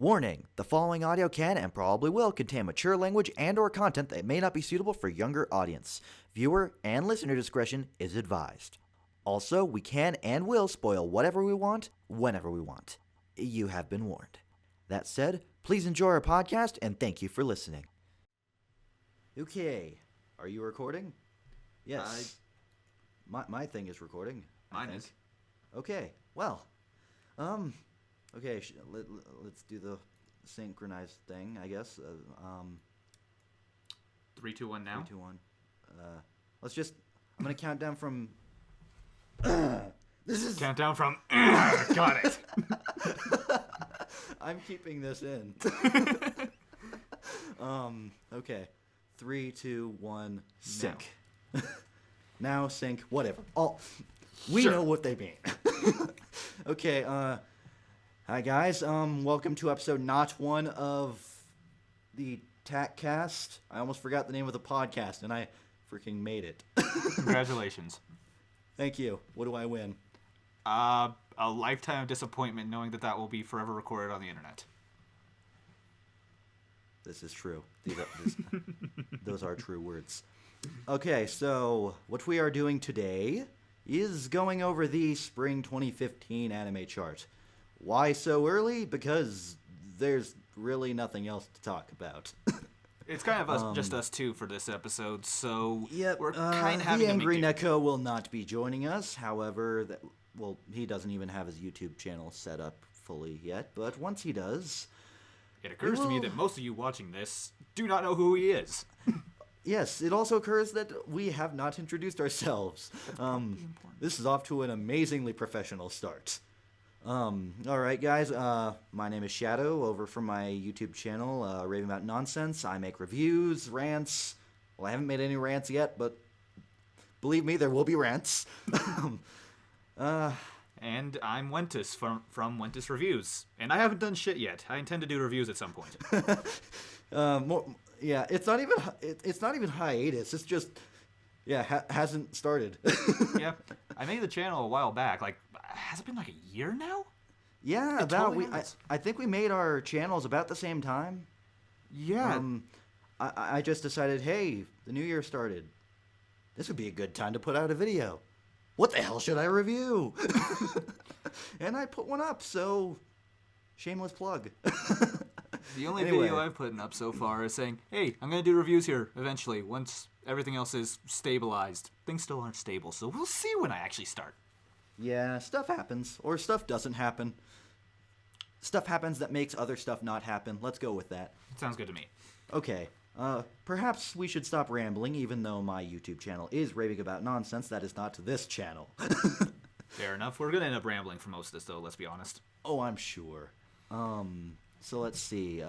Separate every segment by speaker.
Speaker 1: Warning, the following audio can and probably will contain mature language and or content that may not be suitable for younger audience. Viewer and listener discretion is advised. Also, we can and will spoil whatever we want, whenever we want. You have been warned. That said, please enjoy our podcast and thank you for listening. Okay, are you recording? Yes. My thing is recording.
Speaker 2: Mine is.
Speaker 1: Okay, well, okay, let's do the synchronized thing, I guess.
Speaker 2: 3, 2, 1 now.
Speaker 1: 3, 2, 1. I'm gonna count down from. This is
Speaker 2: Countdown from. Got it.
Speaker 1: I'm keeping this in. Okay. 3, 2, 1. Sync. Now sync. Whatever. We
Speaker 2: Sure.
Speaker 1: know what they mean. Okay. Hi guys. Welcome to episode not 1 of the TAC Cast. I almost forgot the name of the podcast, and I freaking made it.
Speaker 2: Congratulations.
Speaker 1: Thank you. What do I win?
Speaker 2: A lifetime of disappointment knowing that will be forever recorded on the internet.
Speaker 1: This is true. Those are true words. Okay, so what we are doing today is going over the spring 2015 anime chart. Why so early? Because there's really nothing else to talk about.
Speaker 2: It's kind of just us two for this episode, so
Speaker 1: Yep,
Speaker 2: we're kind of having
Speaker 1: the
Speaker 2: to
Speaker 1: Angry
Speaker 2: make do.
Speaker 1: Neko will not be joining us. However, he doesn't even have his YouTube channel set up fully yet. But once he does,
Speaker 2: It occurs to me that most of you watching this do not know who he is.
Speaker 1: yes, it also occurs that we have not introduced ourselves. This is off to an amazingly professional start. All right, guys. My name is Shadow, over from my YouTube channel, Raving About Nonsense. I make reviews, rants. Well, I haven't made any rants yet, but believe me, there will be rants.
Speaker 2: And I'm Ventus from Ventus Reviews, and I haven't done shit yet. I intend to do reviews at some point.
Speaker 1: Yeah, it's not even hiatus. It's just, hasn't started.
Speaker 2: Yeah, I made the channel a while back. Like, has it been like a year now?
Speaker 1: Yeah,
Speaker 2: It totally has.
Speaker 1: I think we made our channels about the same time.
Speaker 2: Yeah.
Speaker 1: I just decided, hey, the new year started. This would be a good time to put out a video. What the hell should I review? And I put one up, so shameless plug.
Speaker 2: The only
Speaker 1: Anyway.
Speaker 2: video I've put up so far is saying, hey, I'm going to do reviews here eventually, once everything else is stabilized. Things still aren't stable, so we'll see when I actually start.
Speaker 1: Yeah, stuff happens, or stuff doesn't happen. Stuff happens that makes other stuff not happen. Let's go with that.
Speaker 2: Sounds good to me.
Speaker 1: Okay, perhaps we should stop rambling, even though my YouTube channel is Raving About Nonsense. That is not this channel.
Speaker 2: Fair enough. We're going to end up rambling for most of this, though, let's be honest.
Speaker 1: Oh, I'm sure. So let's see,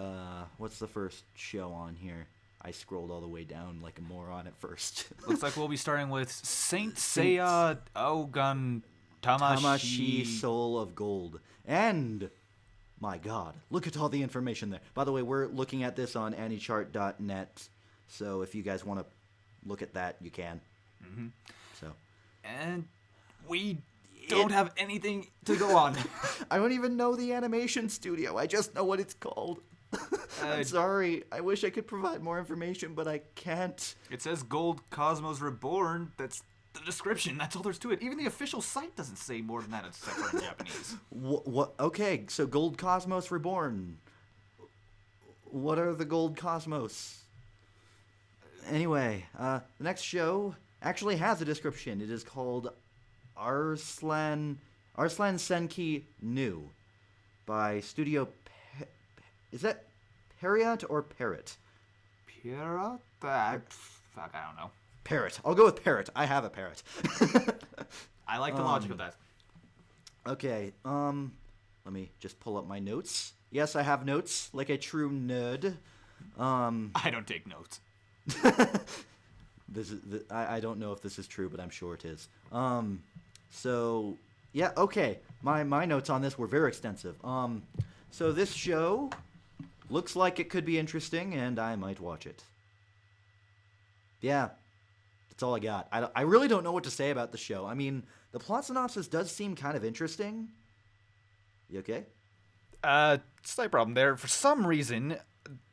Speaker 1: what's the first show on here? I scrolled all the way down like a moron at first.
Speaker 2: Looks like we'll be starting with Saint Seiya Ogun Tamashi.
Speaker 1: Soul of Gold. And, my god, look at all the information there. By the way, we're looking at this on anychart.net, so if you guys want to look at that, you can.
Speaker 2: Mm-hmm.
Speaker 1: So.
Speaker 2: And we don't have anything to go on.
Speaker 1: I don't even know the animation studio. I just know what it's called. I'm sorry. I wish I could provide more information, but I can't.
Speaker 2: It says Gold Cosmos Reborn. That's the description. That's all there's to it. Even the official site doesn't say more than that except for in Japanese.
Speaker 1: What? Okay, so Gold Cosmos Reborn. What are the Gold Cosmos? Anyway, the next show actually has a description. It is called Arslan Senki New by Studio. Is that Parrot or Parrot?
Speaker 2: Pierrot? Fuck, I don't know.
Speaker 1: Parrot. I'll go with Parrot. I have a parrot.
Speaker 2: I like the logic of that.
Speaker 1: Okay. Let me just pull up my notes. Yes, I have notes, like a true nerd.
Speaker 2: I don't take notes.
Speaker 1: I don't know if this is true, but I'm sure it is. So yeah, okay. My notes on this were very extensive. So this show looks like it could be interesting, and I might watch it. Yeah, that's all I got. I really don't know what to say about the show. I mean, the plot synopsis does seem kind of interesting. You okay?
Speaker 2: Slight problem there. For some reason,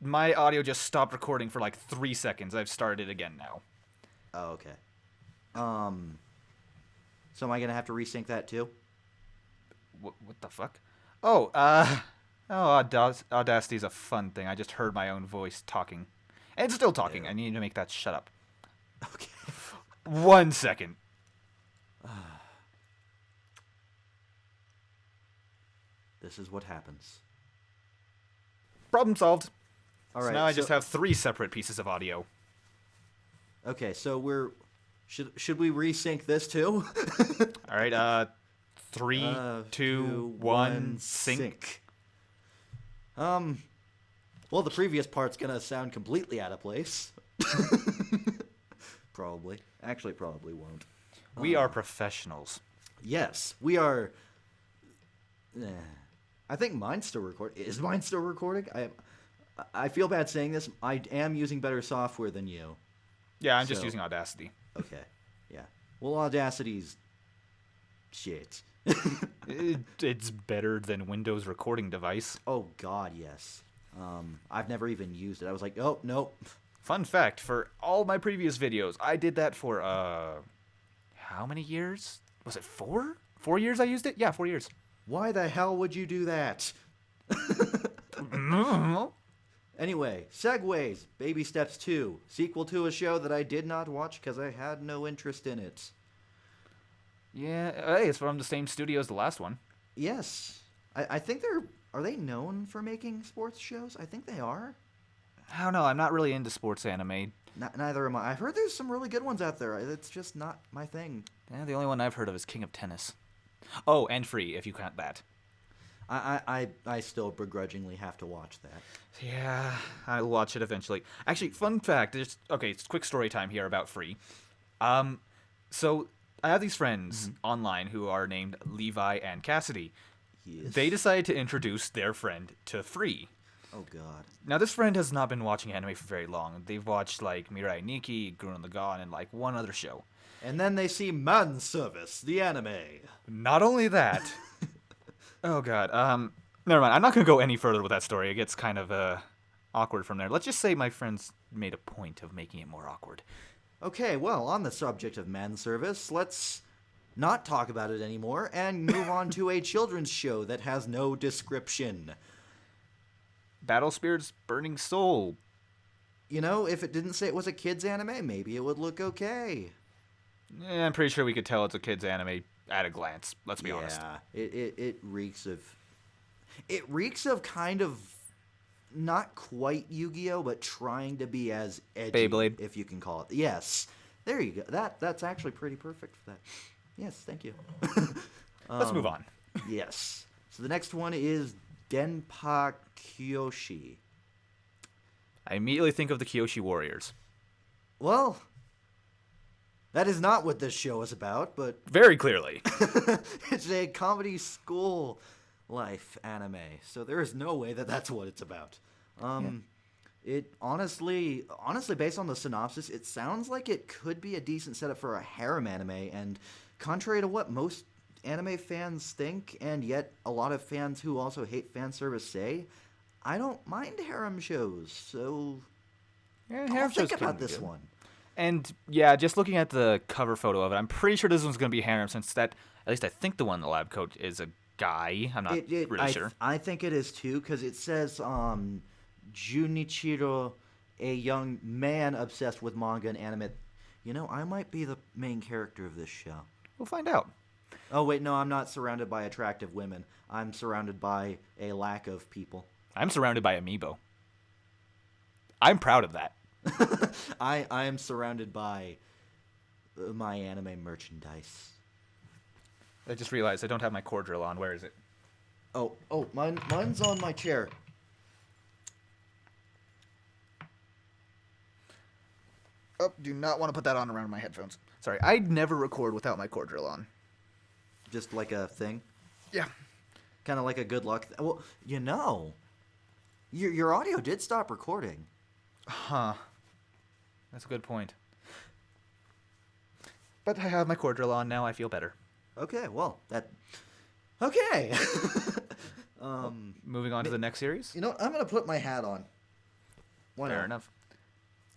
Speaker 2: my audio just stopped recording for like 3 seconds. I've started it again now.
Speaker 1: Oh, okay. So am I gonna have to resync that too?
Speaker 2: What the fuck? Oh, Audacity's a fun thing. I just heard my own voice talking. And it's still talking.
Speaker 1: Ew.
Speaker 2: I need to make that shut up.
Speaker 1: Okay.
Speaker 2: 1 second.
Speaker 1: This is what happens.
Speaker 2: Problem solved.
Speaker 1: All
Speaker 2: So
Speaker 1: right.
Speaker 2: now I just have 3 separate pieces of audio.
Speaker 1: Okay, so should we resync this too?
Speaker 2: All right, 3, 2, 1, sync.
Speaker 1: Well, the previous part's gonna sound completely out of place. Probably. Actually, probably won't.
Speaker 2: We are professionals.
Speaker 1: Yes, we are. I think mine's still recording. Is mine still recording? I feel bad saying this. I am using better software than you.
Speaker 2: Yeah, I'm just using Audacity.
Speaker 1: Okay. Yeah. Well, Audacity's shit.
Speaker 2: It's better than Windows recording device.
Speaker 1: Oh God, yes. I've never even used it. I was like, oh nope.
Speaker 2: Fun fact, for all my previous videos, I did that for, how many years? Was it 4? 4 years I used it? Yeah, 4 years.
Speaker 1: Why the hell would you do that? Anyway, Segways, Baby Steps 2, sequel to a show that I did not watch because I had no interest in it.
Speaker 2: Yeah, hey, it's from the same studio as the last one.
Speaker 1: Yes. I think are they known for making sports shows? I think they are.
Speaker 2: I don't know, I'm not really into sports anime.
Speaker 1: Neither am I. I've heard there's some really good ones out there. It's just not my thing.
Speaker 2: Yeah, the only one I've heard of is King of Tennis. Oh, and Free, if you count that.
Speaker 1: I still begrudgingly have to watch that.
Speaker 2: Yeah, I'll watch it eventually. Actually, fun fact, it's quick story time here about Free. So I have these friends online who are named Levi and Cassidy.
Speaker 1: Yes.
Speaker 2: They decided to introduce their friend to Free.
Speaker 1: Oh God.
Speaker 2: Now, this friend has not been watching anime for very long. They've watched, like, Mirai Nikki, Gurren Lagann, and, like, one other show.
Speaker 1: And then they see Man Service, the anime.
Speaker 2: Not only that... Oh, God. Never mind. I'm not going to go any further with that story. It gets kind of awkward from there. Let's just say my friends made a point of making it more awkward.
Speaker 1: Okay, well, on the subject of Man Service, let's not talk about it anymore and move on to a children's show that has no description.
Speaker 2: Battle Spirit's Burning Soul.
Speaker 1: You know, if it didn't say it was a kid's anime, maybe it would look okay.
Speaker 2: Yeah, I'm pretty sure we could tell it's a kid's anime at a glance. Let's be honest.
Speaker 1: Yeah, it reeks of... It reeks of kind of not quite Yu-Gi-Oh, but trying to be as edgy,
Speaker 2: Beyblade.
Speaker 1: if you can call it. Yes, there you go. That's actually pretty perfect for that. Yes, thank you.
Speaker 2: Let's move on.
Speaker 1: Yes. So the next one is Denpa Kyoshi.
Speaker 2: I immediately think of the Kyoshi Warriors.
Speaker 1: Well, that is not what this show is about, but
Speaker 2: Very clearly.
Speaker 1: it's a comedy school life anime, so there is no way that that's what it's about. It honestly, based on the synopsis, it sounds like it could be a decent setup for a harem anime, and contrary to what most anime fans think, and yet a lot of fans who also hate fan service say, I don't mind harem shows, so
Speaker 2: Yeah,
Speaker 1: I'll think about this one.
Speaker 2: And yeah, just looking at the cover photo of it, I'm pretty sure this one's going to be harem, since that, at least I think the one in the lab coat is a guy. I'm not really sure.
Speaker 1: I think it is too, because it says Junichiro, a young man obsessed with manga and anime. You know, I might be the main character of this show.
Speaker 2: We'll find out.
Speaker 1: Oh, wait, no, I'm not surrounded by attractive women. I'm surrounded by a lack of people.
Speaker 2: I'm surrounded by amiibo. I'm proud of that.
Speaker 1: I am surrounded by my anime merchandise.
Speaker 2: I just realized I don't have my core drill on. Where is it?
Speaker 1: Oh, mine's on my chair.
Speaker 2: Oh, do not want to put that on around my headphones. Sorry, I'd never record without my core drill on.
Speaker 1: Just like a thing?
Speaker 2: Yeah.
Speaker 1: Kind of like a good luck. Well, you know, your audio did stop recording.
Speaker 2: Huh. That's a good point. But I have my core drill on now. I feel better.
Speaker 1: Okay, well, that... Okay.
Speaker 2: Moving on to the next series.
Speaker 1: You know what? I'm gonna put my hat on. Why
Speaker 2: Fair
Speaker 1: not?
Speaker 2: enough.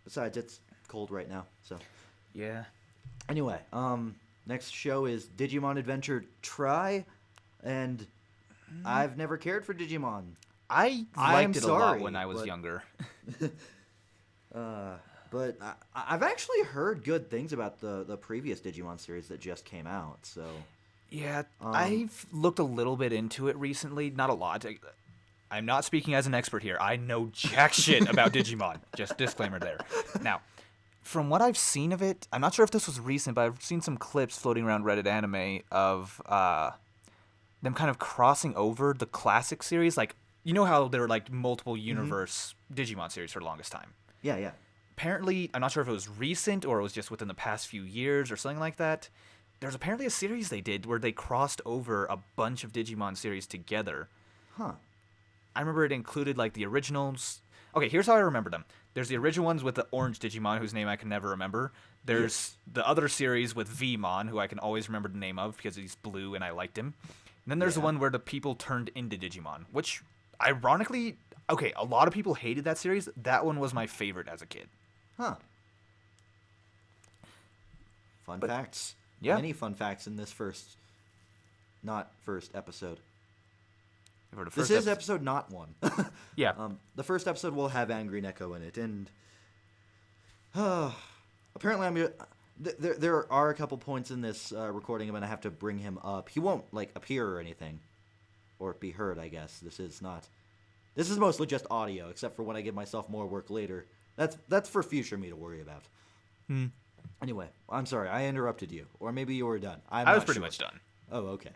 Speaker 1: Besides, it's cold right now, so.
Speaker 2: Yeah.
Speaker 1: Anyway, next show is Digimon Adventure Try, and I've never cared for Digimon.
Speaker 2: I liked it a lot when I was younger.
Speaker 1: But I've actually heard good things about the previous Digimon series that just came out, so.
Speaker 2: Yeah, I've looked a little bit into it recently. Not a lot. I'm not speaking as an expert here. I know jack shit about Digimon. Just disclaimer there. Now, from what I've seen of it, I'm not sure if this was recent, but I've seen some clips floating around Reddit anime of them kind of crossing over the classic series. Like, you know how there were like multiple universe Digimon series for the longest time?
Speaker 1: Yeah, yeah.
Speaker 2: Apparently, I'm not sure if it was recent or it was just within the past few years or something like that. There's apparently a series they did where they crossed over a bunch of Digimon series together.
Speaker 1: Huh.
Speaker 2: I remember it included like the originals. Okay, here's how I remember them. There's the original ones with the orange Digimon, whose name I can never remember. There's the other series with Vmon, who I can always remember the name of because he's blue and I liked him. And then there's the one where the people turned into Digimon, which ironically, okay, a lot of people hated that series. That one was my favorite as a kid.
Speaker 1: Huh. Fun facts.
Speaker 2: Yeah.
Speaker 1: Many fun facts in this first episode.
Speaker 2: For the
Speaker 1: This
Speaker 2: first
Speaker 1: is episode not 1.
Speaker 2: Yeah.
Speaker 1: The first episode will have Angry Neko in it, and apparently there are a couple points in this recording I'm gonna have to bring him up. He won't like appear or anything, or be heard. I guess this is mostly just audio, except for when I give myself more work later. That's for future me to worry about. Anyway, I'm sorry I interrupted you, or maybe you were done.
Speaker 2: I was pretty much done.
Speaker 1: Oh, okay.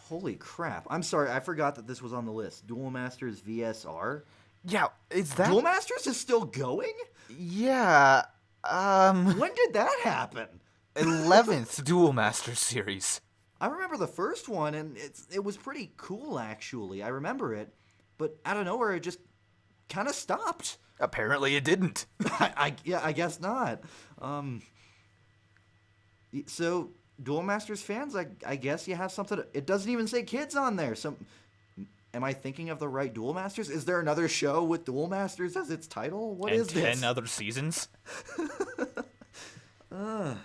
Speaker 1: Holy crap! I'm sorry, I forgot that this was on the list. Duel Masters VSR.
Speaker 2: Yeah, is that
Speaker 1: Duel Masters is still going?
Speaker 2: Yeah.
Speaker 1: When did that happen?
Speaker 2: 11th Duel Masters series.
Speaker 1: I remember the first one, and it was pretty cool actually. I remember it, but out of nowhere it just kind of stopped.
Speaker 2: Apparently it didn't.
Speaker 1: I guess not. So Duel Masters fans, I guess you have something. It doesn't even say kids on there. So, am I thinking of the right Duel Masters? Is there another show with Duel Masters as its title? What is this?
Speaker 2: 10 other seasons? Maybe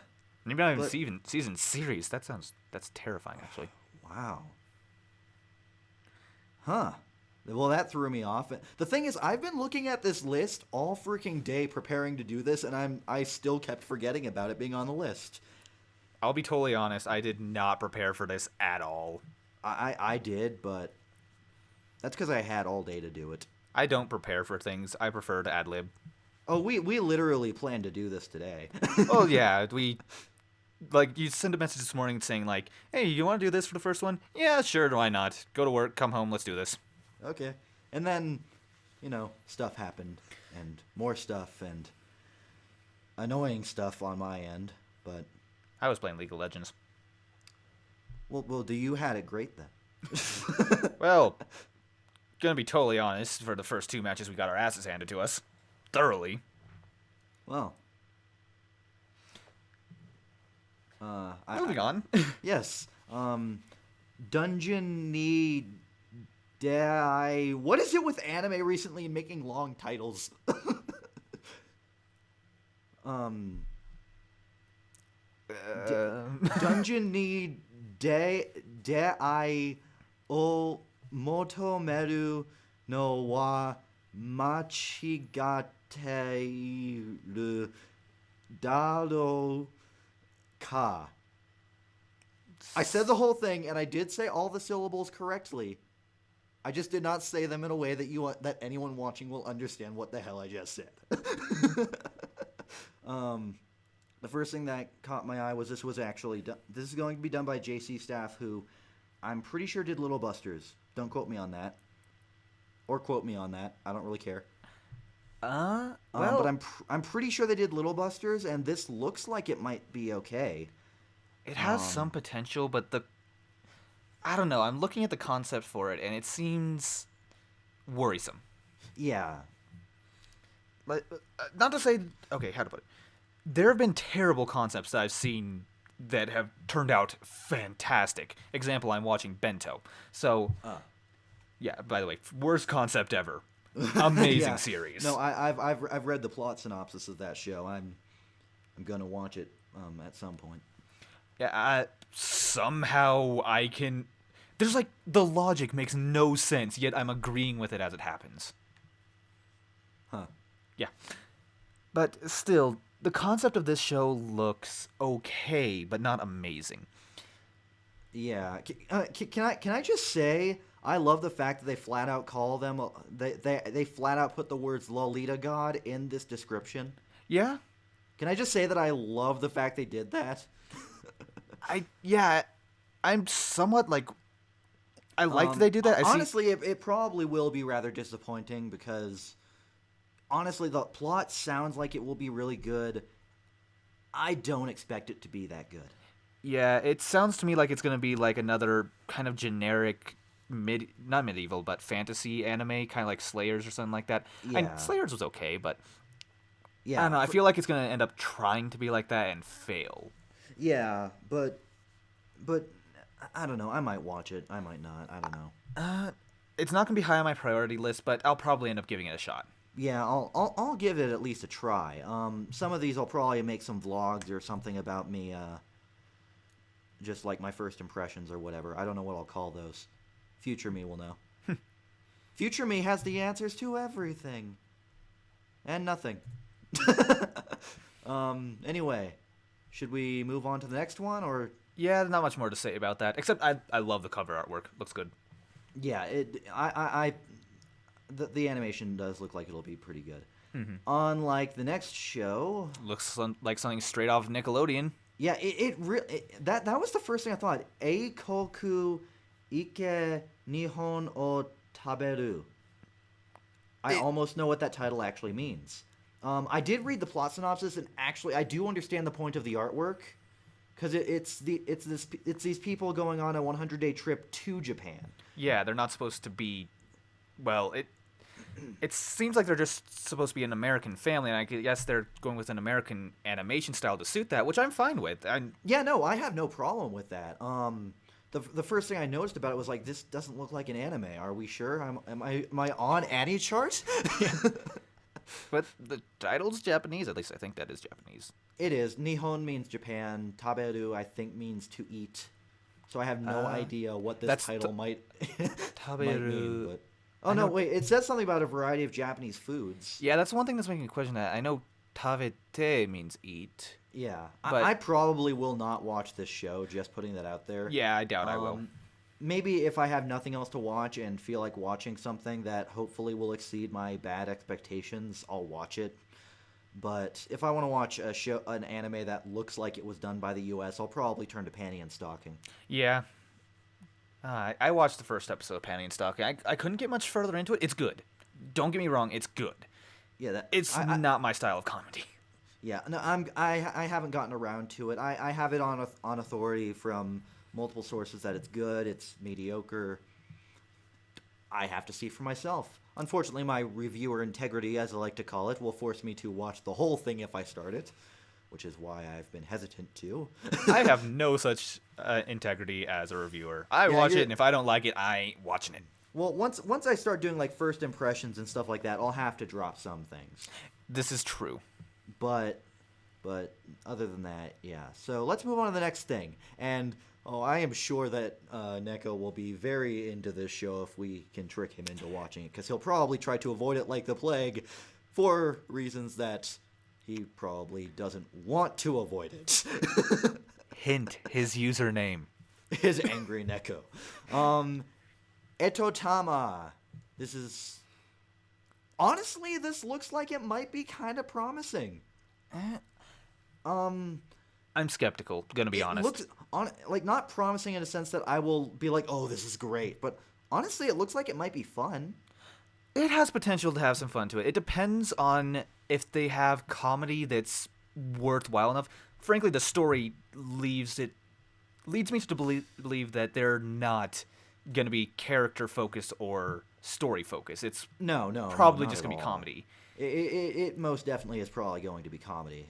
Speaker 2: not even season series. That's terrifying, actually.
Speaker 1: Wow. Huh. Well, that threw me off. The thing is, I've been looking at this list all freaking day preparing to do this, and I still kept forgetting about it being on the list.
Speaker 2: I'll be totally honest, I did not prepare for this at all.
Speaker 1: I did, but that's because I had all day to do it.
Speaker 2: I don't prepare for things. I prefer to ad-lib.
Speaker 1: Oh, we literally planned to do this today.
Speaker 2: Oh, yeah, you sent a message this morning saying, like, hey, you want to do this for the first one? Yeah, sure, why not? Go to work, come home, let's do this.
Speaker 1: Okay. And then, stuff happened, and more stuff, and annoying stuff on my end, but...
Speaker 2: I was playing League of Legends.
Speaker 1: Well, you had it great then.
Speaker 2: Well, gonna be totally honest, for the first 2 matches we got our asses handed to us. Thoroughly.
Speaker 1: Well.
Speaker 2: Moving on.
Speaker 1: Yes. Dungeon Need... What is it with anime recently making long titles? Dungeon Need Dai o Motomeru no wa Machigate ru Daro ka. I said the whole thing, and I did say all the syllables correctly. I just did not say them in a way that anyone watching will understand what the hell I just said. The first thing that caught my eye was this was actually done. This is going to be done by JC Staff, who I'm pretty sure did Little Busters. Don't quote me on that, or quote me on that. I don't really care. But I'm pretty sure they did Little Busters, and this looks like it might be okay.
Speaker 2: It has some potential, but I don't know. I'm looking at the concept for it, and it seems worrisome.
Speaker 1: Yeah.
Speaker 2: But not to say... Okay, how to put it? There have been terrible concepts that I've seen that have turned out fantastic. Example, I'm watching Bento. So, yeah, by the way, worst concept ever. Amazing
Speaker 1: Yeah.
Speaker 2: series.
Speaker 1: No, I've read the plot synopsis of that show. I'm gonna watch it at some point.
Speaker 2: Yeah, somehow I can... There's like, the logic makes no sense, yet I'm agreeing with it as it happens.
Speaker 1: Huh.
Speaker 2: Yeah. But still, the concept of this show looks okay, but not amazing.
Speaker 1: Yeah. Can I just say I love the fact that they flat out call them they flat out put the words Lolita God in this description.
Speaker 2: Yeah?
Speaker 1: Can I just say that I love the fact they did that?
Speaker 2: I'm somewhat like... I like that they do that.
Speaker 1: Honestly, it probably will be rather disappointing because, honestly, the plot sounds like it will be really good. I don't expect it to be that good.
Speaker 2: Yeah, it sounds to me like it's going to be like another kind of generic, not medieval, but fantasy anime, kind of like Slayers or something like that.
Speaker 1: Yeah.
Speaker 2: And Slayers was okay, but
Speaker 1: Yeah,
Speaker 2: I don't know. I feel like it's going to end up trying to be like that and fail.
Speaker 1: Yeah, but I don't know. I might watch it. I might not. I don't know.
Speaker 2: It's not going to be high on my priority list, but I'll probably end up giving it a shot.
Speaker 1: Yeah, I'll give it at least a try. Some of these I'll probably make some vlogs or something about me, just like my first impressions or whatever. I don't know what I'll call those. Future me will know. Future me has the answers to everything. And nothing. Anyway, should we move on to the next one, or...
Speaker 2: Yeah, not much more to say about that, except I love the cover artwork. Looks good.
Speaker 1: Yeah, the animation does look like it'll be pretty good.
Speaker 2: Mm-hmm.
Speaker 1: Unlike the next show,
Speaker 2: Looks like something straight off Nickelodeon.
Speaker 1: yeah, that was the first thing I thought. Eikoku ike nihon o taberu. I almost know what that title actually means. I did read the plot synopsis, and actually, I do understand the point of the artwork, because it's these people going on a 100-day trip to Japan.
Speaker 2: Yeah, they're not supposed to be. Well, it seems like they're just supposed to be an American family, and I guess they're going with an American animation style to suit that, which I'm fine with.
Speaker 1: Yeah, no, I have no problem with that. The first thing I noticed about it was like, this doesn't look like an anime. Are we sure? Am I on Annie chart?
Speaker 2: But the title's Japanese. At least I think that is Japanese.
Speaker 1: It is. Nihon means Japan. Taberu, I think, means to eat. So I have no idea what this title might mean. But... Oh, no, wait. It says something about a variety of Japanese foods.
Speaker 2: Yeah, that's one thing that's making me question that. I know tabete means eat.
Speaker 1: Yeah.
Speaker 2: But...
Speaker 1: I probably will not watch this show, just putting that out there.
Speaker 2: Yeah, I doubt I will.
Speaker 1: Maybe if I have nothing else to watch and feel like watching something that hopefully will exceed my bad expectations, I'll watch it. But if I want to watch an anime that looks like it was done by the U.S., I'll probably turn to Panty and Stocking.
Speaker 2: Yeah. I watched the first episode of Panty and Stocking. I couldn't get much further into it. It's good. Don't get me wrong. It's good.
Speaker 1: Yeah,
Speaker 2: it's not my style of comedy.
Speaker 1: Yeah, no, I haven't gotten around to it. I have it on authority from multiple sources that it's good, it's mediocre. I have to see for myself. Unfortunately, my reviewer integrity, as I like to call it, will force me to watch the whole thing if I start it, which is why I've been hesitant to.
Speaker 2: I have no such integrity as a reviewer. I watch it, and if I don't like it, I ain't watching it.
Speaker 1: Well, once I start doing like first impressions and stuff like that, I'll have to drop some things.
Speaker 2: This is true.
Speaker 1: But other than that, yeah. So let's move on to the next thing. And I am sure that Neko will be very into this show if we can trick him into watching it, because he'll probably try to avoid it like the plague for reasons that he probably doesn't want to avoid it.
Speaker 2: Hint, his username.
Speaker 1: His angry Neko. Etotama. This is... Honestly, this looks like it might be kind of promising.
Speaker 2: I'm skeptical, gonna be honest.
Speaker 1: Looks not promising in a sense that I will be like, oh, this is great, but honestly, it looks like it might be fun.
Speaker 2: It has potential to have some fun to it. It depends on if they have comedy that's worthwhile enough. Frankly, the story leads me to believe that they're not gonna be character focused or story focused. It's probably just gonna be comedy.
Speaker 1: It most definitely is probably going to be comedy.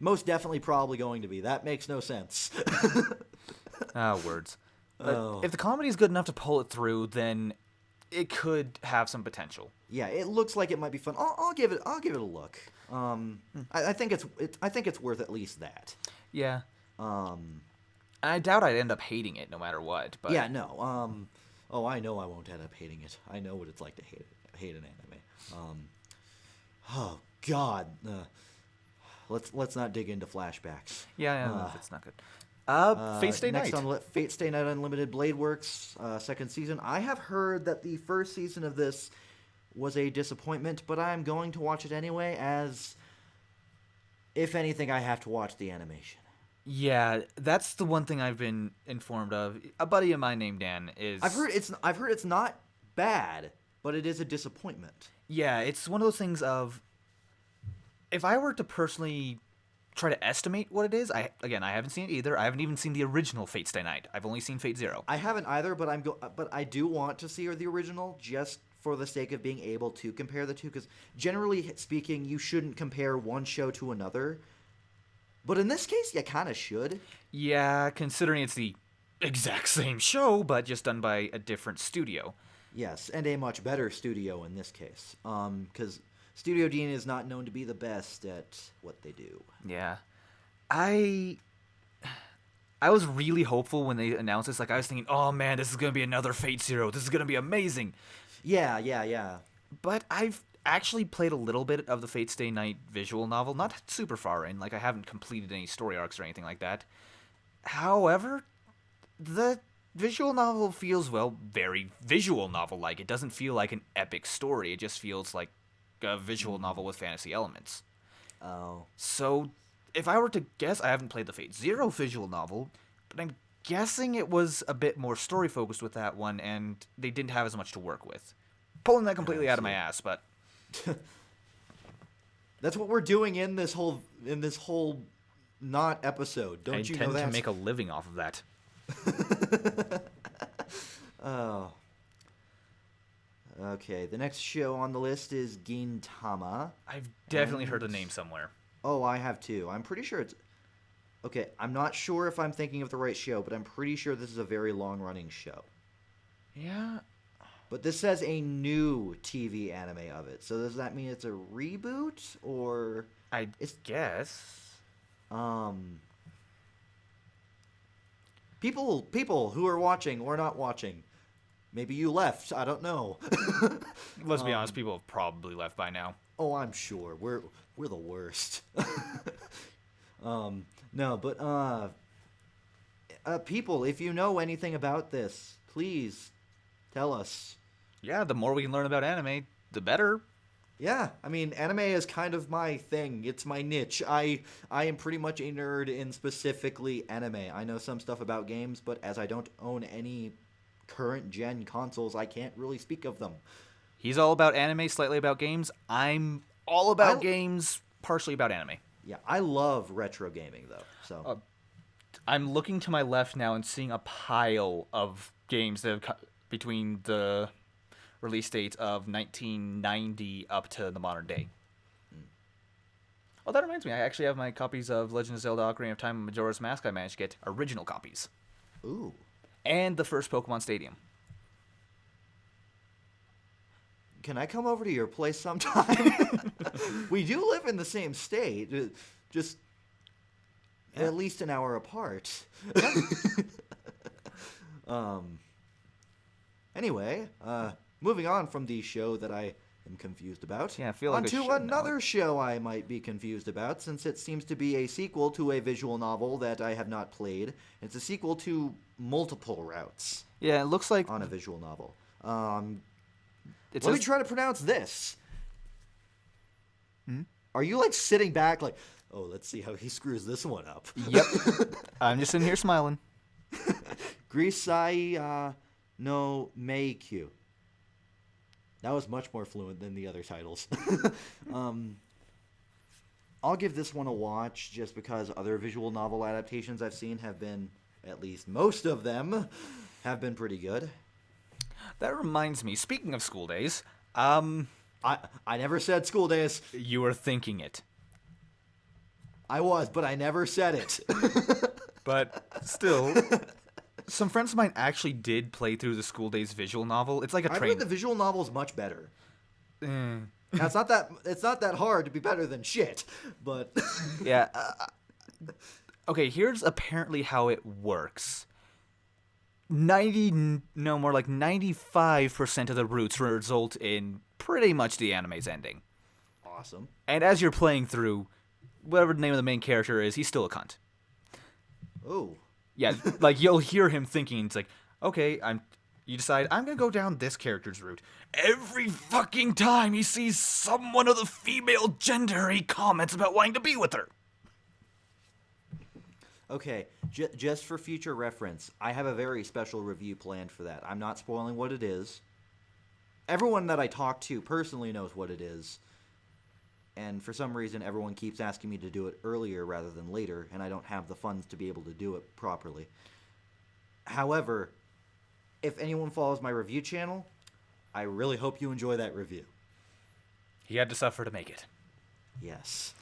Speaker 1: Most definitely probably going to be. That makes no sense.
Speaker 2: Words. But
Speaker 1: Oh.
Speaker 2: if the comedy is good enough to pull it through, then it could have some potential.
Speaker 1: Yeah, it looks like it might be fun. I'll give it a look. I think it's worth at least that.
Speaker 2: Yeah. I doubt I'd end up hating it no matter what. But
Speaker 1: Yeah, no. I know I won't end up hating it. I know what it's like to hate an anime. Oh God. Let's not dig into flashbacks.
Speaker 2: Yeah, it's not good. Fate Stay
Speaker 1: Next
Speaker 2: Night.
Speaker 1: on Fate Stay Night Unlimited Blade Works, second season. I have heard that the first season of this was a disappointment, but I'm going to watch it anyway, as if anything, I have to watch the animation.
Speaker 2: Yeah, that's the one thing I've been informed of. A buddy of mine named Dan is.
Speaker 1: I've heard it's not bad, but it is a disappointment.
Speaker 2: Yeah, it's one of those things of. If I were to personally try to estimate what it is, I haven't seen it either. I haven't even seen the original Fate Stay Night. I've only seen Fate Zero.
Speaker 1: I haven't either, but I do want to see the original just for the sake of being able to compare the two. Because generally speaking, you shouldn't compare one show to another. But in this case, you kind of should.
Speaker 2: Yeah, considering it's the exact same show, but just done by a different studio.
Speaker 1: Yes, and a much better studio in this case. Because Studio Dean is not known to be the best at what they do.
Speaker 2: Yeah. I was really hopeful when they announced this. Like, I was thinking, oh man, this is going to be another Fate Zero. This is going to be amazing.
Speaker 1: Yeah.
Speaker 2: But I've actually played a little bit of the Fate Stay Night visual novel. Not super far in. Like, I haven't completed any story arcs or anything like that. However, the visual novel feels, very visual novel-like. It doesn't feel like an epic story. It just feels like a visual novel with fantasy elements.
Speaker 1: Oh.
Speaker 2: So, if I were to guess, I haven't played the Fate Zero visual novel, but I'm guessing it was a bit more story-focused with that one, and they didn't have as much to work with. Pulling that completely out of my ass, but...
Speaker 1: That's what we're doing in this whole not episode. Don't you know that?
Speaker 2: I intend to make a living off of that.
Speaker 1: Oh. Okay, the next show on the list is Gintama.
Speaker 2: I've definitely heard the name somewhere.
Speaker 1: Oh, I have too. I'm pretty sure it's... Okay, I'm not sure if I'm thinking of the right show, but I'm pretty sure this is a very long-running show.
Speaker 2: Yeah.
Speaker 1: But this says a new TV anime of it. So does that mean it's a reboot, or...
Speaker 2: I guess.
Speaker 1: People who are watching or not watching, maybe you left. I don't know.
Speaker 2: Let's be honest, people have probably left by now.
Speaker 1: Oh, I'm sure. We're the worst. No, but people, if you know anything about this, please tell us.
Speaker 2: Yeah, the more we can learn about anime, the better.
Speaker 1: Yeah, I mean, anime is kind of my thing. It's my niche. I am pretty much a nerd in specifically anime. I know some stuff about games, but as I don't own any current gen consoles, I can't really speak of them.
Speaker 2: He's all about anime, slightly about games. I'm all about games, partially about anime.
Speaker 1: Yeah, I love retro gaming, though. So
Speaker 2: I'm looking to my left now and seeing a pile of games that have between the release date of 1990 up to the modern day. Oh, that reminds me. I actually have my copies of Legend of Zelda Ocarina of Time and Majora's Mask. I managed to get original copies.
Speaker 1: Ooh.
Speaker 2: And the first Pokemon Stadium.
Speaker 1: Can I come over to your place sometime? We do live in the same state, just at least an hour apart. Anyway, moving on from the show that I am confused about.
Speaker 2: Yeah, I feel like
Speaker 1: onto another show I might be confused about, since it seems to be a sequel to a visual novel that I have not played. It's a sequel to Multiple Routes.
Speaker 2: Yeah, it looks like
Speaker 1: on a visual novel.
Speaker 2: Let
Speaker 1: me try to pronounce this. Are you like sitting back like, oh, let's see how he screws this one up?
Speaker 2: Yep. I'm just sitting here smiling.
Speaker 1: Grisai no Meikyu. That was much more fluent than the other titles. I'll give this one a watch just because other visual novel adaptations I've seen have been, at least most of them, have been pretty good.
Speaker 2: That reminds me, speaking of school days,
Speaker 1: I never said school days.
Speaker 2: You were thinking it.
Speaker 1: I was, but I never said it.
Speaker 2: But still, some friends of mine actually did play through the School Days visual novel. It's like a
Speaker 1: I've
Speaker 2: train.
Speaker 1: heard the visual novel is much better.
Speaker 2: Eh.
Speaker 1: Now, it's not that hard to be better than shit, but
Speaker 2: Yeah. Okay, here's apparently how it works. More like 95% of the routes result in pretty much the anime's ending.
Speaker 1: awesome.
Speaker 2: And as you're playing through, whatever the name of the main character is, he's still a cunt.
Speaker 1: Oh.
Speaker 2: Yeah, like you'll hear him thinking, it's like, okay, you decide, I'm gonna go down this character's route. Every fucking time he sees someone of the female gender, he comments about wanting to be with her.
Speaker 1: Okay, just for future reference, I have a very special review planned for that. I'm not spoiling what it is. Everyone that I talk to personally knows what it is. And for some reason, everyone keeps asking me to do it earlier rather than later, and I don't have the funds to be able to do it properly. However, if anyone follows my review channel, I really hope you enjoy that review.
Speaker 2: He had to suffer to make it.
Speaker 1: Yes.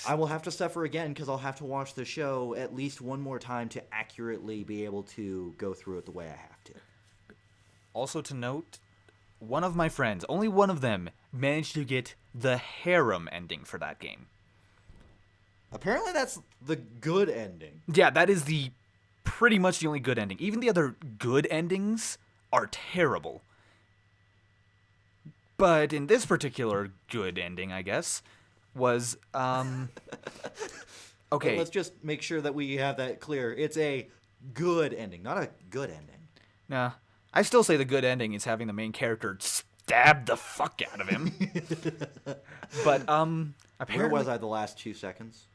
Speaker 1: I will have to suffer again because I'll have to watch the show at least one more time to accurately be able to go through it the way I have to.
Speaker 2: Also to note, one of my friends, only one of them, managed to get the harem ending for that game.
Speaker 1: Apparently that's the good ending.
Speaker 2: Yeah, that is pretty much the only good ending. Even the other good endings are terrible. But in this particular good ending, I guess, was, okay.
Speaker 1: But let's just make sure that we have that clear. It's a good ending, not a good ending.
Speaker 2: Nah, I still say the good ending is having the main character stab the fuck out of him. But, apparently...
Speaker 1: Where was I the last 2 seconds?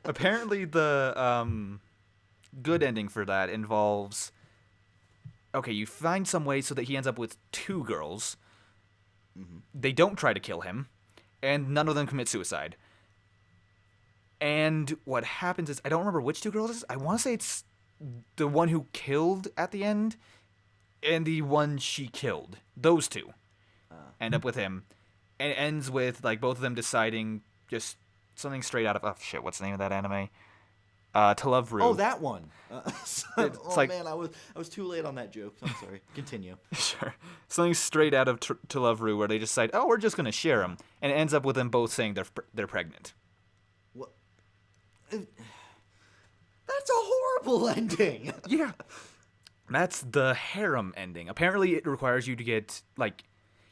Speaker 2: Apparently the, good ending for that involves... Okay, you find some way so that he ends up with 2 girls. Mm-hmm. They don't try to kill him, and none of them commit suicide. And what happens is, I don't remember which 2 girls it is. I want to say it's the one who killed at the end, and the one she killed. Those 2 end up with him. And it ends with, like, both of them deciding just something straight out of... Oh, shit, what's the name of that anime? To Love Ru.
Speaker 1: Oh, that one.
Speaker 2: like,
Speaker 1: man, I was too late on that joke. I'm sorry. Continue.
Speaker 2: Sure. Something straight out of To Love Ru, where they decide, oh, we're just going to share them. And it ends up with them both saying they're pregnant.
Speaker 1: What? That's a horrible ending.
Speaker 2: Yeah. That's the harem ending. Apparently, it requires you to get, like...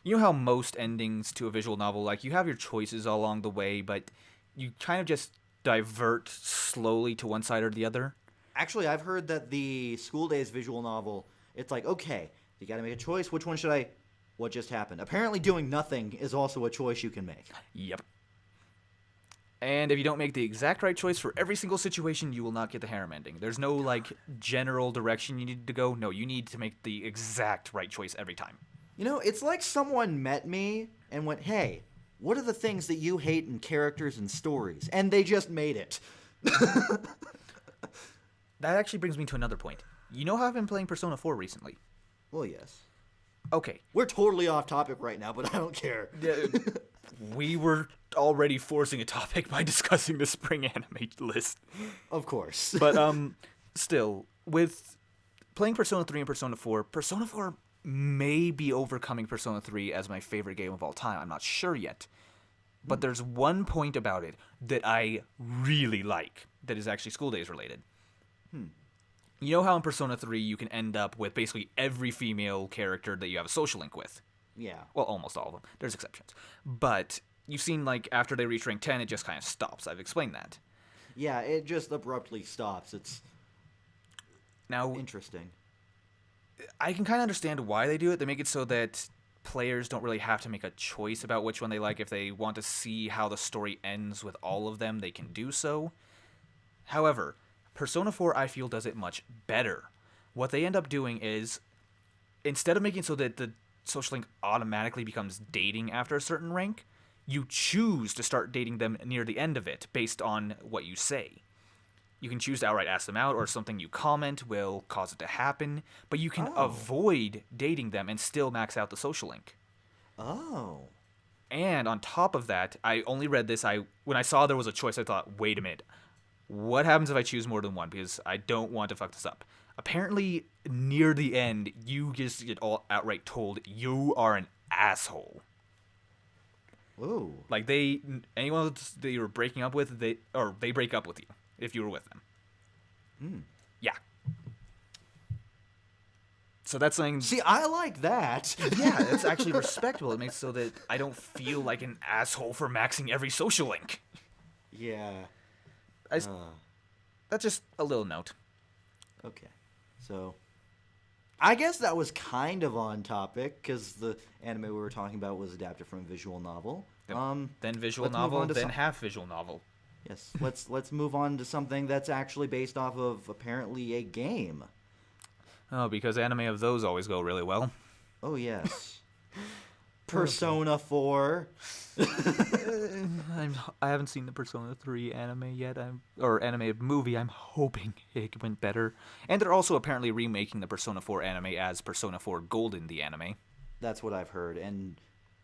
Speaker 2: You know how most endings to a visual novel, like, you have your choices all along the way, but you kind of just divert slowly to one side or the other?
Speaker 1: Actually, I've heard that the School Days visual novel, it's like, okay, you gotta make a choice. Which one should I... What just happened? Apparently doing nothing is also a choice you can make.
Speaker 2: Yep. And if you don't make the exact right choice for every single situation, you will not get the harem ending. There's no, like, general direction you need to go. No, you need to make the exact right choice every time.
Speaker 1: You know, it's like someone met me and went, hey, what are the things that you hate in characters and stories? And they just made it.
Speaker 2: That actually brings me to another point. You know how I've been playing Persona 4 recently?
Speaker 1: Well, yes.
Speaker 2: Okay.
Speaker 1: We're totally off topic right now, but I don't care.
Speaker 2: We were already forcing a topic by discussing the spring anime list.
Speaker 1: Of course.
Speaker 2: But, still, with playing Persona 3 and Persona 4 may be overcoming Persona 3 as my favorite game of all time. I'm not sure yet. But there's one point about it that I really like that is actually School Days related. You know how in Persona 3 you can end up with basically every female character that you have a social link with?
Speaker 1: Yeah.
Speaker 2: Well, almost all of them. There's exceptions. But you've seen, like, after they reach rank 10, it just kind of stops. I've explained that.
Speaker 1: Yeah, it just abruptly stops. It's
Speaker 2: now
Speaker 1: interesting.
Speaker 2: I can kind of understand why they do it. They make it so that players don't really have to make a choice about which one they like. If they want to see how the story ends with all of them, they can do so. However, Persona 4, I feel, does it much better. What they end up doing is, instead of making it so that the social link automatically becomes dating after a certain rank, you choose to start dating them near the end of it based on what you say. You can choose to outright ask them out, or something you comment will cause it to happen, but you can avoid dating them and still max out the social link.
Speaker 1: Oh.
Speaker 2: And on top of that, I only read this. When I saw there was a choice, I thought, wait a minute. What happens if I choose more than one? Because I don't want to fuck this up. Apparently, near the end, you just get all outright told you are an asshole.
Speaker 1: Ooh.
Speaker 2: Like anyone that you were breaking up with, they break up with you if you were with them. Yeah. So that's something.
Speaker 1: See, I like that.
Speaker 2: Yeah, it's actually respectable. It makes it so that I don't feel like an asshole for maxing every social link.
Speaker 1: Yeah.
Speaker 2: That's just a little note.
Speaker 1: Okay. So, I guess that was kind of on topic, because the anime we were talking about was adapted from a visual novel.
Speaker 2: Yep. Then visual novel, then half visual novel.
Speaker 1: Yes, let's move on to something that's actually based off of apparently a game.
Speaker 2: Oh, because anime of those always go really well.
Speaker 1: Oh, yes. Persona 4.
Speaker 2: I haven't seen the Persona 3 anime yet, or anime movie. I'm hoping it went better. And they're also apparently remaking the Persona 4 anime as Persona 4 Golden, the anime.
Speaker 1: That's what I've heard, and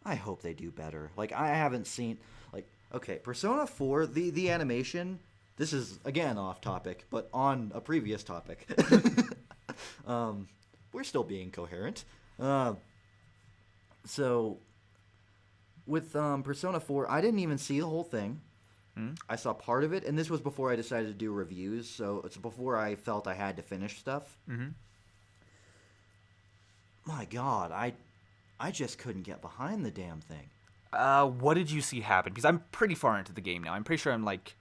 Speaker 1: I hope they do better. Like, I haven't seen... Like, okay, Persona 4, the animation... This is, again, off topic, but on a previous topic. We're still being coherent. So, with Persona 4, I didn't even see the whole thing. I saw part of it, and this was before I decided to do reviews, so it's before I felt I had to finish stuff. My God, I just couldn't get behind the damn thing.
Speaker 2: What did you see happen? Because I'm pretty far into the game now. I'm pretty sure I'm, like,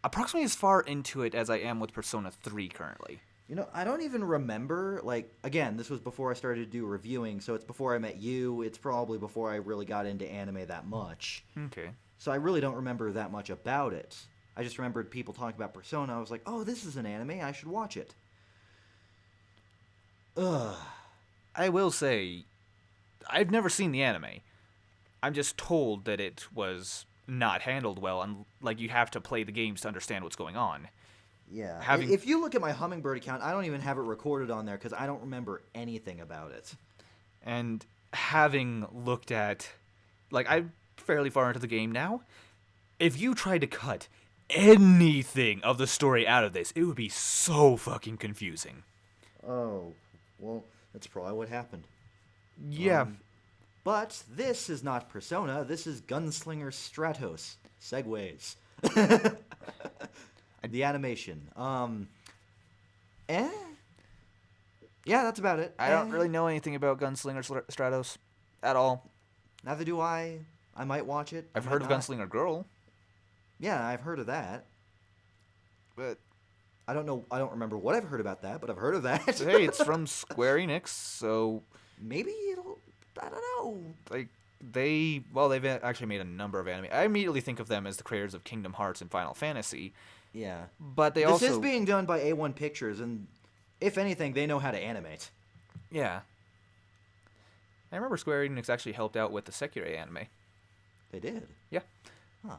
Speaker 2: approximately as far into it as I am with Persona 3 currently.
Speaker 1: You know, I don't even remember, like, again, this was before I started to do reviewing, so it's before I met you. It's probably before I really got into anime that much.
Speaker 2: Okay.
Speaker 1: So I really don't remember that much about it. I just remembered people talking about Persona. I was like, oh, this is an anime. I should watch it. Ugh.
Speaker 2: I will say, I've never seen the anime. I'm just told that it was not handled well, and, like, you have to play the games to understand what's going on.
Speaker 1: Yeah. If you look at my Hummingbird account, I don't even have it recorded on there because I don't remember anything about it.
Speaker 2: And having looked at... Like, I'm fairly far into the game now. If you tried to cut anything of the story out of this, it would be so fucking confusing.
Speaker 1: Oh, well, that's probably what happened.
Speaker 2: Yeah.
Speaker 1: But this is not Persona. This is Gunslinger Stratos. Segways. The animation. Yeah, that's about it.
Speaker 2: I don't really know anything about Gunslinger Stratos at all.
Speaker 1: Neither do I. I might watch it.
Speaker 2: I've heard of Gunslinger Girl.
Speaker 1: Yeah, I've heard of that.
Speaker 2: But
Speaker 1: I don't know. I don't remember what I've heard about that, but I've heard of that.
Speaker 2: Hey, it's from Square Enix, so
Speaker 1: maybe it'll... I don't know.
Speaker 2: Like, they've actually made a number of anime. I immediately think of them as the creators of Kingdom Hearts and Final Fantasy.
Speaker 1: Yeah.
Speaker 2: But
Speaker 1: this is being done by A1 Pictures, and if anything, they know how to animate.
Speaker 2: Yeah. I remember Square Enix actually helped out with the Sekiro anime.
Speaker 1: They did?
Speaker 2: Yeah.
Speaker 1: Huh.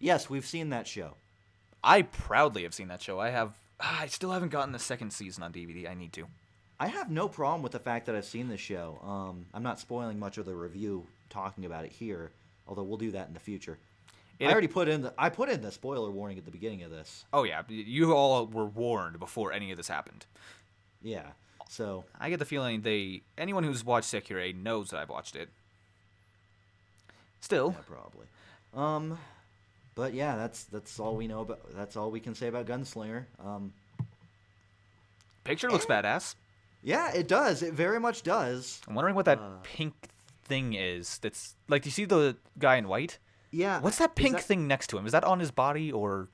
Speaker 1: Yes, we've seen that show.
Speaker 2: I proudly have seen that show. I still haven't gotten the second season on DVD. I need to.
Speaker 1: I have no problem with the fact that I've seen this show. I'm not spoiling much of the review talking about it here, although we'll do that in the future. I already put in the spoiler warning at the beginning of this.
Speaker 2: Oh yeah, you all were warned before any of this happened.
Speaker 1: Yeah, so
Speaker 2: I get the feeling anyone who's watched Sekiro knows that I've watched it. Still,
Speaker 1: yeah, probably. But yeah, that's all we know about. That's all we can say about Gunslinger.
Speaker 2: Picture looks badass.
Speaker 1: Yeah, it does. It very much does.
Speaker 2: I'm wondering what that pink thing is. That's like, do you see the guy in white?
Speaker 1: Yeah.
Speaker 2: What's that pink thing next to him? Is that on his body or?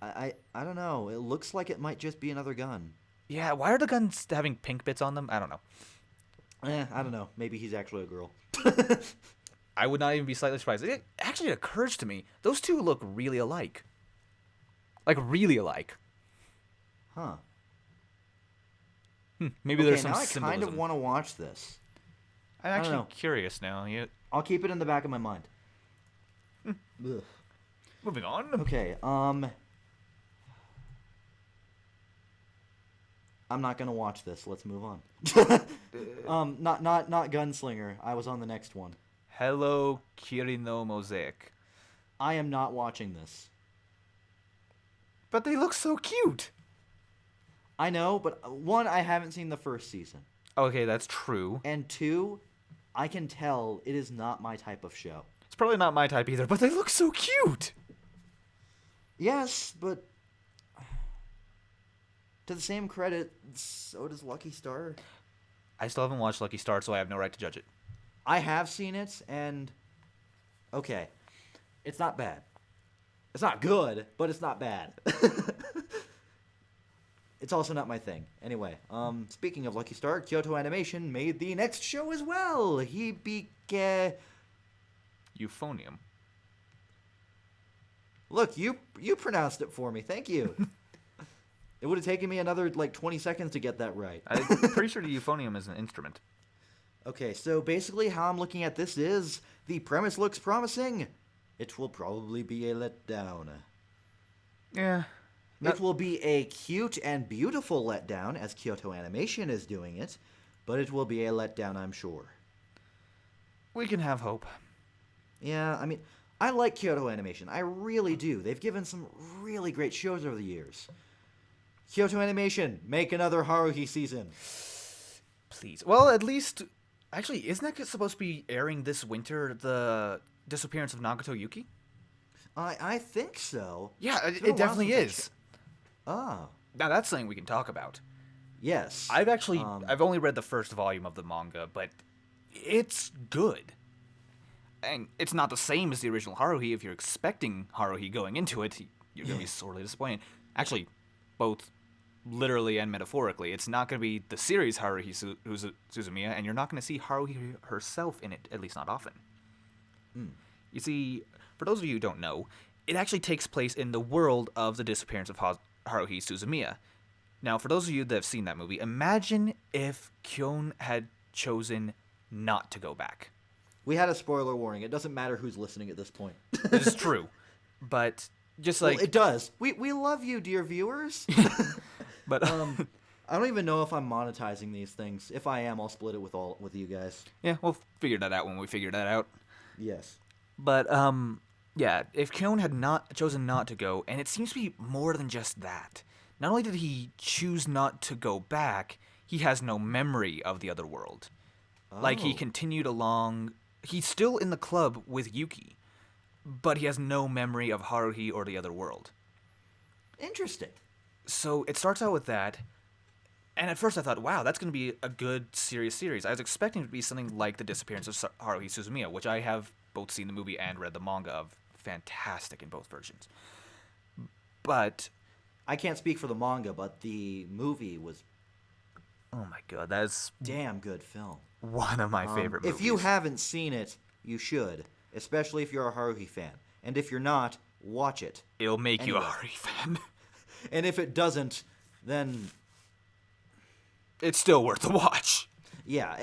Speaker 1: I don't know. It looks like it might just be another gun.
Speaker 2: Yeah. Why are the guns having pink bits on them? I don't know.
Speaker 1: I don't know. Maybe he's actually a girl.
Speaker 2: I would not even be slightly surprised. It actually occurs to me those two look really alike. Like really alike.
Speaker 1: Huh.
Speaker 2: Maybe there's some
Speaker 1: now I
Speaker 2: symbolism.
Speaker 1: kind of want to watch this.
Speaker 2: I'm actually curious now.
Speaker 1: I'll keep it in the back of my mind.
Speaker 2: Moving on.
Speaker 1: Okay. I'm not gonna watch this. Let's move on. Not Gunslinger. I was on the next one.
Speaker 2: Hello, Kirino Mosaic.
Speaker 1: I am not watching this.
Speaker 2: But they look so cute.
Speaker 1: I know, but one, I haven't seen the first season.
Speaker 2: Okay, that's true.
Speaker 1: And two, I can tell it is not my type of show.
Speaker 2: It's probably not my type either, but they look so cute.
Speaker 1: Yes, but to the same credit, so does Lucky Star.
Speaker 2: I still haven't watched Lucky Star, so I have no right to judge it.
Speaker 1: I have seen it, and okay, it's not bad. It's not good, but it's not bad. It's also not my thing. Anyway, speaking of Lucky Star, Kyoto Animation made the next show as well.
Speaker 2: Euphonium.
Speaker 1: Look, you pronounced it for me. Thank you. It would have taken me another, 20 seconds to get that right.
Speaker 2: I'm pretty sure the euphonium is an instrument.
Speaker 1: Okay, so basically how I'm looking at this is, the premise looks promising. It will probably be a letdown.
Speaker 2: Yeah.
Speaker 1: It will be a cute and beautiful letdown, as Kyoto Animation is doing it, but it will be a letdown, I'm sure.
Speaker 2: We can have hope.
Speaker 1: Yeah, I mean, I like Kyoto Animation. I really do. They've given some really great shows over the years. Kyoto Animation, make another Haruhi season.
Speaker 2: Please. Well, at least... Actually, isn't that supposed to be airing this winter, the disappearance of Nagato Yuki?
Speaker 1: I think so.
Speaker 2: Yeah,
Speaker 1: It's been a
Speaker 2: it
Speaker 1: while
Speaker 2: definitely
Speaker 1: since
Speaker 2: is.
Speaker 1: Ah.
Speaker 2: Now, that's something we can talk about.
Speaker 1: Yes.
Speaker 2: I've only read the first volume of the manga, but it's good. And it's not the same as the original Haruhi. If you're expecting Haruhi going into it, you're going to be sorely disappointed. Actually, both literally and metaphorically. It's not going to be the series Haruhi Suzumiya, and you're not going to see Haruhi herself in it, at least not often. You see, for those of you who don't know, it actually takes place in the world of the disappearance of Haruhi Suzumiya. Now, for those of you that have seen that movie, imagine if Kyon had chosen not to go back.
Speaker 1: We had a spoiler warning. It doesn't matter who's listening at this point.
Speaker 2: This is true. But just like...
Speaker 1: Well, it does. We love you, dear viewers.
Speaker 2: But
Speaker 1: I don't even know if I'm monetizing these things. If I am, I'll split it with you guys.
Speaker 2: yeah, we'll figure that out when we figure that out.
Speaker 1: Yes.
Speaker 2: But yeah, if Kyon had chosen not to go, and it seems to be more than just that. Not only did he choose not to go back, he has no memory of the other world. Like, he continued along. He's still in the club with Yuki, but he has no memory of Haruhi or the other world.
Speaker 1: Interesting.
Speaker 2: So it starts out with that, and at first I thought, wow, that's going to be a good, serious series. I was expecting it to be something like The Disappearance of Haruhi Suzumiya, which I have both seen the movie and read the manga of. Fantastic in both versions. But...
Speaker 1: I can't speak for the manga, but the movie was...
Speaker 2: Oh my god, that's...
Speaker 1: damn good film.
Speaker 2: One of my favorite movies.
Speaker 1: If you haven't seen it, you should. Especially if you're a Haruhi fan. And if you're not, watch it.
Speaker 2: It'll make you a
Speaker 1: Anyway.
Speaker 2: Haruhi fan.
Speaker 1: And if it doesn't, then...
Speaker 2: It's still worth the watch.
Speaker 1: yeah.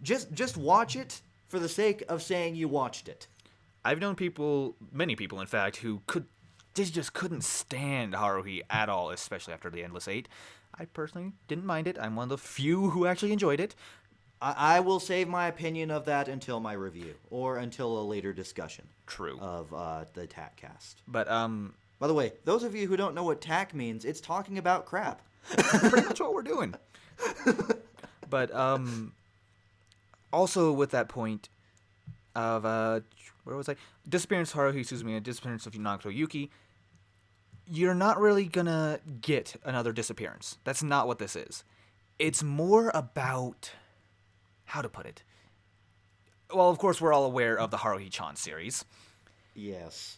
Speaker 1: Just watch it for the sake of saying you watched it.
Speaker 2: I've known people, many people in fact, who just couldn't stand Haruhi at all, especially after the Endless Eight. I personally didn't mind it. I'm one of the few who actually enjoyed it.
Speaker 1: I will save my opinion of that until my review, or until a later discussion.
Speaker 2: True.
Speaker 1: Of the TAC Cast.
Speaker 2: But,
Speaker 1: By the way, those of you who don't know what TAC means, it's talking about crap.
Speaker 2: pretty much what we're doing. But, also with that point of, where was I? Disappearance of Haruhi Suzumiya, Disappearance of Nagato Yuki, you're not really gonna get another disappearance. That's not what this is. It's more about... how to put it? Well, of course, we're all aware of the Haruhi-chan series.
Speaker 1: Yes.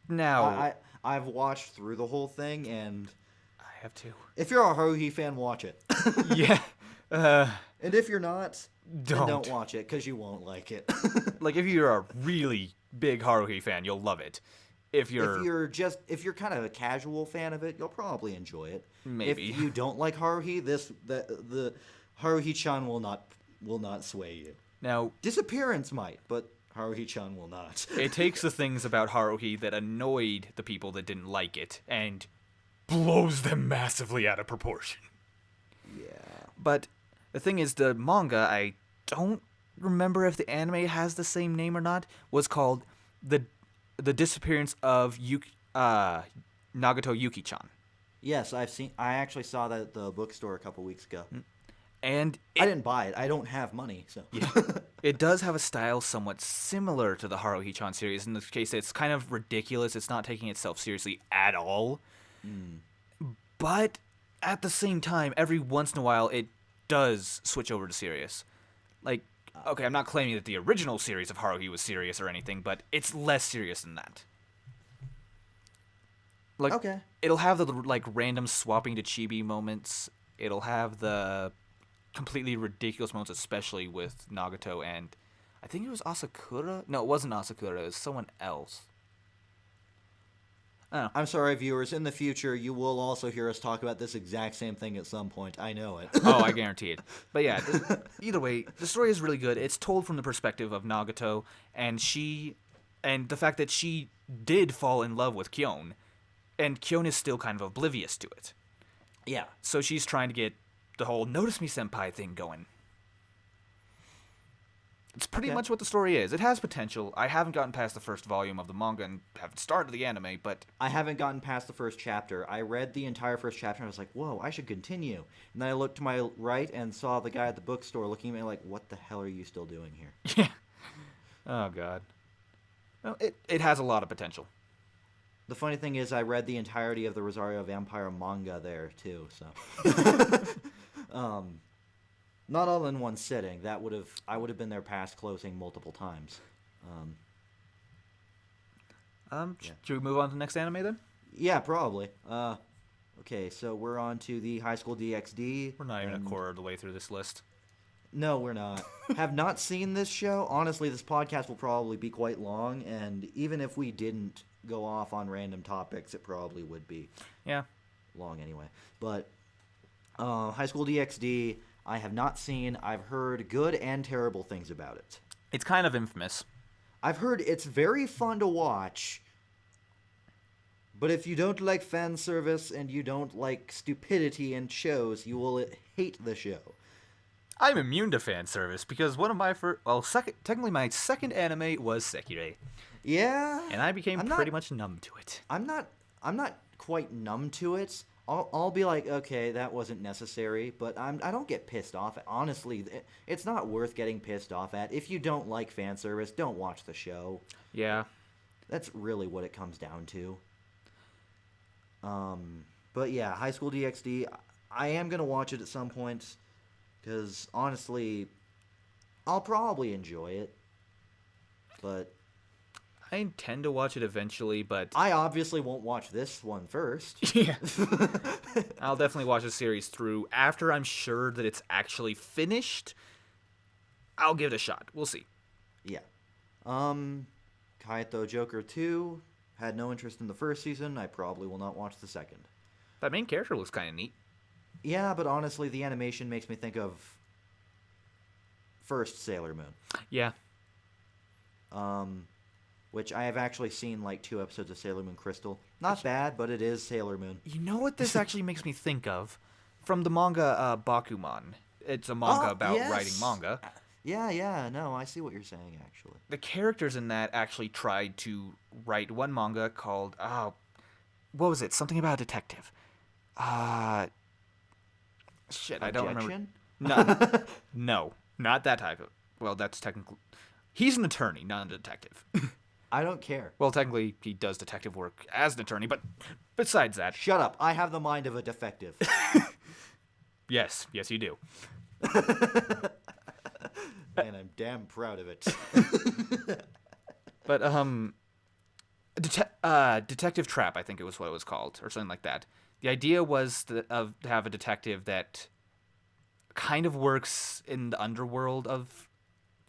Speaker 2: Now...
Speaker 1: I've watched through the whole thing, and...
Speaker 2: I have to.
Speaker 1: If you're a Haruhi fan, watch it.
Speaker 2: Yeah.
Speaker 1: And if you're not, then
Speaker 2: Don't.
Speaker 1: don't watch it, because you won't like it.
Speaker 2: Like, if you're a really big Haruhi fan, you'll love it. If you're
Speaker 1: if you're kind of a casual fan of it, you'll probably enjoy it.
Speaker 2: Maybe.
Speaker 1: If you don't like Haruhi, the Haruhi-chan will not sway you.
Speaker 2: Now,
Speaker 1: Disappearance might, but Haruhi-chan will not.
Speaker 2: it takes the things about Haruhi that annoyed the people that didn't like it and blows them massively out of proportion.
Speaker 1: Yeah.
Speaker 2: But the thing is, the manga, I don't remember if the anime has the same name or not, was called the Disappearance of Nagato Yuki-chan.
Speaker 1: Yes, I actually saw that at the bookstore a couple weeks ago.
Speaker 2: And
Speaker 1: I didn't buy it. I don't have money, so.
Speaker 2: Yeah. It does have a style somewhat similar to the Haruhi-chan series. In this case, it's kind of ridiculous. It's not taking itself seriously at all. But at the same time, every once in a while, it does switch over to serious. Like, okay, I'm not claiming that the original series of Haruhi was serious or anything, but it's less serious than that. Like,
Speaker 1: Okay.
Speaker 2: It'll have the like random swapping to chibi moments. It'll have the completely ridiculous moments, especially with Nagato and I think it was Asakura. No, it wasn't Asakura. It was someone else. I don't know.
Speaker 1: I'm sorry, viewers. In the future, you will also hear us talk about this exact same thing at some point. I know it.
Speaker 2: Oh, I guarantee it. But yeah, either way, the story is really good. It's told from the perspective of Nagato, and the fact that she did fall in love with Kyon, and Kyon is still kind of oblivious to it.
Speaker 1: Yeah.
Speaker 2: So she's trying to get the whole "notice me, senpai" thing going. It's pretty much what the story is. It has potential. I haven't gotten past the first volume of the manga and haven't started the anime, but
Speaker 1: I haven't gotten past the first chapter. I read the entire first chapter and I was like, whoa, I should continue. And then I looked to my right and saw the guy at the bookstore looking at me like, what the hell are you still doing here?
Speaker 2: yeah. Oh god. Well, it has a lot of potential.
Speaker 1: The funny thing is I read the entirety of the Rosario Vampire manga there too, so not all in one sitting. I would have been there past closing multiple times.
Speaker 2: Should we move on to the next anime then?
Speaker 1: Yeah, probably. Okay, so we're on to the High School DxD.
Speaker 2: We're not even a quarter of the way through this list.
Speaker 1: No, we're not. Have not seen this show. Honestly, this podcast will probably be quite long, and even if we didn't go off on random topics, it probably would be.
Speaker 2: Yeah.
Speaker 1: Long anyway. But High School DxD, I have not seen. I've heard good and terrible things about it.
Speaker 2: It's kind of infamous.
Speaker 1: I've heard it's very fun to watch, but if you don't like fan service and you don't like stupidity in shows, you will hate the show.
Speaker 2: I'm immune to fan service because one of my technically my second anime was Sekirei.
Speaker 1: Yeah.
Speaker 2: And I became pretty much numb to it.
Speaker 1: I'm not quite numb to it. I'll be like, okay, that wasn't necessary, but I don't get pissed off. Honestly, it's not worth getting pissed off at. If you don't like fan service, don't watch the show.
Speaker 2: Yeah.
Speaker 1: That's really what it comes down to. But yeah, High School DxD, I am going to watch it at some point, because honestly, I'll probably enjoy it, but
Speaker 2: I intend to watch it eventually, but
Speaker 1: I obviously won't watch this one first.
Speaker 2: Yeah. I'll definitely watch the series through after I'm sure that it's actually finished. I'll give it a shot. We'll see.
Speaker 1: Yeah. Kaito Joker 2, had no interest in the first season. I probably will not watch the second.
Speaker 2: That main character looks kind of neat.
Speaker 1: Yeah, but honestly, the animation makes me think of first Sailor Moon.
Speaker 2: Yeah.
Speaker 1: Which I have actually seen like 2 episodes of Sailor Moon Crystal. Not bad, but it is Sailor Moon.
Speaker 2: You know what this actually makes me think of? From the manga Bakuman. It's a manga about writing manga.
Speaker 1: Yeah, no, I see what you're saying, actually.
Speaker 2: The characters in that actually tried to write one manga called, what was it? Something about a detective. Shit, I don't remember. No, not that type of. Well, that's technically. He's an attorney, not a detective.
Speaker 1: I don't care.
Speaker 2: Well, technically, he does detective work as an attorney, but besides that.
Speaker 1: Shut up. I have the mind of a defective.
Speaker 2: Yes, you do.
Speaker 1: And I'm damn proud of it.
Speaker 2: But, Detective Trap, I think it was what it was called, or something like that. The idea was to have a detective that kind of works in the underworld of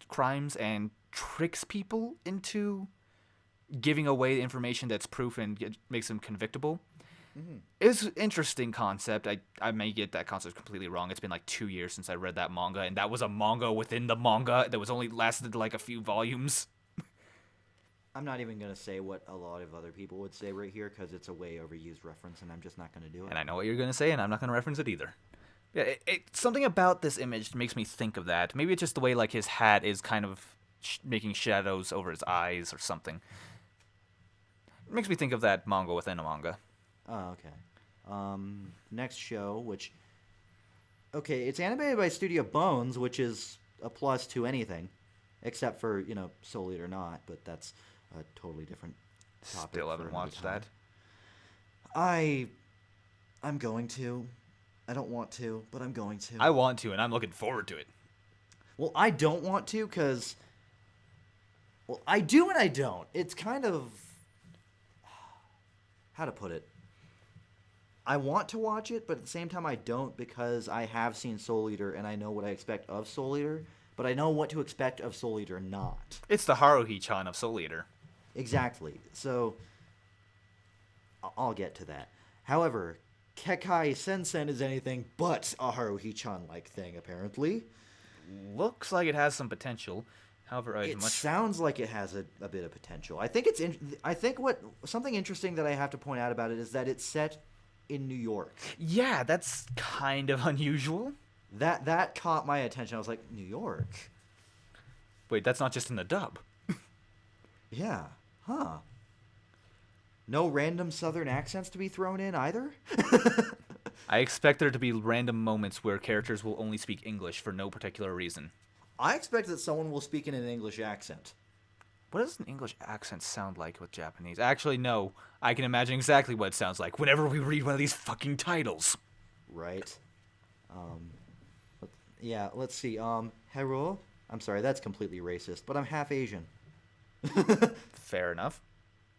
Speaker 2: crimes and tricks people into giving away the information that's proof and makes them convictable. Mm-hmm. It's an interesting concept. I may get that concept completely wrong. It's been like 2 years since I read that manga, and that was a manga within the manga that was only lasted like a few volumes.
Speaker 1: I'm not even going to say what a lot of other people would say right here because it's a way overused reference, and I'm just not going to do it.
Speaker 2: And I know what you're going to say, and I'm not going to reference it either. Yeah, something about this image makes me think of that. Maybe it's just the way like his hat is kind of making shadows over his eyes or something. It makes me think of that manga within a manga.
Speaker 1: Oh, okay. Next show, which... Okay, it's animated by Studio Bones, which is a plus to anything. Except for, Soul Eater not, but that's a totally different topic.
Speaker 2: Still haven't watched that.
Speaker 1: I'm going to. I don't want to, but I'm going to.
Speaker 2: I want to, and I'm looking forward to it.
Speaker 1: Well, I don't want to, because... Well, I do and I don't. It's kind of... How to put it? I want to watch it, but at the same time I don't, because I have seen Soul Eater and I know what I expect of Soul Eater, but I know what to expect of Soul Eater not.
Speaker 2: It's the Haruhi-chan of Soul Eater.
Speaker 1: Exactly. So, I'll get to that. However, Kekai Sensen is anything but a Haruhi-chan-like thing, apparently.
Speaker 2: Looks like it has some potential. However,
Speaker 1: It sounds like it has a bit of potential. I think something interesting that I have to point out about it is that it's set in New York.
Speaker 2: Yeah, that's kind of unusual.
Speaker 1: That caught my attention. I was like, New York?
Speaker 2: Wait, that's not just in the dub.
Speaker 1: Yeah. Huh. No random southern accents to be thrown in either?
Speaker 2: I expect there to be random moments where characters will only speak English for no particular reason.
Speaker 1: I expect that someone will speak in an English accent.
Speaker 2: What does an English accent sound like with Japanese? Actually, no. I can imagine exactly what it sounds like whenever we read one of these fucking titles.
Speaker 1: Right. Yeah, let's see. Hero? I'm sorry, that's completely racist, but I'm half Asian.
Speaker 2: Fair enough.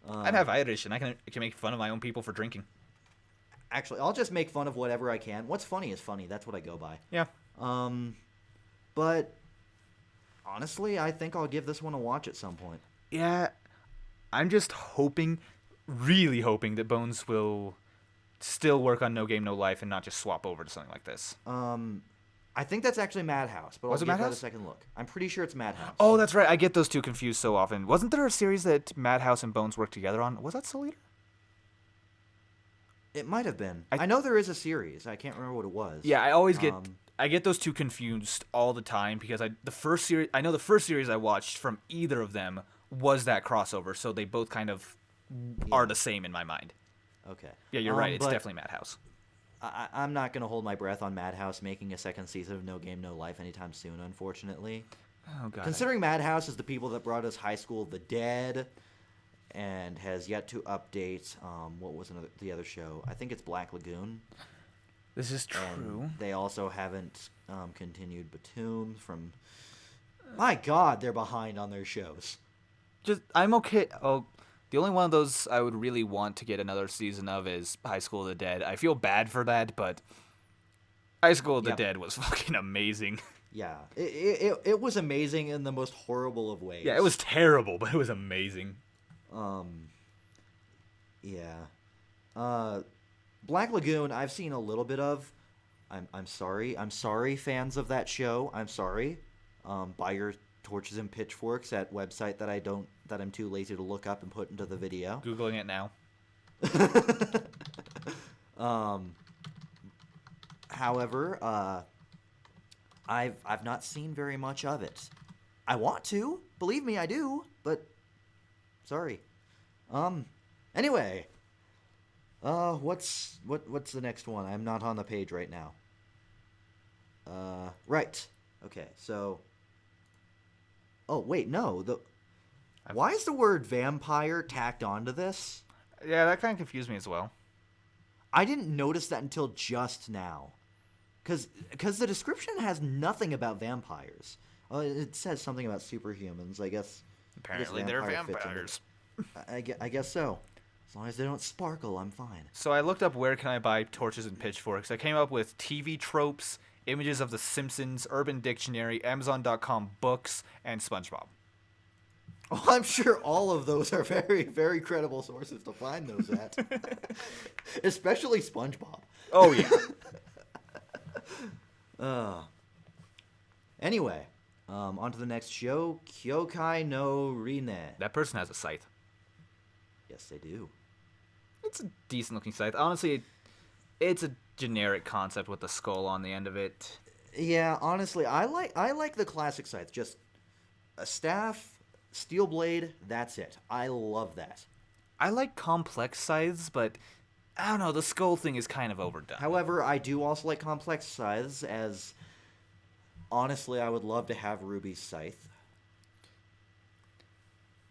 Speaker 2: I'm half Irish, and I can make fun of my own people for drinking.
Speaker 1: Actually, I'll just make fun of whatever I can. What's funny is funny. That's what I go by.
Speaker 2: Yeah.
Speaker 1: But honestly, I think I'll give this one a watch at some point.
Speaker 2: Yeah, I'm just hoping, really hoping that Bones will still work on No Game No Life and not just swap over to something like this.
Speaker 1: I think that's actually Madhouse, but I'll give that a second look. I'm pretty sure it's Madhouse.
Speaker 2: Oh, that's right. I get those two confused so often. Wasn't there a series that Madhouse and Bones worked together on? Was that Soul Eater?
Speaker 1: It might have been. I know there is a series. I can't remember what it was.
Speaker 2: Yeah, I always get those two confused all the time because the first series I watched from either of them was that crossover, so they both kind of are the same in my mind.
Speaker 1: Okay.
Speaker 2: Yeah, you're right. It's definitely Madhouse.
Speaker 1: I'm not going to hold my breath on Madhouse making a second season of No Game No Life anytime soon, unfortunately.
Speaker 2: Oh, God.
Speaker 1: Considering Madhouse is the people that brought us High School of the Dead and has yet to update, what was the other show? I think it's Black Lagoon.
Speaker 2: This is true.
Speaker 1: They also haven't continued Batum from... My God, they're behind on their shows.
Speaker 2: I'm okay. Oh, the only one of those I would really want to get another season of is High School of the Dead. I feel bad for that, but High School of the Dead was fucking amazing.
Speaker 1: Yeah, it was amazing in the most horrible of ways.
Speaker 2: Yeah, it was terrible, but it was amazing.
Speaker 1: Yeah. Black Lagoon, I've seen a little bit of. I'm sorry, fans of that show. I'm sorry. Buy your torches and pitchforks at website that I'm too lazy to look up and put into the video.
Speaker 2: Googling it now.
Speaker 1: However, I've not seen very much of it. I want to, believe me, I do, but sorry. Anyway, what's the next one? I'm not on the page right now. Right. Okay, so. Oh wait, no. Why is the word vampire tacked onto this?
Speaker 2: Yeah, that kind of confused me as well.
Speaker 1: I didn't notice that until just now. Because the description has nothing about vampires. It says something about superhumans, I guess.
Speaker 2: Apparently they're vampires.
Speaker 1: I guess so. As long as they don't sparkle, I'm fine.
Speaker 2: So I looked up where can I buy torches and pitchforks. I came up with TV tropes, images of The Simpsons, Urban Dictionary, Amazon.com books, and SpongeBob.
Speaker 1: Oh, I'm sure all of those are very, very credible sources to find those at. Especially SpongeBob.
Speaker 2: Oh, yeah.
Speaker 1: Anyway, on to the next show, Kyokai no Rine.
Speaker 2: That person has a scythe.
Speaker 1: Yes, they do.
Speaker 2: It's a decent-looking scythe. Honestly, It's a generic concept with the skull on the end of it.
Speaker 1: Yeah, honestly, I like the classic scythe. Just a staff, steel blade, that's it. I love that.
Speaker 2: I like complex scythes, but I don't know, the skull thing is kind of overdone.
Speaker 1: However, I do also like complex scythes, as honestly, I would love to have Ruby's scythe.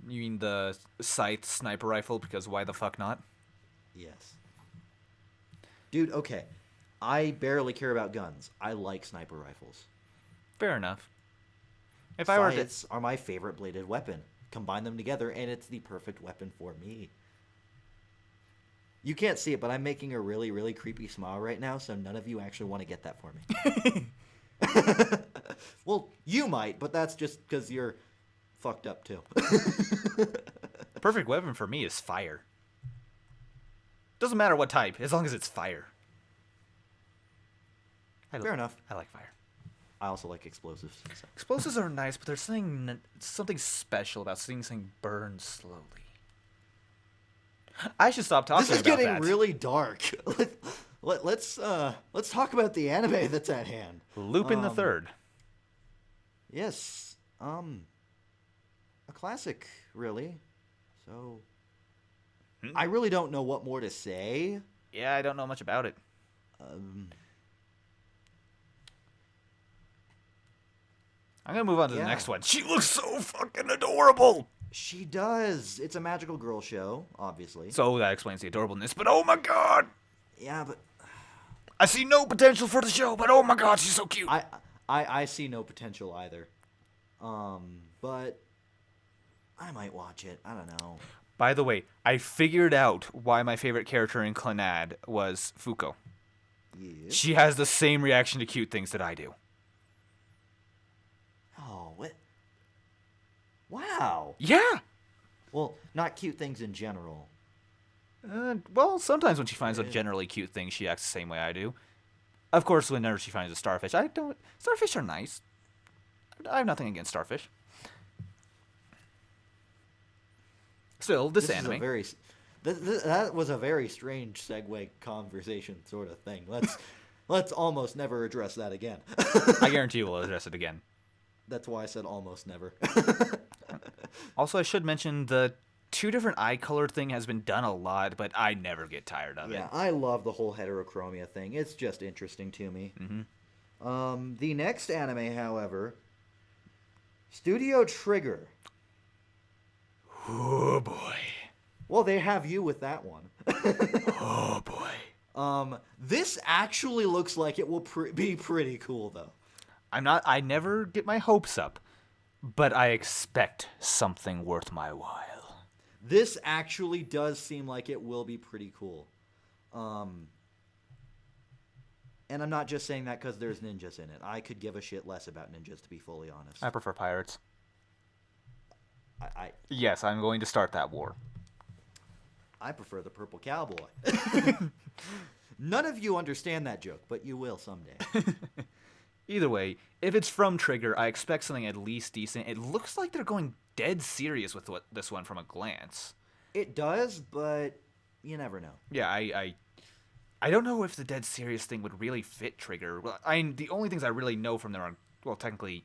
Speaker 2: You mean the scythe sniper rifle, because why the fuck not?
Speaker 1: Yes. Dude, okay. I barely care about guns. I like sniper rifles.
Speaker 2: Fair enough. If I were to...
Speaker 1: Scythes are my favorite bladed weapon. Combine them together, and it's the perfect weapon for me. You can't see it, but I'm making a really, really creepy smile right now, so none of you actually want to get that for me. Well, you might, but that's just because you're fucked up, too.
Speaker 2: The perfect weapon for me is fire. Doesn't matter what type, as long as it's fire.
Speaker 1: Fair enough.
Speaker 2: I like fire.
Speaker 1: I also like explosives. So.
Speaker 2: Explosives are nice, but there's something special about seeing something burn slowly. I should stop talking about that.
Speaker 1: This is getting really dark. Let's talk about the anime that's at hand.
Speaker 2: Lupin the Third.
Speaker 1: Yes. A classic, really. So I really don't know what more to say.
Speaker 2: Yeah, I don't know much about it. I'm gonna move on to the next one. She looks so fucking adorable.
Speaker 1: She does. It's a magical girl show, obviously.
Speaker 2: So that explains the adorableness. But oh my god!
Speaker 1: Yeah, but
Speaker 2: I see no potential for the show. But oh my god, she's so cute.
Speaker 1: I see no potential either. But I might watch it. I don't know.
Speaker 2: By the way, I figured out why my favorite character in Clannad was Fuko.
Speaker 1: Yes.
Speaker 2: She has the same reaction to cute things that I do.
Speaker 1: Oh, what? Wow.
Speaker 2: Yeah.
Speaker 1: Well, not cute things in general.
Speaker 2: Well, sometimes when she finds a generally cute thing, she acts the same way I do. Of course, whenever she finds a starfish, starfish are nice. I have nothing against starfish. Still, this anime.
Speaker 1: That was a very strange segue conversation sort of thing. Let's almost never address that again.
Speaker 2: I guarantee we'll address it again.
Speaker 1: That's why I said almost never.
Speaker 2: Also, I should mention the 2 different eye color thing has been done a lot, but I never get tired of it.
Speaker 1: Yeah, I love the whole heterochromia thing. It's just interesting to me.
Speaker 2: Mm-hmm.
Speaker 1: The next anime, however, Studio Trigger.
Speaker 2: Oh boy.
Speaker 1: Well, they have you with that one.
Speaker 2: Oh boy.
Speaker 1: This actually looks like it will be pretty cool, though.
Speaker 2: I never get my hopes up, but I expect something worth my while.
Speaker 1: This actually does seem like it will be pretty cool. And I'm not just saying that because there's ninjas in it. I could give a shit less about ninjas, to be fully honest.
Speaker 2: I prefer pirates.
Speaker 1: I
Speaker 2: Yes, I'm going to start that war.
Speaker 1: I prefer the purple cowboy. None of you understand that joke, but you will someday.
Speaker 2: Either way, if it's from Trigger, I expect something at least decent. It looks like they're going dead serious with this one from a glance.
Speaker 1: It does, but you never know.
Speaker 2: Yeah, I don't know if the dead serious thing would really fit Trigger. Well, the only things I really know from them are, well, technically,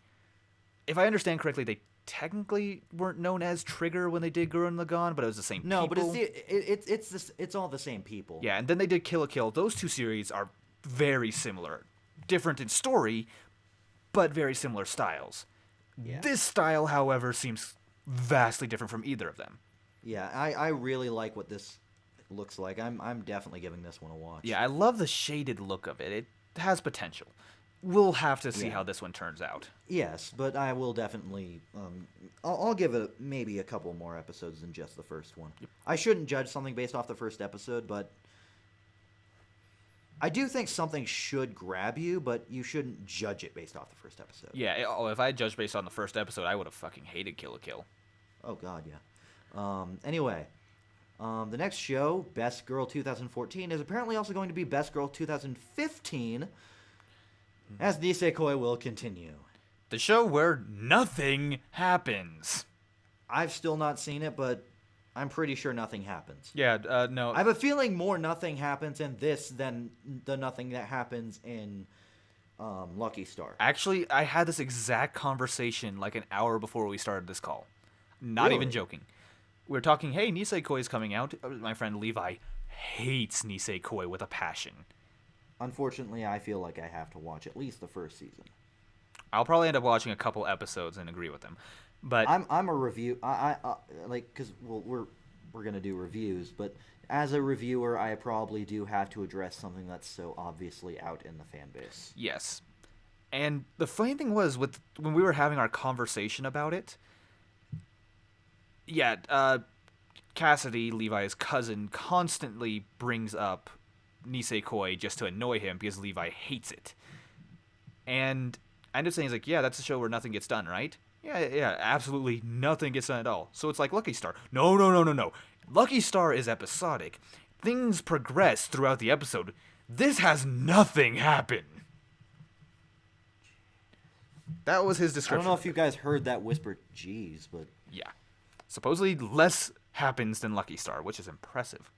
Speaker 2: if I understand correctly, they technically weren't known as Trigger when they did Gurren Lagann, but it was the same people.
Speaker 1: No, but it's all the same people.
Speaker 2: Yeah, and then they did Kill la Kill. Those 2 series are very similar. Different in story, but very similar styles. Yeah. This style, however, seems vastly different from either of them.
Speaker 1: Yeah, I really like what this looks like. I'm definitely giving this one a watch.
Speaker 2: Yeah, I love the shaded look of it. It has potential. We'll have to see how this one turns out.
Speaker 1: Yes, but I will definitely... I'll give it maybe a couple more episodes than just the first one. Yep. I shouldn't judge something based off the first episode, but... I do think something should grab you, but you shouldn't judge it based off the first episode.
Speaker 2: Yeah, if I judged based on the first episode, I would have fucking hated Kill la Kill.
Speaker 1: Oh, God, yeah. Anyway, the next show, Best Girl 2014, is apparently also going to be Best Girl 2015, as Nisekoi will continue.
Speaker 2: The show where nothing happens.
Speaker 1: I've still not seen it, but I'm pretty sure nothing happens.
Speaker 2: Yeah, no.
Speaker 1: I have a feeling more nothing happens in this than the nothing that happens in Lucky Star.
Speaker 2: Actually, I had this exact conversation like an hour before we started this call. Not even
Speaker 1: Really?
Speaker 2: joking. We were talking, hey, Nisekoi is coming out. My friend Levi hates Nisekoi with a passion.
Speaker 1: Unfortunately, I feel like I have to watch at least the first season.
Speaker 2: I'll probably end up watching a couple episodes and agree with him. But
Speaker 1: I'm a review. I like because we're gonna do reviews, but as a reviewer, I probably do have to address something that's so obviously out in the fan base.
Speaker 2: yes. And the funny thing was, when we were having our conversation about it, yeah, Cassidy, Levi's cousin, constantly brings up Nisekoi just to annoy him because Levi hates it. And I ended up saying, he's like, yeah, that's a show where nothing gets done, right? Yeah, absolutely nothing gets done at all. So it's like Lucky Star. No. Lucky Star is episodic. Things progress throughout the episode. This has nothing happen. That was his
Speaker 1: I
Speaker 2: description.
Speaker 1: don't know if you guys heard that whisper, "Jeez," but
Speaker 2: Yeah. Supposedly less happens than Lucky Star, which is impressive.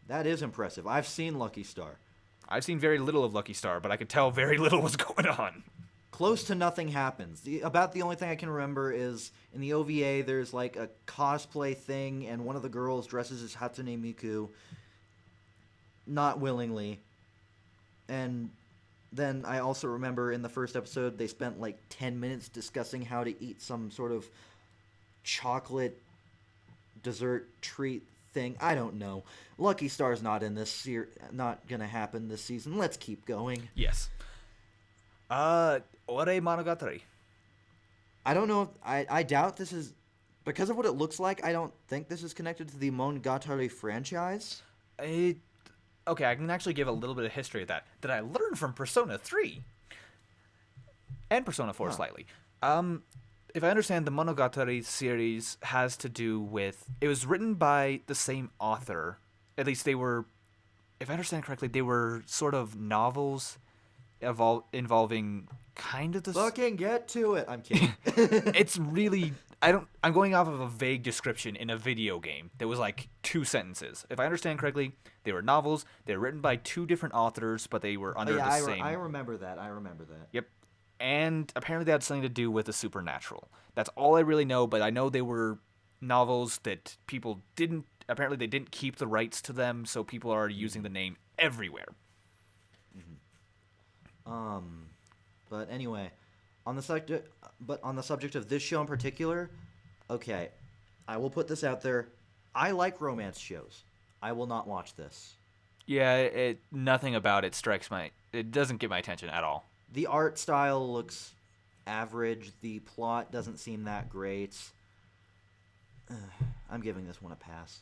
Speaker 1: that is impressive. I've seen Lucky Star.
Speaker 2: I've seen very little of Lucky Star, but I could tell very little was going on.
Speaker 1: Close to nothing happens. About the only thing I can remember is in the OVA, there's like a cosplay thing, and one of the girls dresses as Hatsune Miku, not willingly. And then I also remember in the first episode, they spent like 10 minutes discussing how to eat some sort of chocolate dessert treat thing. I don't know. Lucky Star's not in this not gonna happen this season. Let's keep going.
Speaker 2: Yes. Ore Monogatari.
Speaker 1: I don't know. I doubt this is because of what it looks like. I don't think this is connected to the Monogatari franchise.
Speaker 2: Okay, I can actually give a little bit of history of that I learned from Persona 3 and Persona 4 slightly. If I understand, the Monogatari series has to do with... It was written by the same author. At least they were... If I understand correctly, they were sort of novels involving kind of the...
Speaker 1: Fucking get to it. I'm kidding.
Speaker 2: It's really... I'm going off of a vague description in a video game that was like 2 sentences. If I understand correctly, they were novels. They were written by 2 different authors, but they were under the same...
Speaker 1: I remember that.
Speaker 2: Yep. And apparently they had something to do with the supernatural. That's all I really know, but I know they were novels that people didn't... Apparently they didn't keep the rights to them, so people are using the name everywhere.
Speaker 1: But anyway, on the subject of this show in particular, okay, I will put this out there. I like romance shows. I will not watch this.
Speaker 2: Yeah, nothing about it it doesn't get my attention at all.
Speaker 1: The art style looks average. The plot doesn't seem that great. I'm giving this one a pass.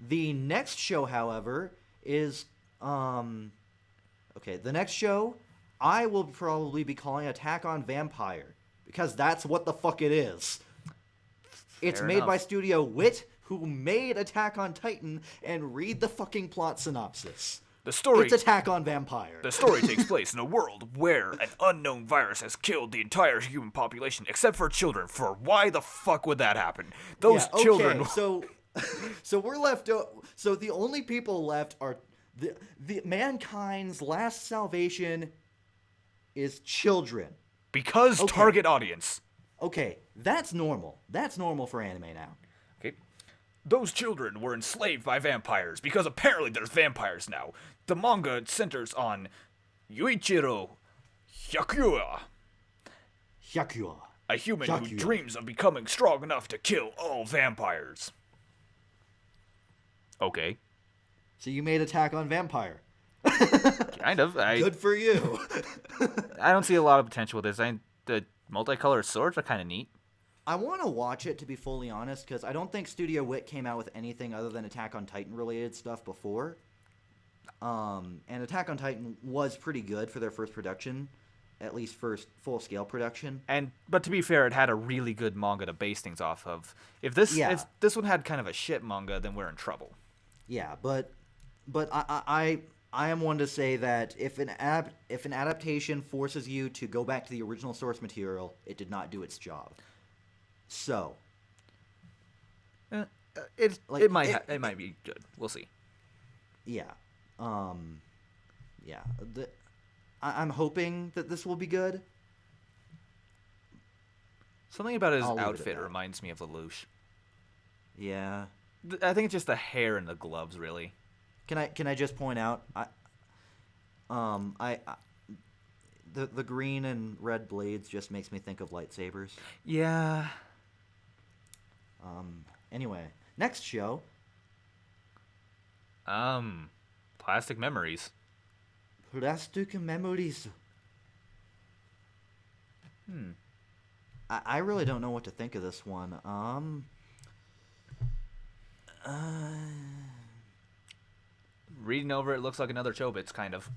Speaker 1: The next show, however, is okay. The next show I will probably be calling Attack on Vampire because that's what the fuck it is. It's
Speaker 2: Fair
Speaker 1: made
Speaker 2: enough.
Speaker 1: by Studio Wit, who made Attack on Titan, and read the fucking plot synopsis.
Speaker 2: The story
Speaker 1: It's Attack on Vampire.
Speaker 2: The story takes place in a world where an unknown virus has killed the entire human population except for children. For why the fuck would that happen? Those
Speaker 1: Yeah,
Speaker 2: children.
Speaker 1: Okay, so we're left. So the only people left are the mankind's last salvation is children.
Speaker 2: Because
Speaker 1: Okay.
Speaker 2: target audience.
Speaker 1: Okay, that's normal. That's normal for anime now.
Speaker 2: Okay. Those children were enslaved by vampires because apparently there's vampires now. The manga centers on Yuichiro Hyakuya,
Speaker 1: Hyakuya.
Speaker 2: a human who
Speaker 1: Hyakuya.
Speaker 2: dreams of becoming strong enough to kill all vampires. Okay.
Speaker 1: So you made Attack on Vampire.
Speaker 2: Kind of.
Speaker 1: Good for you.
Speaker 2: I don't see a lot of potential with this. The multicolored swords are kind of neat.
Speaker 1: I want to watch it, to be fully honest, because I don't think Studio Wit came out with anything other than Attack on Titan related stuff before. And Attack on Titan was pretty good for their first production, at least first full-scale production.
Speaker 2: But to be fair, it had a really good manga to base things off of. If this one had kind of a shit manga, then we're in trouble.
Speaker 1: Yeah, but I am one to say that if an adaptation forces you to go back to the original source material, it did not do its job. So,
Speaker 2: It
Speaker 1: Like,
Speaker 2: it might be good. We'll see.
Speaker 1: Yeah. Yeah. I'm hoping that this will be good.
Speaker 2: Something about his
Speaker 1: I'll leave it at
Speaker 2: outfit
Speaker 1: that.
Speaker 2: reminds me of Lelouch.
Speaker 1: Yeah.
Speaker 2: I think it's just the hair and the gloves, really.
Speaker 1: Can I just point out I the green and red blades just makes me think of lightsabers.
Speaker 2: Yeah.
Speaker 1: Anyway, next show.
Speaker 2: Plastic Memories.
Speaker 1: Plastic Memories. I really don't know what to think of this one.
Speaker 2: Reading over it looks like another Chobits, kind of.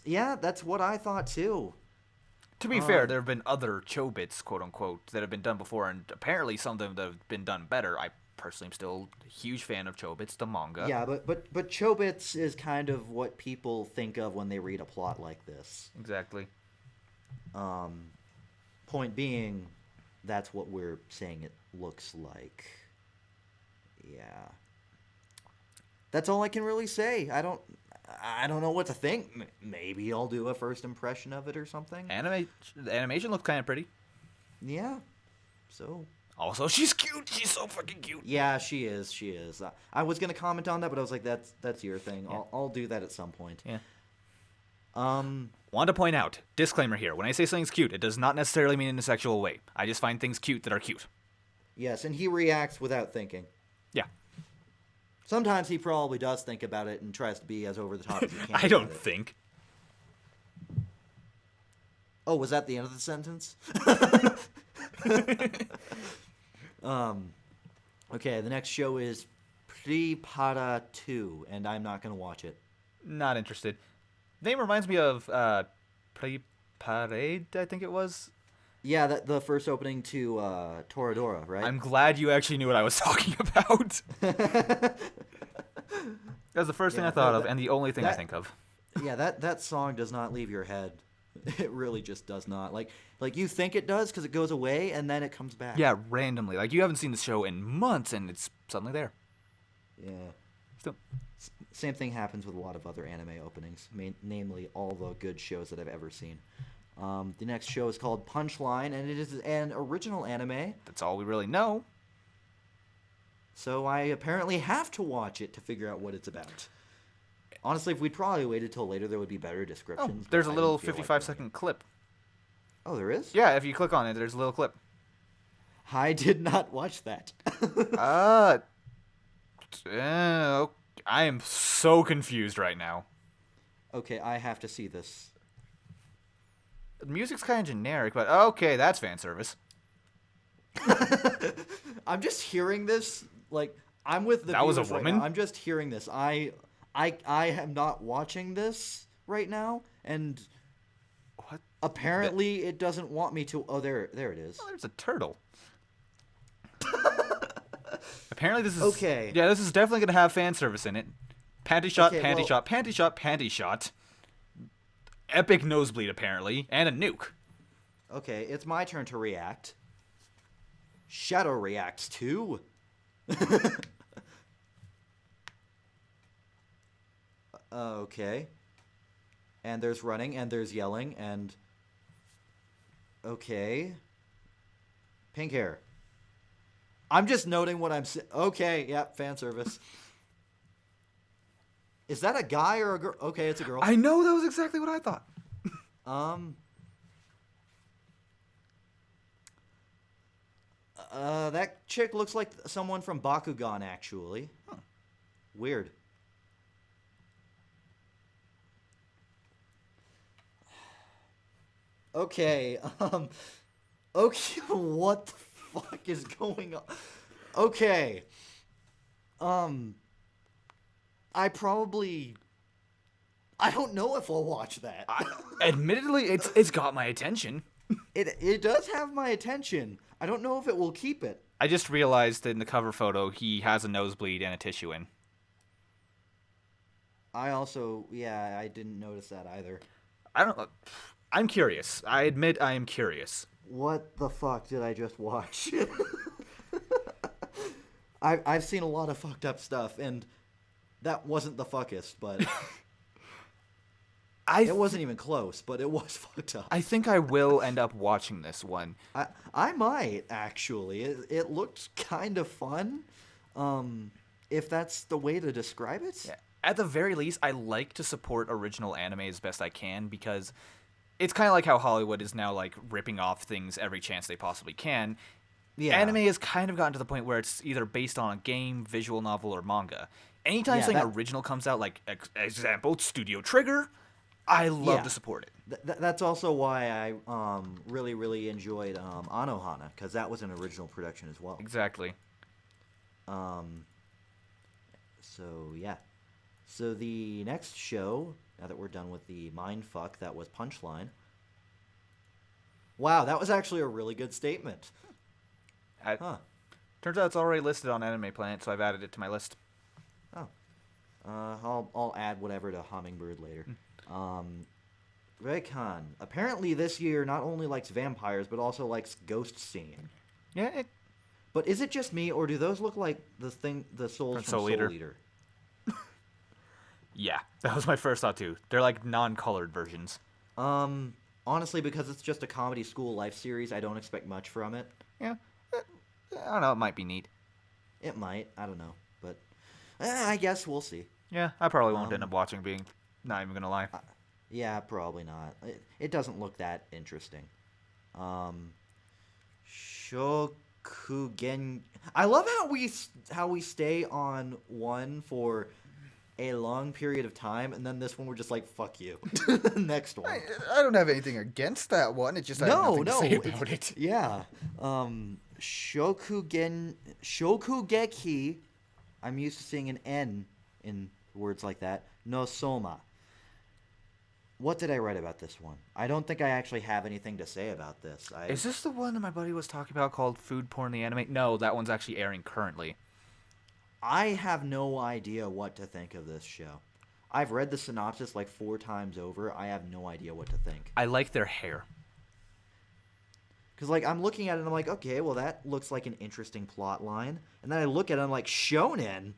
Speaker 1: Yeah, that's what I thought too.
Speaker 2: To be fair, there have been other Chobits, quote unquote, that have been done before, and apparently some of them that have been done better. I personally am still a huge fan of Chobits, the manga.
Speaker 1: Yeah, but Chobits is kind of what people think of when they read a plot like this.
Speaker 2: Exactly.
Speaker 1: Point being, that's what we're saying it looks like. Yeah. That's all I can really say. I don't know what to think. Maybe I'll do a first impression of it or something.
Speaker 2: The animation looks kind of pretty.
Speaker 1: Yeah. So.
Speaker 2: Also, she's cute. She's so fucking cute.
Speaker 1: Yeah, she is. She is. I was gonna comment on that, but I was like, that's your thing.
Speaker 2: Yeah.
Speaker 1: I'll do that at some point.
Speaker 2: Yeah. Want to point out, disclaimer here: when I say something's cute, it does not necessarily mean in a sexual way. I just find things cute that are cute.
Speaker 1: Yes, and he reacts without thinking.
Speaker 2: Yeah.
Speaker 1: Sometimes he probably does think about it and tries to be as over the top as he can.
Speaker 2: I don't think.
Speaker 1: Oh, was that the end of the sentence? Okay, the next show is Prepara 2, and I'm not going to watch it.
Speaker 2: Not interested. Name reminds me of Preparade, I think it was.
Speaker 1: Yeah, the first opening to Toradora, right?
Speaker 2: I'm glad you actually knew what I was talking about. That was the first thing I thought of, and the only thing I think of.
Speaker 1: Yeah, that song does not leave your head. It really just does not. Like you think it does because it goes away and then it comes back.
Speaker 2: Yeah, randomly. Like, you haven't seen the show in months, and it's suddenly there.
Speaker 1: Yeah.
Speaker 2: Still.
Speaker 1: Same thing happens with a lot of other anime openings, namely all the good shows that I've ever seen. The next show is called Punchline, and it is an original anime.
Speaker 2: That's all we really know.
Speaker 1: So I apparently have to watch it to figure out what it's about. Honestly, if we'd probably waited till later, there would be better descriptions.
Speaker 2: There's a
Speaker 1: but I
Speaker 2: little
Speaker 1: didn't feel
Speaker 2: 55-second clip.
Speaker 1: Oh, there is?
Speaker 2: Yeah, if you click on it, there's a little clip.
Speaker 1: I did not watch that.
Speaker 2: I am so confused right now.
Speaker 1: Okay, I have to see this.
Speaker 2: The music's kind of generic, but okay, that's fan service.
Speaker 1: I'm just hearing this, like, I'm with the
Speaker 2: That was a
Speaker 1: viewers right
Speaker 2: woman?
Speaker 1: now. I'm just hearing this. I am not watching this right now, and
Speaker 2: What?
Speaker 1: apparently it doesn't want me to. Oh, there it is.
Speaker 2: Oh, there's a turtle. Apparently this is...
Speaker 1: Okay.
Speaker 2: Yeah, this is definitely going to have fan service in it. Panty shot,
Speaker 1: Okay,
Speaker 2: panty
Speaker 1: well-
Speaker 2: shot, panty shot, panty shot. Epic nosebleed, apparently. And a nuke.
Speaker 1: Okay, it's my turn to react. Shadow reacts too. Okay. And there's running, and there's yelling, and... Okay. Pink hair. I'm just noting what I'm saying. Okay, yeah, fan service. Is that a guy or a girl? Okay, it's a girl.
Speaker 2: I know, that was exactly what I thought.
Speaker 1: That chick looks like someone from Bakugan, actually. Huh. Weird. Okay, okay, what the fuck is going on? Okay. I don't know if I'll watch that.
Speaker 2: Admittedly, it's got my attention.
Speaker 1: It does have my attention. I don't know if it will keep it.
Speaker 2: I just realized that in the cover photo, he has a nosebleed and a tissue in.
Speaker 1: I didn't notice that either.
Speaker 2: I don't know. I'm curious. I admit I am curious.
Speaker 1: What the fuck did I just watch? I've seen a lot of fucked up stuff, and that wasn't the fuckest, but it wasn't even close, but it was fucked up.
Speaker 2: I think I will end up watching this one.
Speaker 1: I might, actually. It looked kind of fun, if that's the way to describe it.
Speaker 2: Yeah. At the very least, I like to support original anime as best I can, because it's kind of like how Hollywood is now, like, ripping off things every chance they possibly can.
Speaker 1: Yeah.
Speaker 2: Anime has kind of gotten to the point where it's either based on a game, visual novel, or manga. Anytime something original comes out, like, example, Studio Trigger, I love to support it.
Speaker 1: That's also why I really, really enjoyed Anohana, because that was an original production as well.
Speaker 2: Exactly.
Speaker 1: So, yeah. So the next show, now that we're done with the mindfuck, that was Punchline. Wow, that was actually a really good statement.
Speaker 2: Turns out it's already listed on Anime Planet, so I've added it to my list.
Speaker 1: Oh. I'll add whatever to Hummingbird later. Raycon, apparently this year not only likes vampires, but also likes ghost singing.
Speaker 2: Yeah,
Speaker 1: But is it just me, or do those look like the souls from Soul Eater?
Speaker 2: Yeah, that was my first thought too. They're like non-colored versions.
Speaker 1: Honestly, because it's just a comedy school life series, I don't expect much from it.
Speaker 2: Yeah, I don't know. It might be neat.
Speaker 1: It might. I don't know, but I guess we'll see.
Speaker 2: Yeah, I probably won't end up watching. Being not even gonna lie.
Speaker 1: Yeah, probably not. It doesn't look that interesting. Shokugen. I love how we stay on one for a long period of time, and then this one we're just like, fuck you. Next one.
Speaker 3: I don't have anything against that one. It just I have nothing to say about it.
Speaker 1: Yeah. Shokugeki. I'm used to seeing an N in words like that. No Soma. What did I write about this one? I don't think I actually have anything to say about this.
Speaker 2: Is this the one that my buddy was talking about called Food Porn the Anime? No, that one's actually airing currently.
Speaker 1: I have no idea what to think of this show. I've read the synopsis like 4 times over. I have no idea what to think.
Speaker 2: I like their hair.
Speaker 1: Because, like, I'm looking at it and I'm like, okay, well, that looks like an interesting plot line. And then I look at it and I'm like, shonen?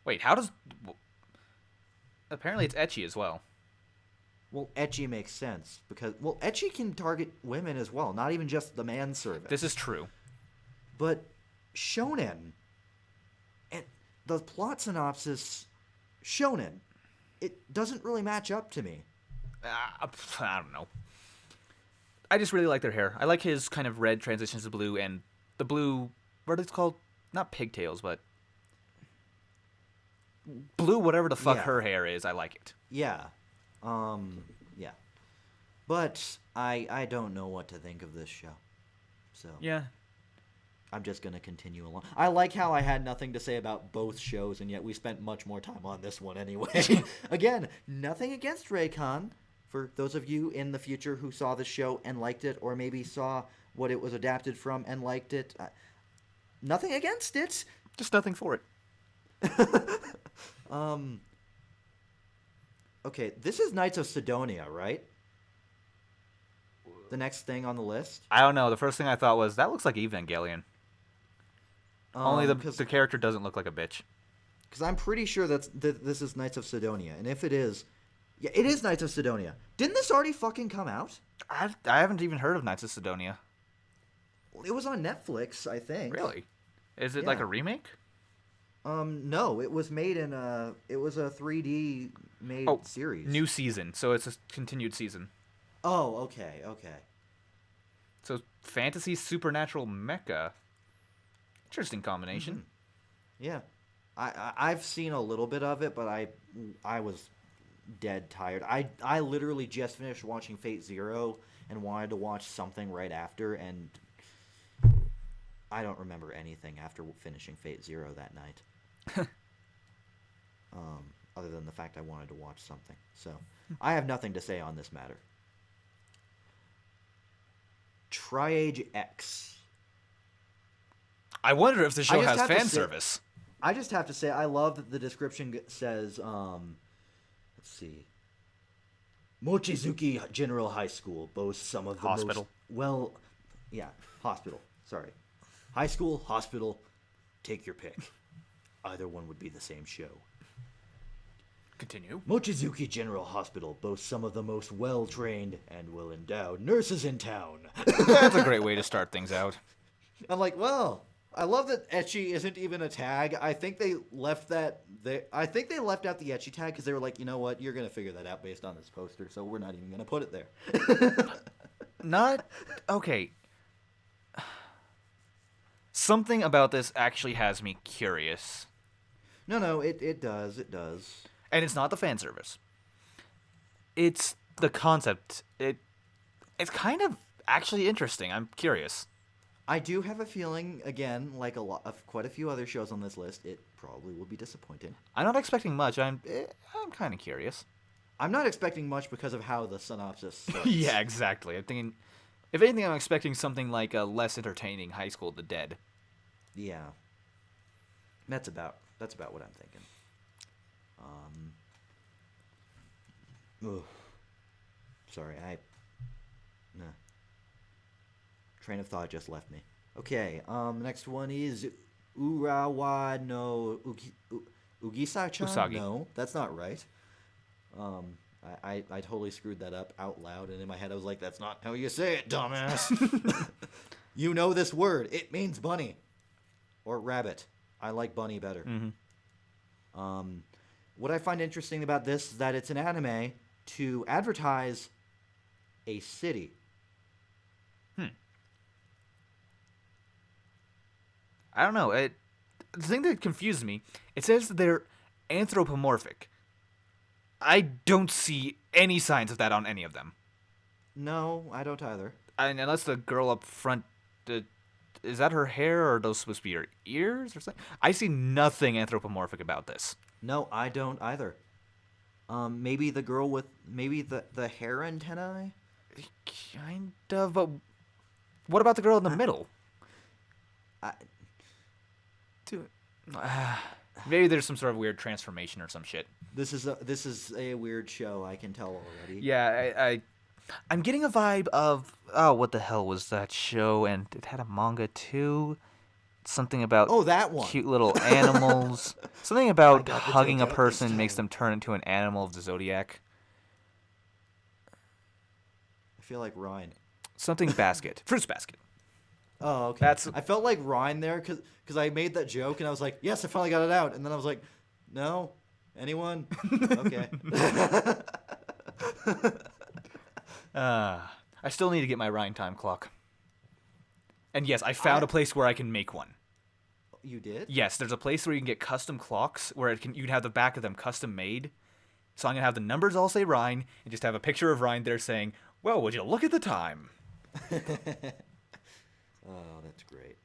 Speaker 2: Wait, how does... Apparently it's ecchi as well.
Speaker 1: Well, ecchi makes sense. Because, well, ecchi can target women as well, not even just the manservant.
Speaker 2: This is true.
Speaker 1: But shonen... And the plot synopsis, shonen, it doesn't really match up to me.
Speaker 2: I don't know. I just really like their hair. I like his kind of red transitions to blue, and the blue, what is it called? Not pigtails, but blue whatever the fuck her hair is. I like it.
Speaker 1: Yeah. Yeah. But I don't know what to think of this show. So
Speaker 2: yeah.
Speaker 1: I'm just going to continue along. I like how I had nothing to say about both shows, and yet we spent much more time on this one anyway. Again, nothing against Raycon. For those of you in the future who saw the show and liked it, or maybe saw what it was adapted from and liked it, nothing against it.
Speaker 2: Just nothing for it.
Speaker 1: Okay, this is Knights of Sidonia, right? The next thing on the list?
Speaker 2: I don't know. The first thing I thought was, that looks like Evangelion. Only the character doesn't look like a bitch.
Speaker 1: Because I'm pretty sure that this is Knights of Sidonia. And if it is... Yeah, it is Knights of Sidonia. Didn't this already fucking come out?
Speaker 2: I haven't even heard of Knights of Sidonia.
Speaker 1: Well, it was on Netflix, I think.
Speaker 2: Really? Is it like a remake?
Speaker 1: No. It was made in a... It was a 3D made series.
Speaker 2: New season. So it's a continued season.
Speaker 1: Oh, okay.
Speaker 2: So fantasy, supernatural, mecha. Interesting combination.
Speaker 1: Mm-hmm. Yeah. I've seen a little bit of it, but I was dead tired. I literally just finished watching Fate Zero and wanted to watch something right after, and I don't remember anything after finishing Fate Zero that night. Other than the fact I wanted to watch something. So I have nothing to say on this matter. Triage X.
Speaker 2: I wonder if the show has fan service.
Speaker 1: I just have to say, I love that the description says, let's see. Mochizuki General High School boasts some of the
Speaker 2: hospital.
Speaker 1: Hospital. Sorry. High school, hospital, Take your pick. Either one would be the same show.
Speaker 2: Continue.
Speaker 1: Mochizuki General Hospital boasts some of the most well-trained and well-endowed nurses in town.
Speaker 2: That's a great way to start things out.
Speaker 1: I'm like, well, I love that ecchi isn't even a tag. I think they left out the ecchi tag because they were like, you know what, you're gonna figure that out based on this poster, so we're not even gonna put it there.
Speaker 2: Not okay. Something about this actually has me curious.
Speaker 1: No, it does.
Speaker 2: And it's not the fan service. It's the concept. It's kind of actually interesting. I'm curious.
Speaker 1: I do have a feeling, again, like quite a few other shows on this list, it probably will be disappointing.
Speaker 2: I'm not expecting much. I'm kind of curious.
Speaker 1: I'm not expecting much because of how the synopsis starts.
Speaker 2: Yeah, exactly. I'm thinking, if anything, I'm expecting something like a less entertaining High School of the Dead.
Speaker 1: Yeah. That's about what I'm thinking. Sorry, train of thought just left me. Okay, next one is Urawa no Ugisa-chan?
Speaker 2: Usagi.
Speaker 1: No, that's not right. I totally screwed that up out loud, and in my head I was like, that's not how you say it, dumbass. You know this word. It means bunny. Or rabbit. I like bunny better.
Speaker 2: Mm-hmm.
Speaker 1: What I find interesting about this is that it's an anime to advertise a city.
Speaker 2: I don't know. The thing that confused me, it says they're anthropomorphic. I don't see any signs of that on any of them.
Speaker 1: No, I don't either.
Speaker 2: Unless the girl up front, is that her hair or are those supposed to be her ears or something? I see nothing anthropomorphic about this.
Speaker 1: No, I don't either. Maybe the girl with the hair antennae?
Speaker 2: Kind of. But what about the girl in the middle? Maybe there's some sort of weird transformation or some shit.
Speaker 1: This is a weird show, I can tell already.
Speaker 2: Yeah, I'm getting a vibe of, oh, what the hell was that show? And it had a manga too. Something about
Speaker 1: that one.
Speaker 2: Cute little animals. Something about
Speaker 1: got the
Speaker 2: hugging a
Speaker 1: joke out
Speaker 2: person
Speaker 1: this
Speaker 2: makes
Speaker 1: time.
Speaker 2: them turn into an animal of the zodiac.
Speaker 1: I feel like Ryan.
Speaker 2: Something basket. Fruits basket.
Speaker 1: Oh, okay.
Speaker 2: That's-
Speaker 1: I felt like Ryan there because I made that joke and I was like, yes, I finally got it out. And then I was like, no? Anyone? Okay.
Speaker 2: I still need to get my Rhine time clock. And yes, I found a place where I can make one.
Speaker 1: You did?
Speaker 2: Yes, there's a place where you can get custom clocks where you can have the back of them custom made. So I'm going to have the numbers all say Rhine and just have a picture of Rhine there saying, well, would you look at the time?
Speaker 1: Oh, that's great.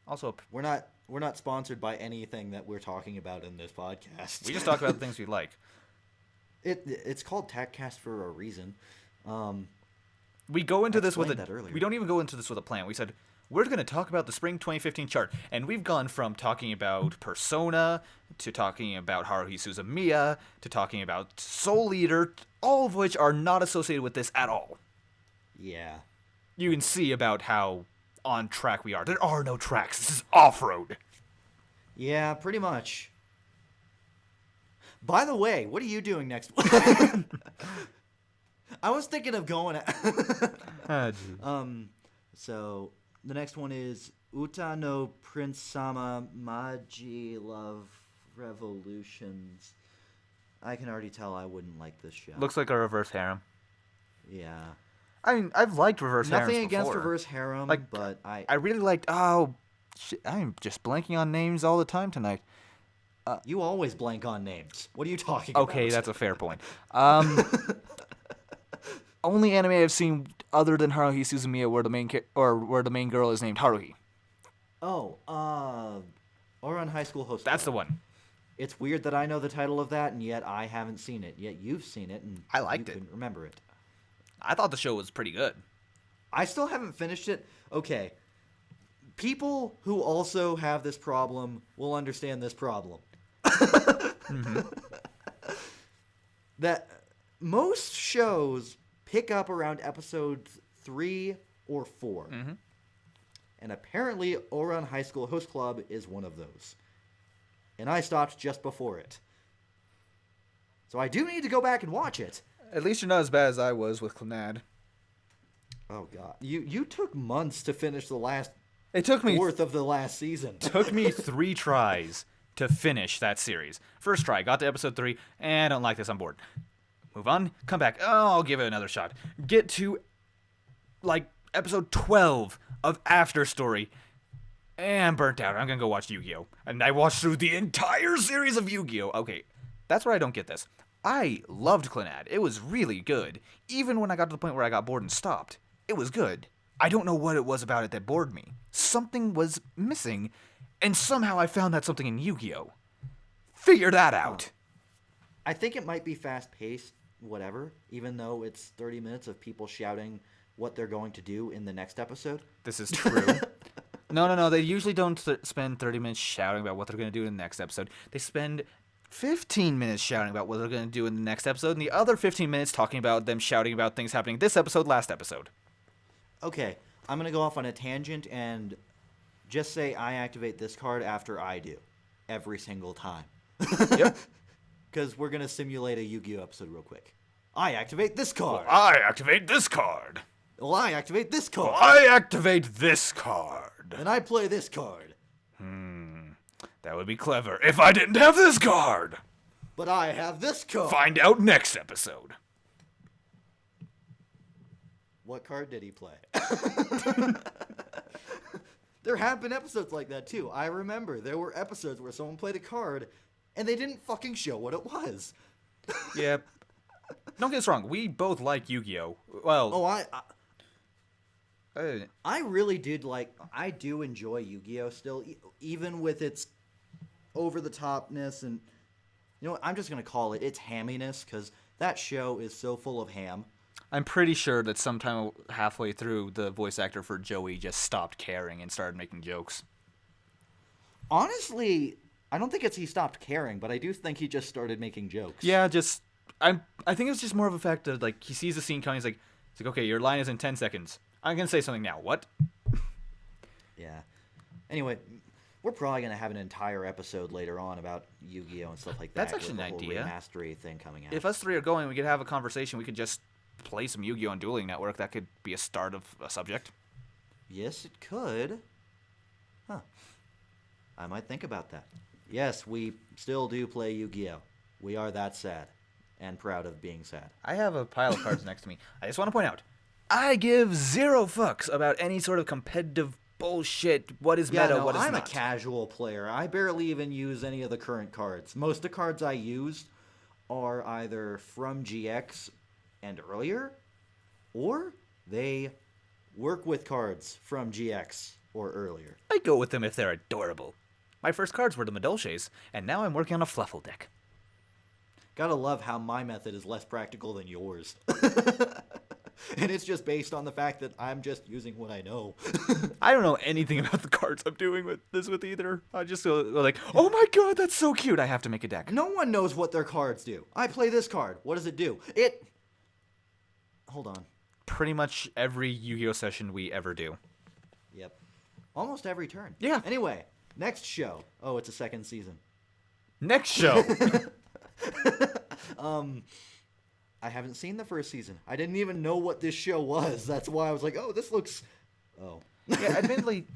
Speaker 2: Also,
Speaker 1: We're not sponsored by anything that we're talking about in this podcast.
Speaker 2: we just talk about the things we like.
Speaker 1: It's called TAC Cast for a reason.
Speaker 2: We go into this with
Speaker 1: explained that earlier.
Speaker 2: we don't even go into this with a plan. We said we're going to talk about the spring 2015 chart, and we've gone from talking about Persona to talking about Haruhi Suzumiya to talking about Soul Eater, all of which are not associated with this at all.
Speaker 1: Yeah.
Speaker 2: You can see about how on track we are. There are no tracks. This is off-road.
Speaker 1: Yeah, pretty much. By the way, what are you doing next? I was thinking of going. So the next one is Uta no Prince Sama Maji Love Revolutions. I can already tell I wouldn't like this show.
Speaker 2: Looks like a reverse harem.
Speaker 1: Yeah.
Speaker 2: I mean, I've liked reverse harems
Speaker 1: Nothing against
Speaker 2: before.
Speaker 1: reverse harem,
Speaker 2: Like,
Speaker 1: but I
Speaker 2: really liked. Oh, shit, I'm just blanking on names all the time tonight.
Speaker 1: you always blank on names. What are you talking about?
Speaker 2: Okay, that's a fair point. Only anime I've seen other than Haruhi Suzumiya where the main girl is named Haruhi.
Speaker 1: Oh, Ouran High School Host.
Speaker 2: That's the one.
Speaker 1: It's weird that I know the title of that, and yet I haven't seen it. Yet you've seen it, and
Speaker 2: I liked
Speaker 1: you
Speaker 2: it.
Speaker 1: couldn't remember it.
Speaker 2: I thought the show was pretty good.
Speaker 1: I still haven't finished it. Okay. People who also have this problem will understand this problem. That most shows pick up around episode 3 or 4. and apparently Ouran High School Host Club is one of those. And I stopped just before it. So I do need to go back and watch it.
Speaker 3: At least you're not as bad as I was with Clannad.
Speaker 1: Oh god, you took months to finish the last
Speaker 2: It took me
Speaker 1: fourth of the last season.
Speaker 2: took me 3 tries to finish that series. First try, got to episode 3, and I don't like this, I'm bored. Move on, come back, oh, I'll give it another shot. Get to, like, episode 12 of After Story, and I'm burnt out. I'm gonna go watch Yu-Gi-Oh! And I watched through the entire series of Yu-Gi-Oh! Okay, that's where I don't get this. I loved Clannad. It was really good. Even when I got to the point where I got bored and stopped, it was good. I don't know what it was about it that bored me. Something was missing, and somehow I found that something in Yu-Gi-Oh! Figure that out.
Speaker 1: I think it might be fast-paced, whatever, even though it's 30 minutes of people shouting what they're going to do in the next episode.
Speaker 2: This is true. No. They usually don't spend 30 minutes shouting about what they're going to do in the next episode. They spend 15 minutes shouting about what they're going to do in the next episode, and the other 15 minutes talking about them shouting about things happening this episode, last episode.
Speaker 1: Okay, I'm going to go off on a tangent and just say I activate this card after I do. Every single time.
Speaker 2: Yep.
Speaker 1: Because we're going to simulate a Yu-Gi-Oh! Episode real quick. I activate this card.
Speaker 2: I activate this card.
Speaker 1: Well, I activate this card.
Speaker 2: I activate this card.
Speaker 1: And I play this card.
Speaker 2: That would be clever if I didn't have this card.
Speaker 1: But I have this card.
Speaker 2: Find out next episode.
Speaker 1: What card did he play? There have been episodes like that, too. I remember there were episodes where someone played a card, and they didn't fucking show what it was.
Speaker 2: Yep. Don't get us wrong. We both like Yu-Gi-Oh! Well,
Speaker 1: I really did I do enjoy Yu-Gi-Oh! Still, even with its over-the-topness and, you know what, I'm just going to call it its hamminess, because that show is so full of ham.
Speaker 2: I'm pretty sure that sometime halfway through, the voice actor for Joey just stopped caring and started making jokes.
Speaker 1: Honestly, I don't think he stopped caring, but I do think he just started making jokes.
Speaker 2: Yeah, I think it's just more of a fact that, like, he sees the scene coming, he's like, okay, your line is in 10 seconds. I'm going to say something now. What?
Speaker 1: Yeah. Anyway, we're probably going to have an entire episode later on about Yu-Gi-Oh! And stuff like that.
Speaker 2: That's actually an idea.
Speaker 1: Remastery thing coming out.
Speaker 2: If us 3 are going, we could have a conversation. We could just play some Yu-Gi-Oh! On Dueling Network. That could be a start of a subject.
Speaker 1: Yes, it could. Huh. I might think about that. Yes, we still do play Yu-Gi-Oh! We are that sad. And proud of being sad.
Speaker 2: I have a pile of cards next to me. I just want to point out, I give 0 fucks about any sort of competitive bullshit. What is meta, what is
Speaker 1: I'm
Speaker 2: not.
Speaker 1: a casual player. I barely even use any of the current cards. Most of the cards I use are either from GX and earlier, or they work with cards from GX or earlier.
Speaker 2: I go with them if they're adorable. My first cards were the Madolches, and now I'm working on a Fluffle deck.
Speaker 1: Gotta love how my method is less practical than yours. And it's just based on the fact that I'm just using what I know.
Speaker 2: I don't know anything about the cards I'm doing with either. I just go like, oh my god, that's so cute. I have to make a deck.
Speaker 1: No one knows what their cards do. I play this card. What does it do? Hold on.
Speaker 2: Pretty much every Yu-Gi-Oh! Session we ever do.
Speaker 1: Yep. Almost every turn.
Speaker 2: Yeah.
Speaker 1: Anyway, next show. Oh, it's a second season.
Speaker 2: Next show.
Speaker 1: I haven't seen the first season. I didn't even know what this show was. That's why I was like, oh, this looks... Oh.
Speaker 2: Yeah, admittedly,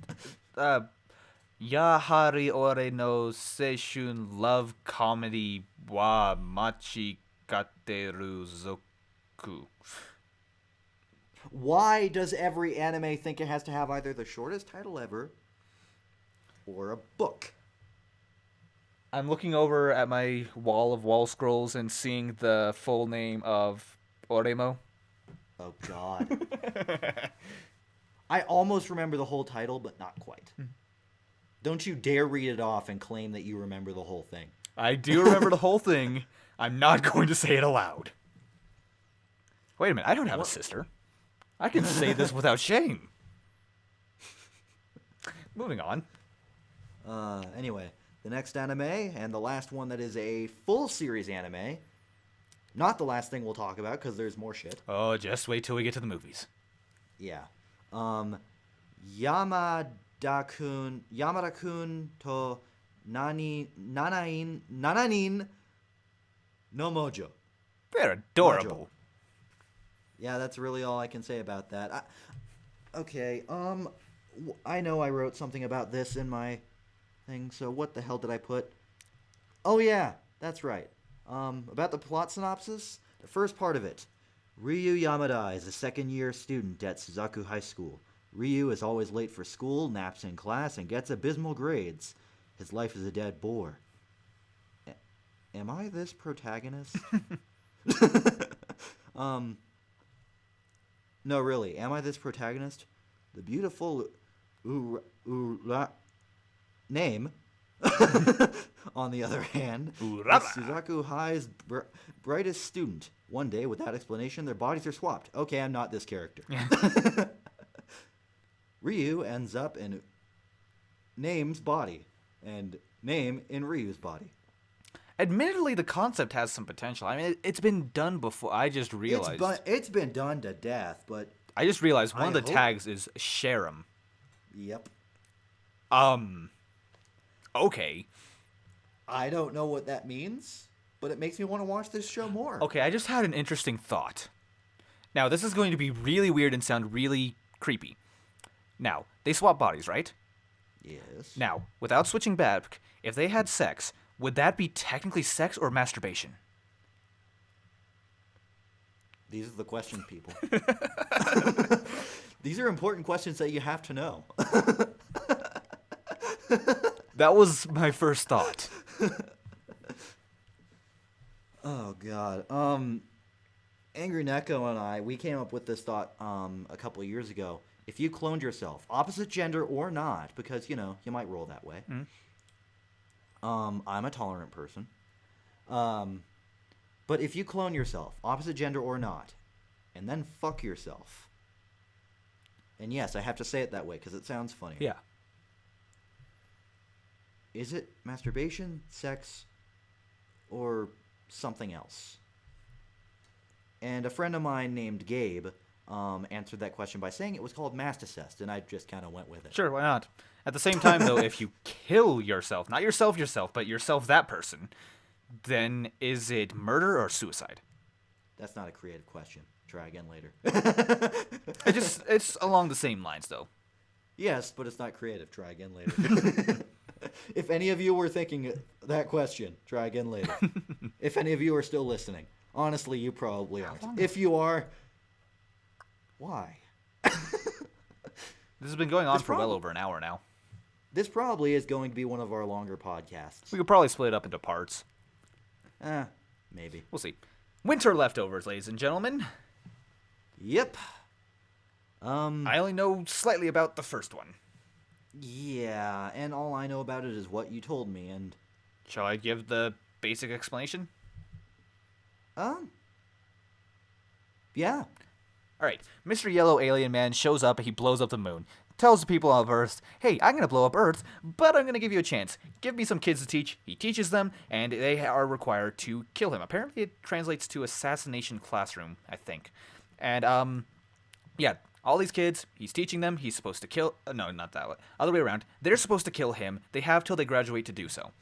Speaker 2: Yahari Ore no Seishun Love Comedy wa Machi Kateru Zoku.
Speaker 1: Why does every anime think it has to have either the shortest title ever or a book?
Speaker 2: I'm looking over at my wall of wall scrolls and seeing the full name of Oremo.
Speaker 1: Oh, God. I almost remember the whole title, but not quite. Don't you dare read it off and claim that you remember the whole thing.
Speaker 2: I do remember the whole thing. I'm not going to say it aloud. Wait a minute, I don't have a sister. I can say this without shame. Moving on.
Speaker 1: Anyway, the next anime, and the last one that is a full series anime, not the last thing we'll talk about, because there's more shit.
Speaker 2: Oh, just wait till we get to the movies.
Speaker 1: Yeah. Yamada-kun to nananin no mojo.
Speaker 2: They're adorable.
Speaker 1: Yeah, that's really all I can say about that. Okay, I know I wrote something about this in my thing, so what the hell did I put? Oh yeah, that's right. About the plot synopsis, the first part of it. Ryu Yamada is a second-year student at Suzaku High School. Ryu is always late for school, naps in class, and gets abysmal grades. His life is a dead bore. Am I this protagonist? No, really. Am I this protagonist? The beautiful name, on the other hand, is Suzaku High's brightest student. One day, without explanation, their bodies are swapped. Okay, I'm not this character. Ryu ends up in Name's body, and Name in Ryu's body.
Speaker 2: Admittedly, the concept has some potential. I mean, it's been done before. I just realized.
Speaker 1: It's been done to death, but...
Speaker 2: I just realized one of the tags is Sharam.
Speaker 1: Yep.
Speaker 2: Okay.
Speaker 1: I don't know what that means, but it makes me want to watch this show more.
Speaker 2: Okay, I just had an interesting thought. Now, this is going to be really weird and sound really creepy. Now, they swap bodies, right?
Speaker 1: Yes.
Speaker 2: Now, without switching back, if they had sex, would that be technically sex or masturbation?
Speaker 1: These are the questions, people. These are important questions that you have to know.
Speaker 2: That was my first thought.
Speaker 1: Oh, God. Angry Neko and we came up with this thought a couple of years ago. If you cloned yourself, opposite gender or not, because, you might roll that way. I'm a tolerant person. But if you clone yourself, opposite gender or not, and then fuck yourself. And yes, I have to say it that way because it sounds funny.
Speaker 2: Yeah.
Speaker 1: Is it masturbation, sex, or something else? And a friend of mine named Gabe answered that question by saying it was called masticest, and I just kind of went with it.
Speaker 2: Sure, why not? At the same time, though, if you kill yourself, not yourself, but yourself, that person, then is it murder or suicide?
Speaker 1: That's not a creative question. Try again later.
Speaker 2: It's along the same lines, though.
Speaker 1: Yes, but it's not creative. Try again later. If any of you were thinking that question, try again later. If any of you are still listening, honestly, you probably aren't. If you are, why?
Speaker 2: This has been going on for well over an hour now.
Speaker 1: This probably is going to be one of our longer podcasts.
Speaker 2: We could probably split it up into parts.
Speaker 1: Maybe.
Speaker 2: We'll see. Winter leftovers, ladies and gentlemen.
Speaker 1: Yep.
Speaker 2: I only know slightly about the first one.
Speaker 1: Yeah, and all I know about it is what you told me, and...
Speaker 2: Shall I give the basic explanation?
Speaker 1: Yeah.
Speaker 2: Alright, Mr. Yellow Alien Man shows up and he blows up the moon. Tells the people of Earth, hey, I'm going to blow up Earth, but I'm going to give you a chance. Give me some kids to teach. He teaches them, and they are required to kill him. Apparently it translates to assassination classroom, I think. And, yeah, all these kids, he's teaching them, he's supposed to kill... no, not that way. Other way around. They're supposed to kill him. They have till they graduate to do so.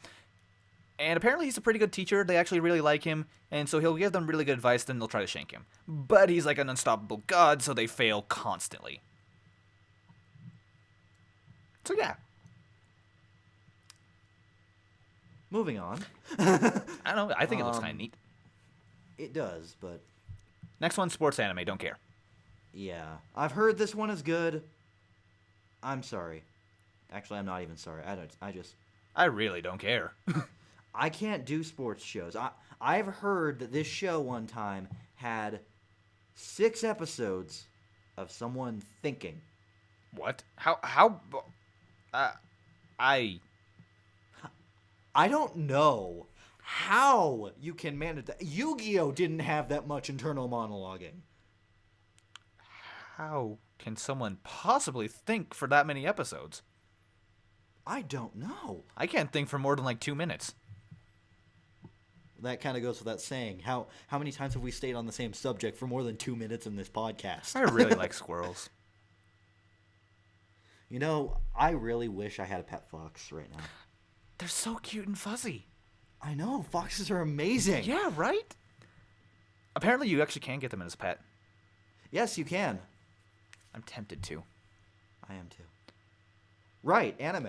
Speaker 2: And apparently he's a pretty good teacher. They actually really like him, and so he'll give them really good advice, then they'll try to shank him. But he's like an unstoppable god, so they fail constantly. So yeah.
Speaker 1: Moving on.
Speaker 2: I don't know. I think it looks kind of neat.
Speaker 1: It does, but...
Speaker 2: Next one, sports anime. Don't care.
Speaker 1: Yeah. I've heard this one is good. I'm sorry. Actually, I'm not even sorry.
Speaker 2: I really don't care.
Speaker 1: I can't do sports shows. I've heard that this show one time had 6 episodes of someone thinking.
Speaker 2: What? How? I don't
Speaker 1: know how you can manage that. Yu-Gi-Oh! Didn't have that much internal monologuing.
Speaker 2: How can someone possibly think for that many episodes?
Speaker 1: I don't know.
Speaker 2: I can't think for more than like 2 minutes.
Speaker 1: That kind of goes without saying. How many times have we stayed on the same subject for more than 2 minutes in this podcast?
Speaker 2: I really like squirrels.
Speaker 1: You know, I really wish I had a pet fox right now.
Speaker 2: They're so cute and fuzzy.
Speaker 1: I know, foxes are amazing.
Speaker 2: Yeah, right? Apparently you actually can get them as a pet.
Speaker 1: Yes, you can.
Speaker 2: I'm tempted to.
Speaker 1: I am too. Right, anime.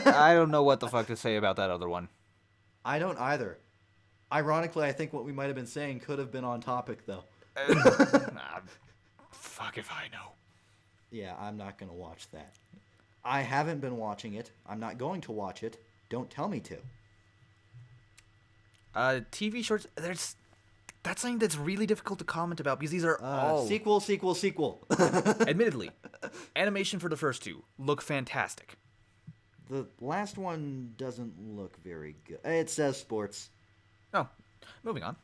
Speaker 2: I don't know what the fuck to say about that other one.
Speaker 1: I don't either. Ironically, I think what we might have been saying could have been on topic, though.
Speaker 2: Fuck if I know.
Speaker 1: Yeah, I'm not going to watch that. I haven't been watching it. I'm not going to watch it. Don't tell me to.
Speaker 2: TV shorts, that's something that's really difficult to comment about because these are all...
Speaker 1: Sequel.
Speaker 2: Admittedly, animation for the first two look fantastic.
Speaker 1: The last one doesn't look very good. It says sports.
Speaker 2: Oh, moving on.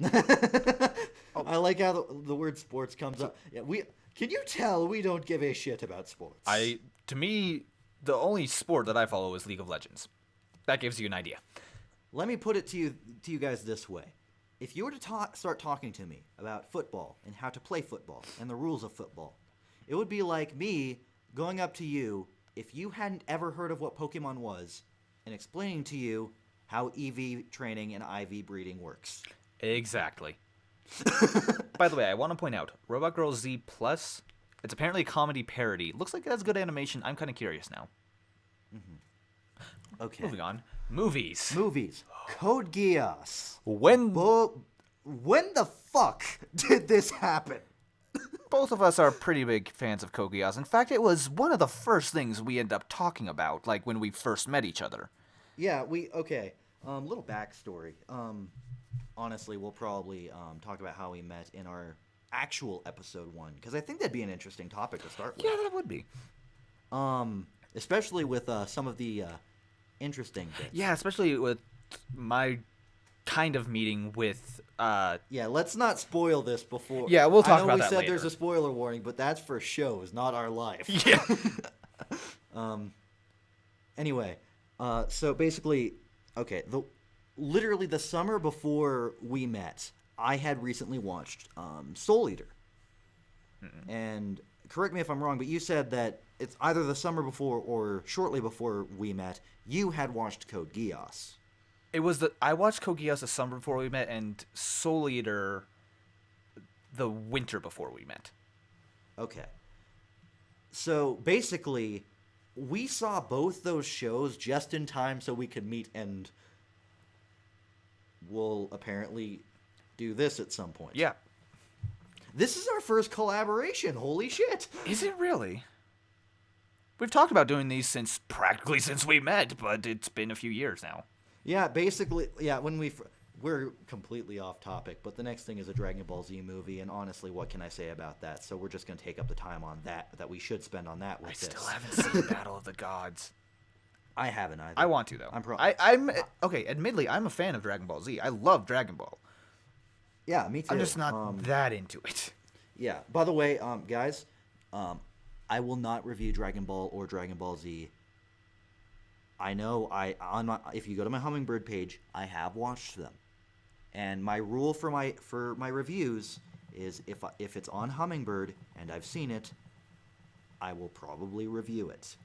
Speaker 1: I like how the word sports comes up. Yeah, can you tell we don't give a shit about sports?
Speaker 2: To me, the only sport that I follow is League of Legends. That gives you an idea.
Speaker 1: Let me put it to you guys this way. If you were to start talking to me about football and how to play football and the rules of football, it would be like me going up to you if you hadn't ever heard of what Pokemon was and explaining to you how EV training and IV breeding works.
Speaker 2: Exactly. By the way, I want to point out, Robot Girl Z Plus, it's apparently a comedy parody. Looks like it has good animation. I'm kind of curious now.
Speaker 1: Mm-hmm. Okay.
Speaker 2: Moving on. Movies.
Speaker 1: Code Geass.
Speaker 2: When
Speaker 1: the fuck did this happen?
Speaker 2: Both of us are pretty big fans of Code Geass. In fact, it was one of the first things we ended up talking about, like when we first met each other.
Speaker 1: Yeah, okay. Little backstory. Honestly, we'll probably talk about how we met in our actual episode 1, because I think that'd be an interesting topic to start with.
Speaker 2: Yeah, that would be.
Speaker 1: Especially with some of the interesting bits.
Speaker 2: Yeah, especially with my kind of meeting with...
Speaker 1: Yeah, let's not spoil this before...
Speaker 2: Yeah, we'll talk about that
Speaker 1: I know we said
Speaker 2: later.
Speaker 1: There's a spoiler warning, but that's for shows, not our life.
Speaker 2: Yeah.
Speaker 1: Anyway, so basically, okay, literally the summer before we met, I had recently watched Soul Eater. Mm-hmm. And correct me if I'm wrong, but you said that it's either the summer before or shortly before we met, you had watched Code Geass.
Speaker 2: I watched Code Geass the summer before we met, and Soul Eater the winter before we met.
Speaker 1: Okay. So basically, we saw both those shows just in time so we could meet, and we'll apparently do this at some point.
Speaker 2: Yeah.
Speaker 1: This is our first collaboration. Holy shit.
Speaker 2: Is it really? We've talked about doing these since we met, but it's been a few years now.
Speaker 1: Yeah, basically, yeah, when we're completely off topic, but the next thing is a Dragon Ball Z movie, and honestly, what can I say about that? So we're just going to take up the time on that we should spend on that with this.
Speaker 2: I still haven't seen Battle of the Gods.
Speaker 1: I haven't either.
Speaker 2: I want to, though. I'm okay, admittedly, I'm a fan of Dragon Ball Z. I love Dragon Ball.
Speaker 1: Yeah, me too.
Speaker 2: I'm just not that into it.
Speaker 1: Yeah, by the way, guys, I will not review Dragon Ball or Dragon Ball Z. I know if you go to my Hummingbird page, I have watched them. And my rule for my reviews is if it's on Hummingbird and I've seen it, I will probably review it.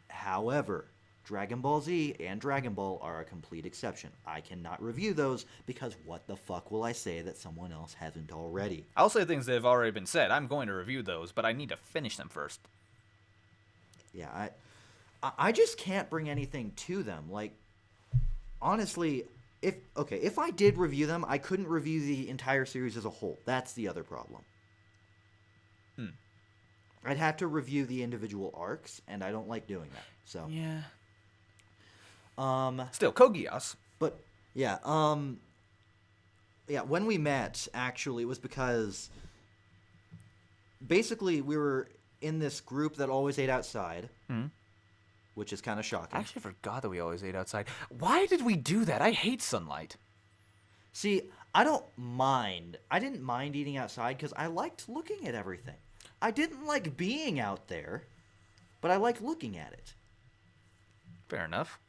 Speaker 1: However, Dragon Ball Z and Dragon Ball are a complete exception. I cannot review those because what the fuck will I say that someone else hasn't already?
Speaker 2: I'll say things that have already been said. I'm going to review those, but I need to finish them first.
Speaker 1: Yeah, I just can't bring anything to them. Like, honestly, if I did review them, I couldn't review the entire series as a whole. That's the other problem. I'd have to review the individual arcs, and I don't like doing that. So
Speaker 2: yeah. Still, Code Geass.
Speaker 1: But yeah, when we met, actually, it was because basically we were in this group that always ate outside. Mm-hmm. Which is kind of shocking.
Speaker 2: I actually forgot that we always ate outside. Why did we do that? I hate sunlight.
Speaker 1: See, I don't mind. I didn't mind eating outside because I liked looking at everything. I didn't like being out there, but I liked looking at it.
Speaker 2: Fair enough.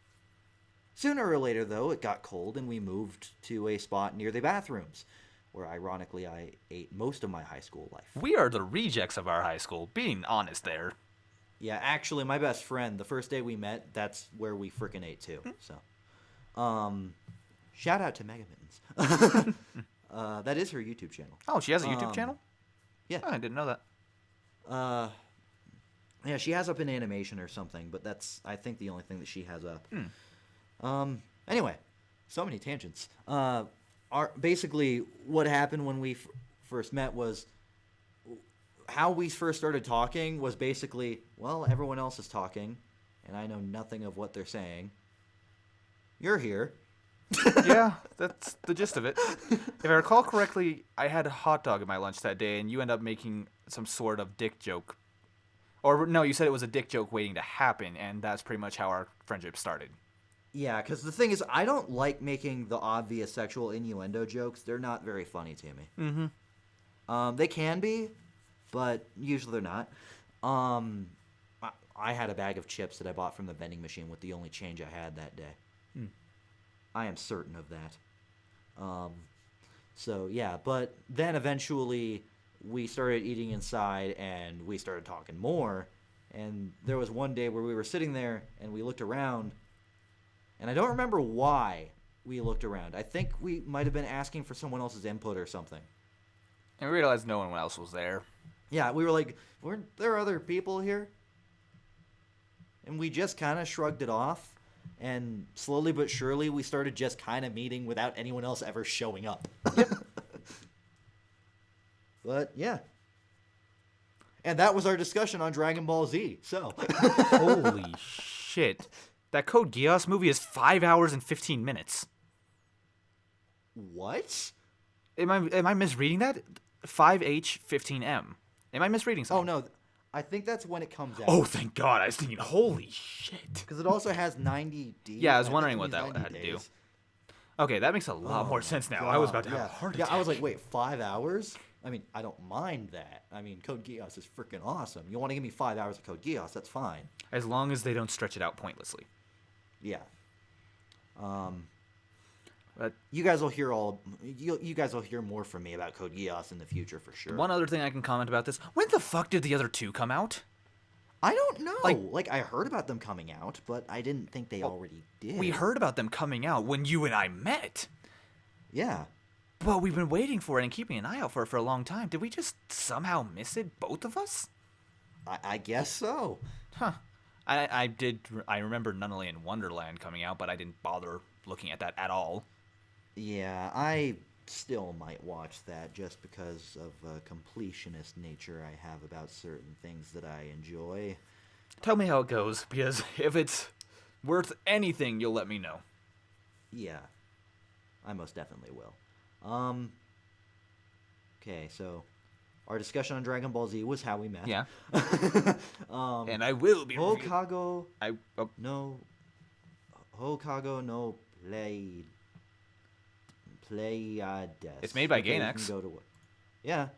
Speaker 1: Sooner or later, though, it got cold and we moved to a spot near the bathrooms, where ironically I ate most of my high school life.
Speaker 2: We are the rejects of our high school, being honest there.
Speaker 1: Yeah, actually, my best friend, the first day we met, that's where we frickin' ate too. So, shout out to Mega Mittens. That is her YouTube channel.
Speaker 2: Oh, she has a YouTube channel?
Speaker 1: Yeah.
Speaker 2: Oh, I didn't know that.
Speaker 1: Yeah, she has up an animation or something, but that's, I think, the only thing that she has up. Anyway, so many tangents. Basically, what happened when we first met was, how we first started talking was basically, well, everyone else is talking, and I know nothing of what they're saying. You're here.
Speaker 2: Yeah, that's the gist of it. If I recall correctly, I had a hot dog at my lunch that day, and you end up making some sort of dick joke. Or, no, you said it was a dick joke waiting to happen, and that's pretty much how our friendship started.
Speaker 1: Yeah, because the thing is, I don't like making the obvious sexual innuendo jokes. They're not very funny to me.
Speaker 2: Mm-hmm.
Speaker 1: They can be, but usually they're not. I had a bag of chips that I bought from the vending machine with the only change I had that day. I am certain of that. So, yeah, but then eventually we started eating inside and we started talking more. And there was one day where we were sitting there and we looked around, and I don't remember why we looked around. I think we might have been asking for someone else's input or something.
Speaker 2: And we realized no one else was there.
Speaker 1: Yeah, we were like, weren't there other people here? And we just kind of shrugged it off. And slowly but surely, we started just kind of meeting without anyone else ever showing up.
Speaker 2: Yep.
Speaker 1: But, yeah. And that was our discussion on Dragon Ball Z, so.
Speaker 2: Holy shit. That Code Geass movie is 5 hours and 15 minutes.
Speaker 1: What?
Speaker 2: Am I misreading that? 5H15M. Am I misreading something?
Speaker 1: Oh, no. I think that's when it comes out.
Speaker 2: Oh, thank God. I was thinking, holy shit.
Speaker 1: Because it also has 90 days.
Speaker 2: Yeah, I was wondering what that had to do. Okay, that makes a lot more sense now. I was about to have a heart attack.
Speaker 1: Yeah, I was like, wait, 5 hours? I mean, I don't mind that. I mean, Code Geass is freaking awesome. You want to give me 5 hours of Code Geass, that's fine.
Speaker 2: As long as they don't stretch it out pointlessly.
Speaker 1: Yeah.
Speaker 2: But
Speaker 1: you guys will hear you guys will hear more from me about Code Geass in the future for sure.
Speaker 2: one other thing I can comment about this. When the fuck did the other two come out?
Speaker 1: I don't know. Like I heard about them coming out, but I didn't think they already did.
Speaker 2: We heard about them coming out when you and I met.
Speaker 1: Yeah.
Speaker 2: But we've been waiting for it and keeping an eye out for it for a long time. Did we just somehow miss it, both of us?
Speaker 1: I guess so.
Speaker 2: Huh. I remember Nunnally in Wonderland coming out, but I didn't bother looking at that at all.
Speaker 1: Yeah, I still might watch that just because of a completionist nature I have about certain things that I enjoy.
Speaker 2: Tell me how it goes, because if it's worth anything, you'll let me know.
Speaker 1: Yeah, I most definitely will. Okay, so our discussion on Dragon Ball Z was how we met.
Speaker 2: Yeah. And I will be
Speaker 1: Hokago
Speaker 2: oh.
Speaker 1: no Hokago no Pleiades.
Speaker 2: It's made by Gainax.
Speaker 1: Yeah.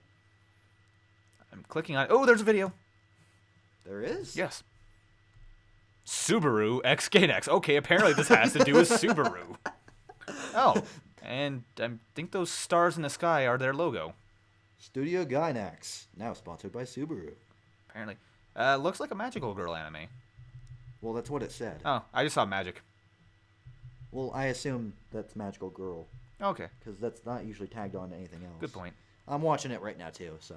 Speaker 2: I'm clicking on... Oh, there's a video.
Speaker 1: There is?
Speaker 2: Yes. Subaru X Gainax. Okay, apparently this has to do with Subaru. Oh, and I think those stars in the sky are their logo.
Speaker 1: Studio Gainax, now sponsored by Subaru.
Speaker 2: Apparently. Looks like a Magical Girl anime.
Speaker 1: Well, that's what it said.
Speaker 2: Oh, I just saw magic.
Speaker 1: Well, I assume that's Magical Girl.
Speaker 2: Okay.
Speaker 1: Because that's not usually tagged on to anything else.
Speaker 2: Good point.
Speaker 1: I'm watching it right now, too, so.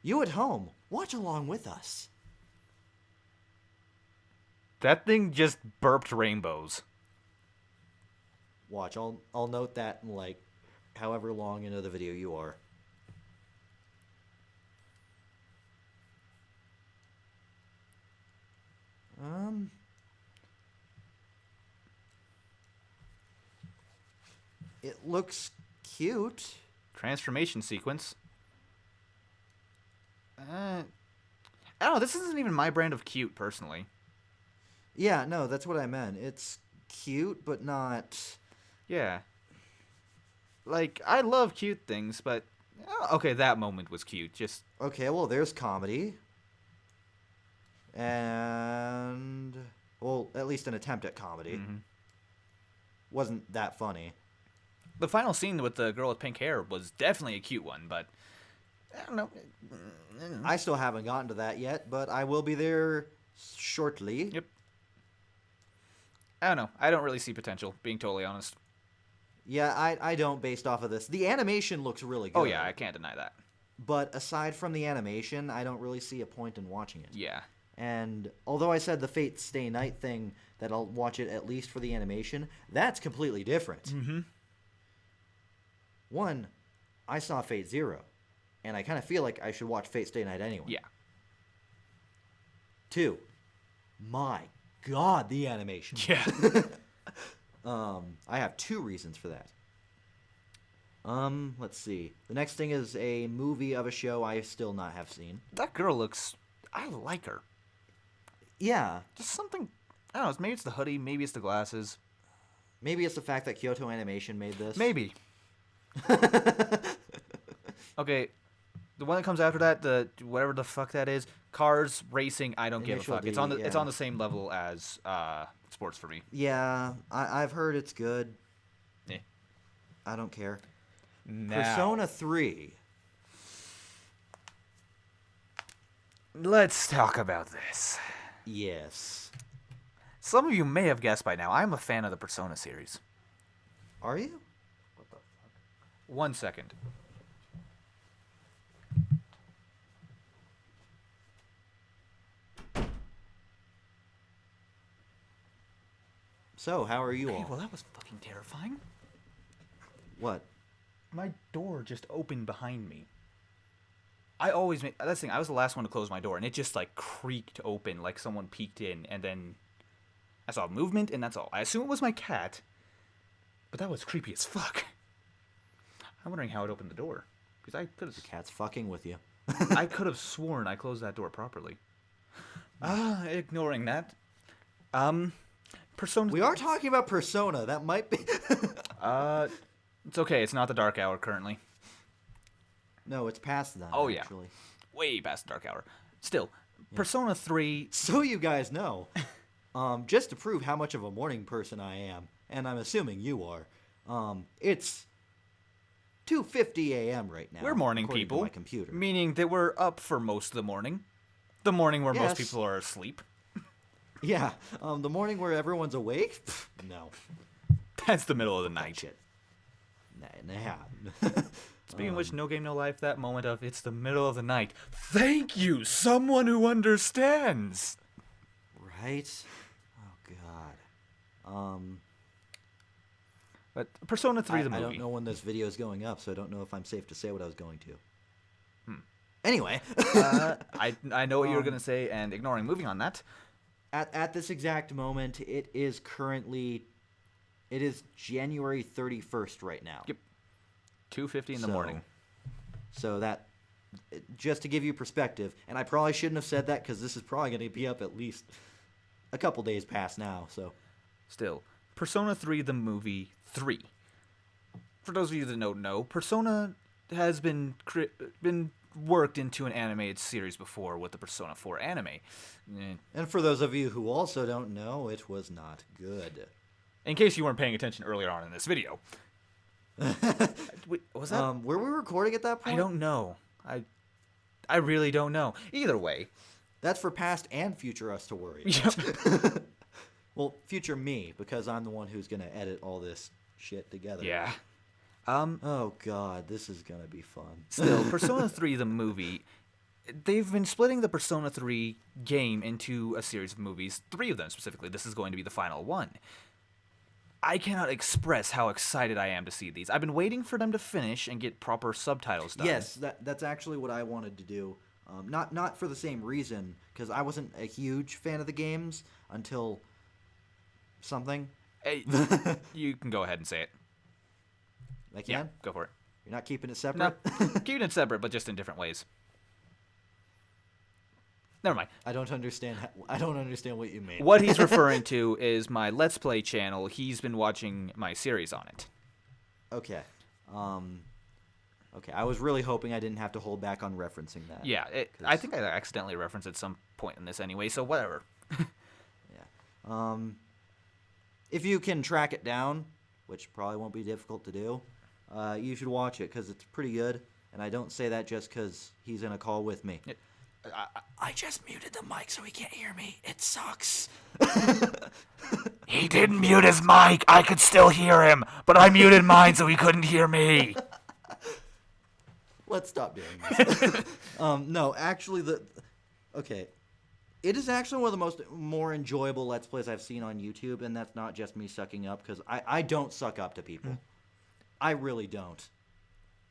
Speaker 1: You at home, watch along with us.
Speaker 2: That thing just burped rainbows.
Speaker 1: Watch, I'll note that in, like, however long into the video you are. It looks cute.
Speaker 2: Transformation sequence. I don't know, this isn't even my brand of cute, personally.
Speaker 1: Yeah, no, that's what I meant. It's cute, but not...
Speaker 2: Yeah. Like, I love cute things, but... Okay, that moment was cute, just...
Speaker 1: Okay, well, there's comedy. And... Well, at least an attempt at comedy.
Speaker 2: Mm-hmm.
Speaker 1: Wasn't that funny.
Speaker 2: The final scene with the girl with pink hair was definitely a cute one, but...
Speaker 3: I don't know.
Speaker 1: I still haven't gotten to that yet, but I will be there shortly.
Speaker 2: Yep. I don't know. I don't really see potential, being totally honest.
Speaker 1: Yeah, I don't based off of this. The animation looks really good.
Speaker 2: Oh, yeah, I can't deny that.
Speaker 1: But aside from the animation, I don't really see a point in watching it.
Speaker 2: Yeah.
Speaker 1: And although I said the Fate Stay Night thing, that I'll watch it at least for the animation, that's completely different.
Speaker 2: Mm-hmm.
Speaker 1: One, I saw Fate Zero, and I kind of feel like I should watch Fate Stay Night anyway.
Speaker 2: Yeah.
Speaker 1: Two, my God, the animation.
Speaker 2: Yeah.
Speaker 1: I have two reasons for that. Let's see. The next thing is a movie of a show I still not have seen.
Speaker 2: That girl looks... I like her.
Speaker 1: Yeah.
Speaker 2: Just something... I don't know. Maybe it's the hoodie. Maybe it's the glasses.
Speaker 1: Maybe it's the fact that Kyoto Animation made this.
Speaker 2: Maybe. Okay. The one that comes after that, the whatever the fuck that is, cars, racing, I don't give a
Speaker 1: Initial
Speaker 2: fuck.
Speaker 1: D,
Speaker 2: It's
Speaker 1: yeah.
Speaker 2: on the same level as sports for me.
Speaker 1: Yeah, I've heard it's good.
Speaker 2: Eh.
Speaker 1: I don't care.
Speaker 2: Now,
Speaker 1: Persona 3.
Speaker 2: let's talk about this.
Speaker 1: Yes.
Speaker 2: Some of you may have guessed by now, I'm a fan of the Persona series.
Speaker 1: Are you?
Speaker 2: 1 second.
Speaker 1: So, how are you
Speaker 2: Okay,
Speaker 1: all?
Speaker 2: well, that was fucking terrifying.
Speaker 1: What?
Speaker 2: My door just opened behind me. I always make... That's the thing, I was the last one to close my door, and it just, like, creaked open like someone peeked in, and then I saw movement, and that's all. I assume it was my cat, but that was creepy as fuck. I'm wondering how it opened the door, because I could
Speaker 1: The
Speaker 2: have...
Speaker 1: cat's fucking with you.
Speaker 2: I could have sworn I closed that door properly. Ignoring that. Persona...
Speaker 1: We are talking about Persona. That might be...
Speaker 2: It's okay, it's not the dark hour currently.
Speaker 1: No, it's past that,
Speaker 2: Oh, yeah.
Speaker 1: actually.
Speaker 2: Way past the dark hour. Still, Persona 3...
Speaker 1: So you guys know, just to prove how much of a morning person I am, and I'm assuming you are, it's 2:50 a.m. right now.
Speaker 2: We're morning
Speaker 1: according to
Speaker 2: people,
Speaker 1: my computer.
Speaker 2: meaning that we're up for most of the morning. The morning where most
Speaker 1: Yes.
Speaker 2: people are asleep.
Speaker 1: Yeah, the morning where everyone's awake? Pfft, no.
Speaker 2: That's the middle of the night.
Speaker 1: Shit. Nah.
Speaker 2: Speaking of which, no game, no life, that moment of it's the middle of the night. Thank you, someone who understands.
Speaker 1: Right? Oh, God.
Speaker 2: But Persona 3, the
Speaker 1: I
Speaker 2: movie.
Speaker 1: don't know when this video is going up, so I don't know if I'm safe to say what I was going to. Anyway.
Speaker 2: I know what you were going to say, and ignoring, moving on that.
Speaker 1: At this exact moment, it is January 31st right now.
Speaker 2: Yep. 2:50 in the morning.
Speaker 1: So that, just to give you perspective, and I probably shouldn't have said that because this is probably going to be up at least a couple days past now. So
Speaker 2: Still, Persona 3, the movie 3. For those of you that don't know, Persona has been worked into an animated series before with the Persona 4 anime.
Speaker 1: And for those of you who also don't know, it was not good.
Speaker 2: In case you weren't paying attention earlier on in this video. Wait, was that?
Speaker 1: Were we recording at that point?
Speaker 2: I don't know. I really don't know. Either way.
Speaker 1: That's for past and future us to worry about.
Speaker 2: Yep.
Speaker 1: Well, future me, because I'm the one who's going to edit all this shit together.
Speaker 2: Yeah.
Speaker 1: Oh, God, this is going to be fun.
Speaker 2: Still, Persona 3, the movie, they've been splitting the Persona 3 game into a series of movies, 3 of them specifically. This is going to be the final one. I cannot express how excited I am to see these. I've been waiting for them to finish and get proper subtitles done.
Speaker 1: Yes, that's actually what I wanted to do. Not for the same reason, because I wasn't a huge fan of the games until something.
Speaker 2: Hey, you can go ahead and say it.
Speaker 1: I can?
Speaker 2: Yeah, go for it.
Speaker 1: You're not keeping it
Speaker 2: No,
Speaker 1: separate?
Speaker 2: keeping it separate, but just in different ways. Never mind.
Speaker 1: I don't understand what you mean.
Speaker 2: What he's referring to is my Let's Play channel. He's been watching my series on it.
Speaker 1: Okay. Okay, I was really hoping I didn't have to hold back on referencing that.
Speaker 2: Yeah, I think I accidentally referenced at some point in this anyway, so whatever.
Speaker 1: Yeah. If you can track it down, which probably won't be difficult to do, you should watch it because it's pretty good. And I don't say that just because he's in a call with me.
Speaker 2: I just muted the mic so he can't hear me. It sucks. He didn't mute his mic. I could still hear him, but I muted mine so he couldn't hear me.
Speaker 1: Let's stop doing this. No, actually, okay. It is actually one of the more enjoyable Let's Plays I've seen on YouTube, and that's not just me sucking up, because I don't suck up to people. I really don't.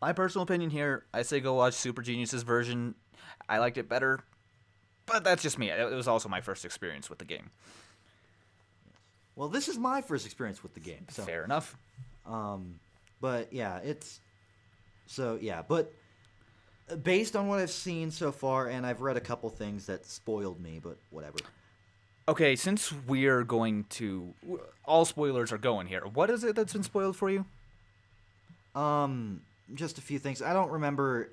Speaker 2: My personal opinion here, I say go watch Super Genius's version. I liked it better, but that's just me. It was also my first experience with the game.
Speaker 1: Well, this is my first experience with the game. So.
Speaker 2: Fair enough.
Speaker 1: But yeah, but based on what I've seen so far, and I've read a couple things that spoiled me, but whatever.
Speaker 2: Okay, since we're going to... All spoilers are going here. What is it that's been spoiled for you?
Speaker 1: Just a few things. I don't remember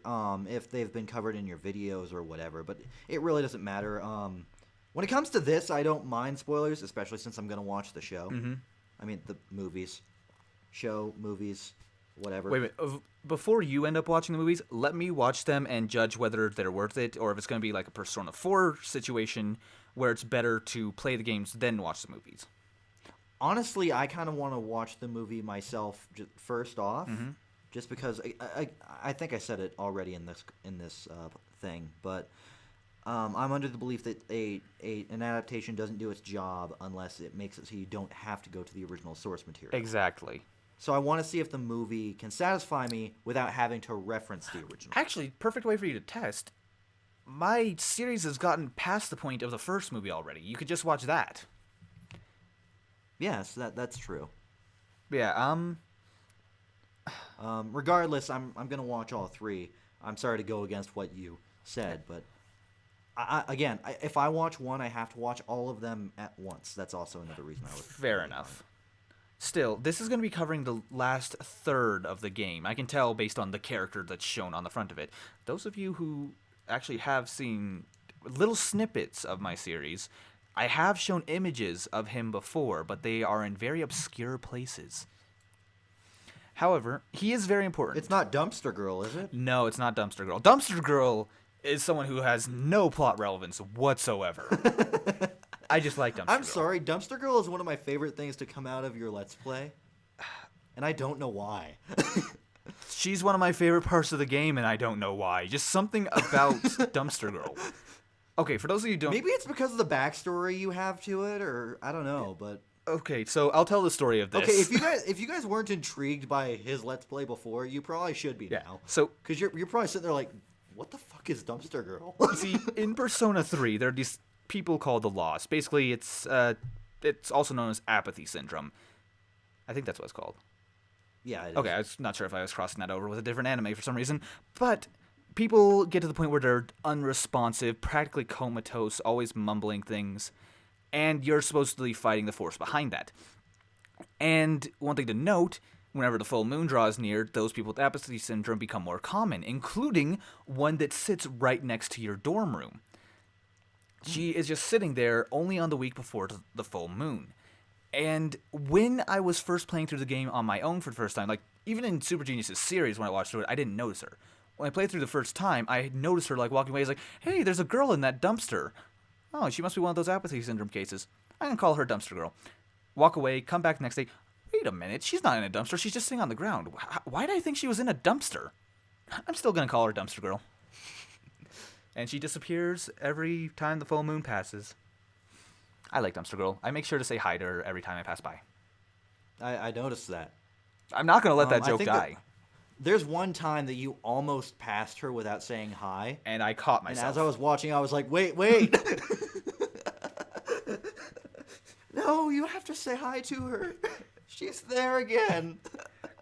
Speaker 1: if they've been covered in your videos or whatever, but it really doesn't matter. When it comes to this, I don't mind spoilers, especially since I'm going to watch the show.
Speaker 2: Mm-hmm.
Speaker 1: I mean, the movies. Show, movies, whatever.
Speaker 2: Wait. Before you end up watching the movies, let me watch them and judge whether they're worth it, or if it's going to be like a Persona 4 situation where it's better to play the games then watch the movies.
Speaker 1: Honestly, I kind of want to watch the movie myself first off. Mm-hmm. Just because I think I said it already in this thing, but I'm under the belief that an adaptation doesn't do its job unless it makes it so you don't have to go to the original source material.
Speaker 2: Exactly.
Speaker 1: So I want to see if the movie can satisfy me without having to reference the original.
Speaker 2: Actually, perfect way for you to test. My series has gotten past the point of the first movie already. You could just watch that.
Speaker 1: Yes, that's true.
Speaker 2: Yeah.
Speaker 1: Regardless, I'm gonna watch all three. I'm sorry to go against what you said, but if I watch one, I have to watch all of them at once. That's also another reason I would.
Speaker 2: Fair enough. Still, this is going to be covering the last third of the game. I can tell based on the character that's shown on the front of it. Those of you who actually have seen little snippets of my series, I have shown images of him before, but they are in very obscure places. However, he is very important.
Speaker 1: It's not Dumpster Girl, is it?
Speaker 2: No, it's not Dumpster Girl. Dumpster Girl is someone who has no plot relevance whatsoever. I just like Dumpster Girl.
Speaker 1: I'm sorry, Dumpster Girl is one of my favorite things to come out of your Let's Play, and I don't know why.
Speaker 2: She's one of my favorite parts of the game, and I don't know why. Just something about Dumpster Girl. Okay, for those of you who don't...
Speaker 1: Maybe it's because of the backstory you have to it, or I don't know, but...
Speaker 2: Okay, so I'll tell the story of this.
Speaker 1: Okay, if you guys weren't intrigued by his Let's Play before, you probably should be now.
Speaker 2: So...
Speaker 1: Because you're probably sitting there like, what the fuck is Dumpster Girl?
Speaker 2: See, in Persona 3, there are these people called the Lost. Basically, it's also known as apathy syndrome. I think that's what it's called.
Speaker 1: Yeah, it is.
Speaker 2: Okay, I was not sure if I was crossing that over with a different anime for some reason. But people get to the point where they're unresponsive, practically comatose, always mumbling things, and you're supposedly fighting the force behind that. And one thing to note, whenever the full moon draws near, those people with apathy syndrome become more common, including one that sits right next to your dorm room. She is just sitting there only on the week before the full moon. And when I was first playing through the game on my own for the first time, like even in Super Genius's series when I watched through it, I didn't notice her. When I played through the first time, I noticed her like walking away. I was like, hey, there's a girl in that dumpster. Oh, she must be one of those apathy syndrome cases. I'm going to call her Dumpster Girl. Walk away, come back the next day. Wait a minute, she's not in a dumpster. She's just sitting on the ground. Why did I think she was in a dumpster? I'm still going to call her Dumpster Girl. And she disappears every time the full moon passes. I like Dumpster Girl. I make sure to say hi to her every time I pass by.
Speaker 1: I noticed that.
Speaker 2: I'm not going to let that joke die.
Speaker 1: There's one time that you almost passed her without saying hi.
Speaker 2: And I caught myself.
Speaker 1: And as I was watching, I was like, wait. No, you have to say hi to her. She's there again.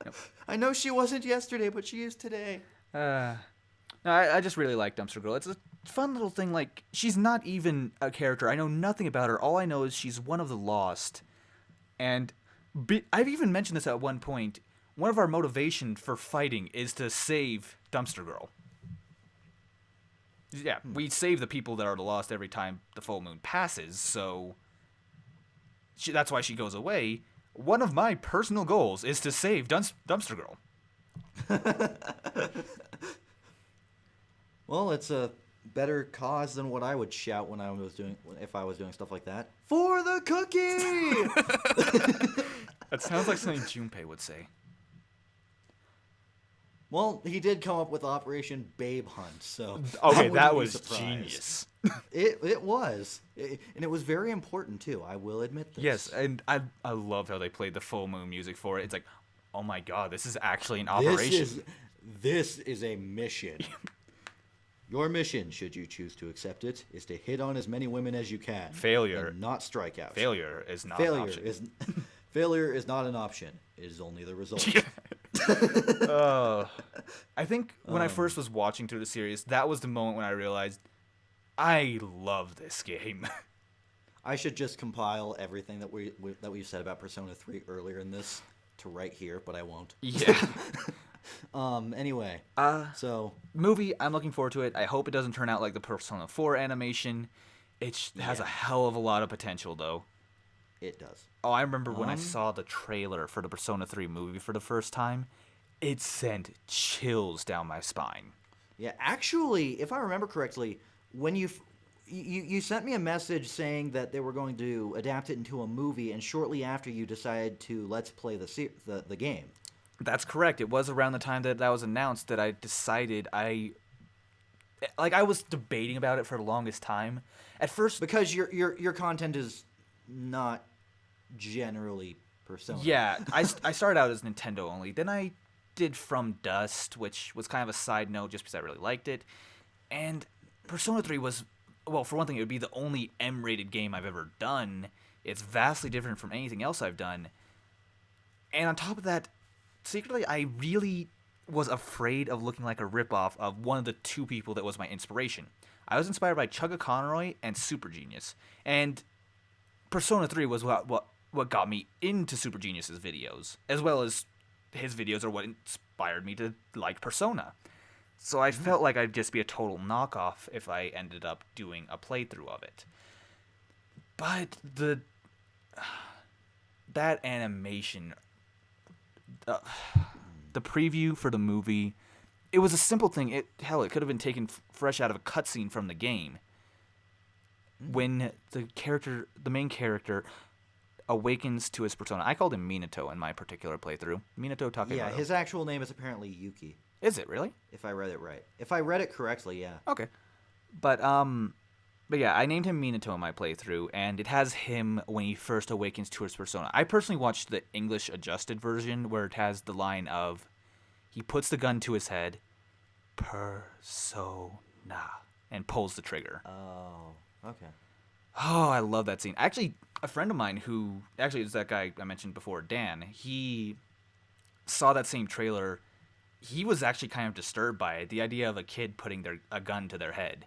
Speaker 1: Nope. I know she wasn't yesterday, but she is today.
Speaker 2: No, I just really like Dumpster Girl. It's a fun little thing. Like, she's not even a character. I know nothing about her. All I know is she's one of the Lost. And I've even mentioned this at one point. One of our motivation for fighting is to save Dumpster Girl. Yeah, we save the people that are the Lost every time the full moon passes, so that's why she goes away. One of my personal goals is to save Dumpster Girl.
Speaker 1: Well, it's a better cause than what I would shout when I was doing if I was doing stuff like that. For the cookie.
Speaker 2: That sounds like something Junpei would say.
Speaker 1: Well, he did come up with Operation Babe Hunt, so
Speaker 2: Okay, that
Speaker 1: wouldn't be
Speaker 2: was
Speaker 1: surprised.
Speaker 2: genius.
Speaker 1: It was, and it was very important too. I will admit this.
Speaker 2: Yes, and I love how they played the full moon music for it. It's like, oh my god, this is actually an operation.
Speaker 1: This is a mission. Your mission, should you choose to accept it, is to hit on as many women as you can.
Speaker 2: Failure.
Speaker 1: And not strike out.
Speaker 2: Failure is not an option.
Speaker 1: Failure is not an option. It is only the result.
Speaker 2: I think when I first was watching through the series, that was the moment when I realized I love this game.
Speaker 1: I should just compile everything that we said about Persona 3 earlier in this to right here, but I won't.
Speaker 2: Yeah.
Speaker 1: Anyway. So
Speaker 2: movie, I'm looking forward to it. I hope it doesn't turn out like the Persona 4 animation. It has a hell of a lot of potential, though.
Speaker 1: It does.
Speaker 2: Oh, I remember when I saw the trailer for the Persona 3 movie for the first time, it sent chills down my spine.
Speaker 1: Yeah, actually, if I remember correctly, when you sent me a message saying that they were going to adapt it into a movie, and shortly after you decided to let's play the game.
Speaker 2: That's correct. It was around the time that was announced that I decided I was debating about it for the longest time. At first,
Speaker 1: because your content is not generally Persona.
Speaker 2: Yeah, I started out as Nintendo only. Then I did From Dust, which was kind of a side note just because I really liked it. And Persona 3 was, well, for one thing, it would be the only M-rated game I've ever done. It's vastly different from anything else I've done. And on top of that, secretly, I really was afraid of looking like a ripoff of one of the two people that was my inspiration. I was inspired by Chugga Conroy and Super Genius. And Persona 3 was what got me into Super Genius's videos, as well as his videos are what inspired me to like Persona. So I felt like I'd just be a total knockoff if I ended up doing a playthrough of it. But that animation, the preview for the movie, it was a simple thing. It could have been taken fresh out of a cutscene from the game. When the main character awakens to his persona. I called him Minato in my particular playthrough. Minato Takemoto.
Speaker 1: Yeah, his actual name is apparently Yuki.
Speaker 2: Is it really?
Speaker 1: If I read it right. If I read it correctly, yeah.
Speaker 2: Okay. But yeah, I named him Minato in my playthrough, and it has him when he first awakens to his persona. I personally watched the English adjusted version where it has the line of, he puts the gun to his head, persona, and pulls the trigger.
Speaker 1: Oh, okay.
Speaker 2: Oh, I love that scene. Actually, a friend of mine who, actually is that guy I mentioned before, Dan, he saw that same trailer. He was actually kind of disturbed by it, the idea of a kid putting a gun to their head.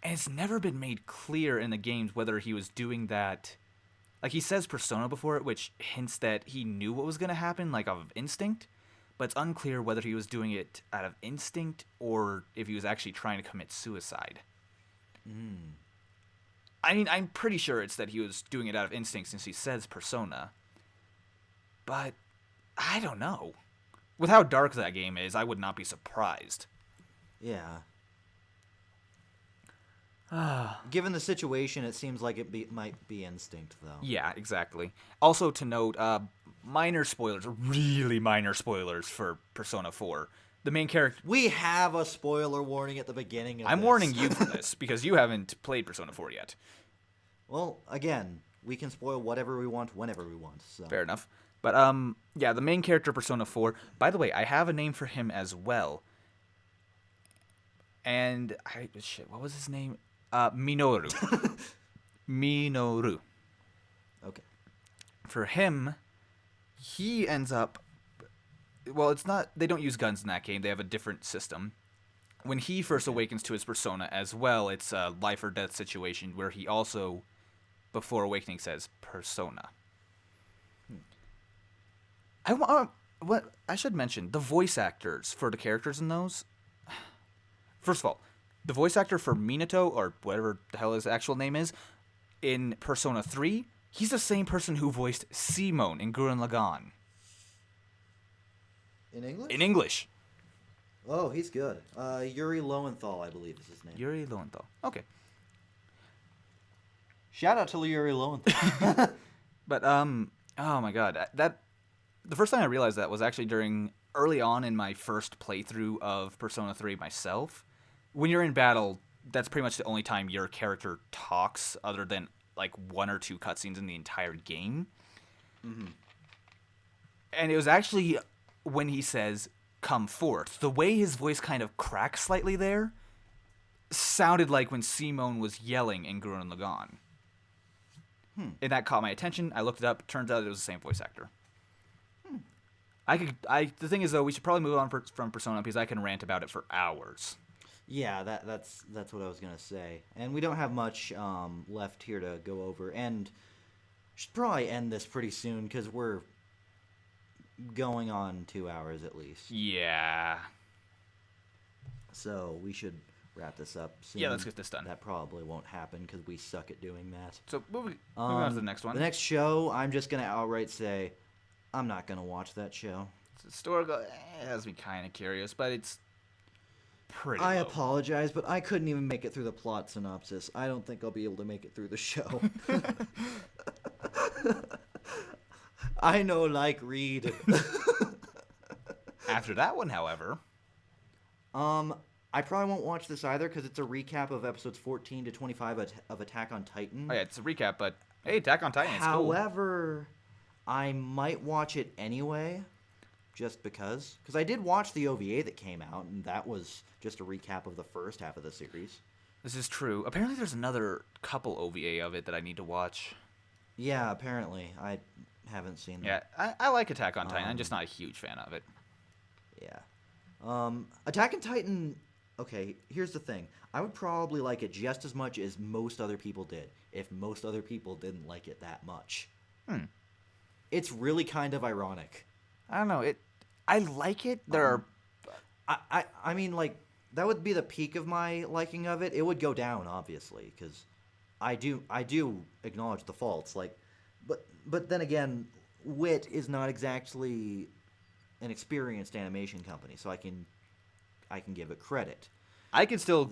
Speaker 2: And it's never been made clear in the games whether he was doing that. Like, he says persona before it, which hints that he knew what was going to happen, like, out of instinct. But it's unclear whether he was doing it out of instinct or if he was actually trying to commit suicide. I mean, I'm pretty sure it's that he was doing it out of instinct since he says persona. But I don't know. With how dark that game is, I would not be surprised.
Speaker 1: Yeah. Given the situation, it seems like it might be instinct, though.
Speaker 2: Yeah, exactly. Also to note, minor spoilers, really minor spoilers for Persona 4. The main character...
Speaker 1: We have a spoiler warning at the beginning of
Speaker 2: I'm
Speaker 1: this.
Speaker 2: warning you for this, because you haven't played Persona 4 yet.
Speaker 1: Well, again, we can spoil whatever we want, whenever we want. So.
Speaker 2: Fair enough. But, yeah, the main character, Persona 4... By the way, I have a name for him as well. And... what was his name? Minoru. Minoru.
Speaker 1: Okay.
Speaker 2: For him, he ends up... Well, it's not... They don't use guns in that game. They have a different system. When he first awakens to his persona as well, it's a life or death situation where he also, before awakening, says persona. I should mention, the voice actors for the characters in those... First of all, the voice actor for Minato, or whatever the hell his actual name is, in Persona 3, he's the same person who voiced Simone in Gurren Lagann.
Speaker 1: In English?
Speaker 2: In English.
Speaker 1: Oh, he's good. Yuri Lowenthal, I believe is his name.
Speaker 2: Yuri Lowenthal. Okay.
Speaker 1: Shout out to Yuri Lowenthal.
Speaker 2: But oh my god, that the first time I realized that was actually during early on in my first playthrough of Persona 3 myself. When you're in battle, that's pretty much the only time your character talks, other than like one or two cutscenes in the entire game.
Speaker 1: Mm-hmm.
Speaker 2: And it was actually when he says, "Come forth." The way his voice kind of cracks slightly there sounded like when Simone was yelling in Gurren Lagann. And that caught my attention. I looked it up. Turns out it was the same voice actor. The thing is, though, we should probably move on from Persona because I can rant about it for hours.
Speaker 1: Yeah, that's what I was gonna say. And we don't have much left here to go over, and should probably end this pretty soon because we're going on 2 hours at least.
Speaker 2: Yeah.
Speaker 1: So we should wrap this up soon.
Speaker 2: Yeah, let's get this done.
Speaker 1: That probably won't happen because we suck at doing that.
Speaker 2: So moving on to the next one.
Speaker 1: The next show, I'm just gonna outright say, I'm not gonna watch that show.
Speaker 2: It's historical. It has me kind of curious, but it's pretty
Speaker 1: I
Speaker 2: low.
Speaker 1: apologize, but I couldn't even make it through the plot synopsis. I don't think I'll be able to make it through the show. I know, like, read.
Speaker 2: After that one, however...
Speaker 1: I probably won't watch this either because it's a recap of episodes 14 to 25 of Attack on Titan.
Speaker 2: Oh yeah, it's a recap, but hey, Attack on Titan is cool.
Speaker 1: However, I might watch it anyway, just because. Because I did watch the OVA that came out, and that was just a recap of the first half of the series.
Speaker 2: This is true. Apparently there's another couple OVA of it that I need to watch.
Speaker 1: Yeah, apparently. I haven't seen that.
Speaker 2: Yeah, I like Attack on Titan. I'm just not a huge fan of it.
Speaker 1: Yeah. Attack on Titan... Okay, here's the thing. I would probably like it just as much as most other people did, if most other people didn't like it that much. It's really kind of ironic.
Speaker 2: I don't know. I like it. There are...
Speaker 1: I mean, like, that would be the peak of my liking of it. It would go down, obviously, because I do acknowledge the faults. Like, but then again, WIT is not exactly an experienced animation company, so I can give it credit.
Speaker 2: I can still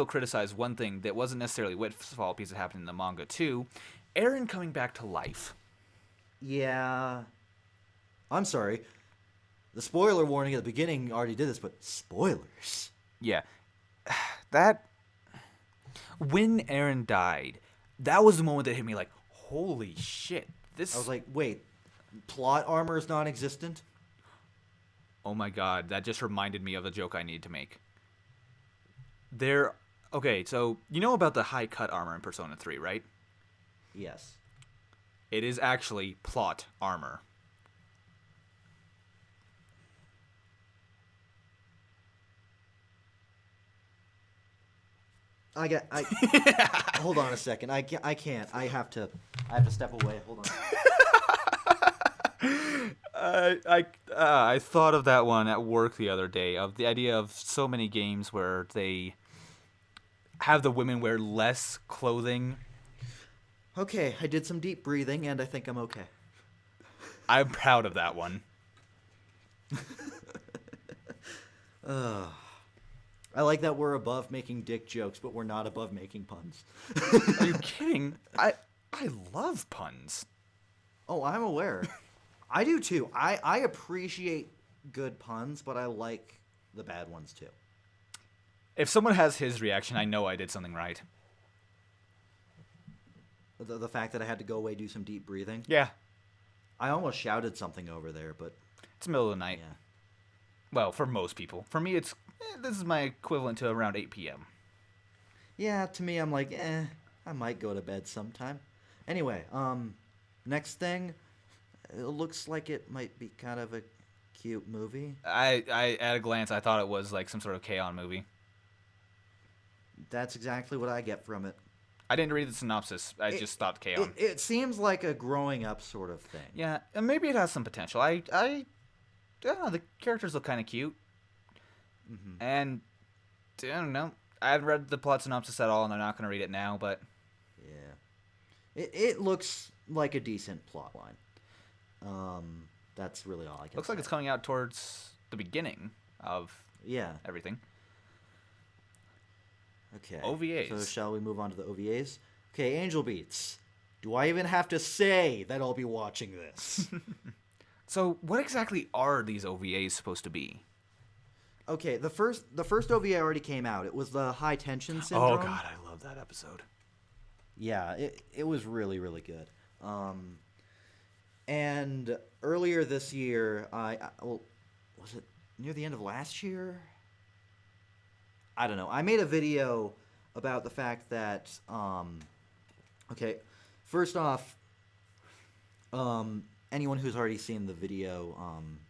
Speaker 2: criticize one thing that wasn't necessarily Whit's fault because it happened in the manga too. Eren coming back to life.
Speaker 1: Yeah. I'm sorry. The spoiler warning at the beginning already did this, but spoilers.
Speaker 2: Yeah. That... When Eren died, that was the moment that hit me like, holy shit.
Speaker 1: I was like, wait, plot armor is non-existent?
Speaker 2: Oh my god, that just reminded me of a joke I need to make. Okay, so you know about the high cut armor in Persona 3, right?
Speaker 1: Yes.
Speaker 2: It is actually plot armor.
Speaker 1: Hold on a second. I can't. I have to step away. Hold on.
Speaker 2: I thought of that one at work the other day, of the idea of so many games where they have the women wear less clothing.
Speaker 1: Okay, I did some deep breathing, and I think I'm okay.
Speaker 2: I'm proud of that one.
Speaker 1: I like that we're above making dick jokes, but we're not above making puns.
Speaker 2: Are you kidding? I love puns.
Speaker 1: Oh, I'm aware. I do too. I appreciate good puns, but I like the bad ones too.
Speaker 2: If someone has his reaction, I know I did something right.
Speaker 1: The fact that I had to go away, do some deep breathing.
Speaker 2: Yeah.
Speaker 1: I almost shouted something over there, but...
Speaker 2: It's the middle of the night.
Speaker 1: Yeah.
Speaker 2: Well, for most people. For me, it's... this is my equivalent to around 8 p.m.
Speaker 1: Yeah, to me, I'm like, I might go to bed sometime. Anyway, next thing... It looks like it might be kind of a cute movie.
Speaker 2: I at a glance, I thought it was like some sort of K-On! Movie.
Speaker 1: That's exactly what I get from it.
Speaker 2: I didn't read the synopsis. I just thought K-On!
Speaker 1: It seems like a growing up sort of thing.
Speaker 2: Yeah, and maybe it has some potential. I don't know, the characters look kind of cute. Mm-hmm. And, I don't know. I haven't read the plot synopsis at all, and I'm not going to read it now, but...
Speaker 1: Yeah. It looks like a decent plot line. That's really all I can
Speaker 2: Looks
Speaker 1: say.
Speaker 2: like it's coming out towards the beginning of
Speaker 1: Yeah.
Speaker 2: everything.
Speaker 1: Okay.
Speaker 2: OVAs.
Speaker 1: So shall we move on to the OVAs? Okay, Angel Beats. Do I even have to say that I'll be watching this?
Speaker 2: So what exactly are these OVAs supposed to be?
Speaker 1: Okay, the first OVA already came out. It was the High Tension Syndrome.
Speaker 2: Oh god, I love that episode.
Speaker 1: Yeah, it was really, really good. And earlier this year, was it near the end of last year? I don't know. I made a video about the fact that, okay, first off, anyone who's already seen the video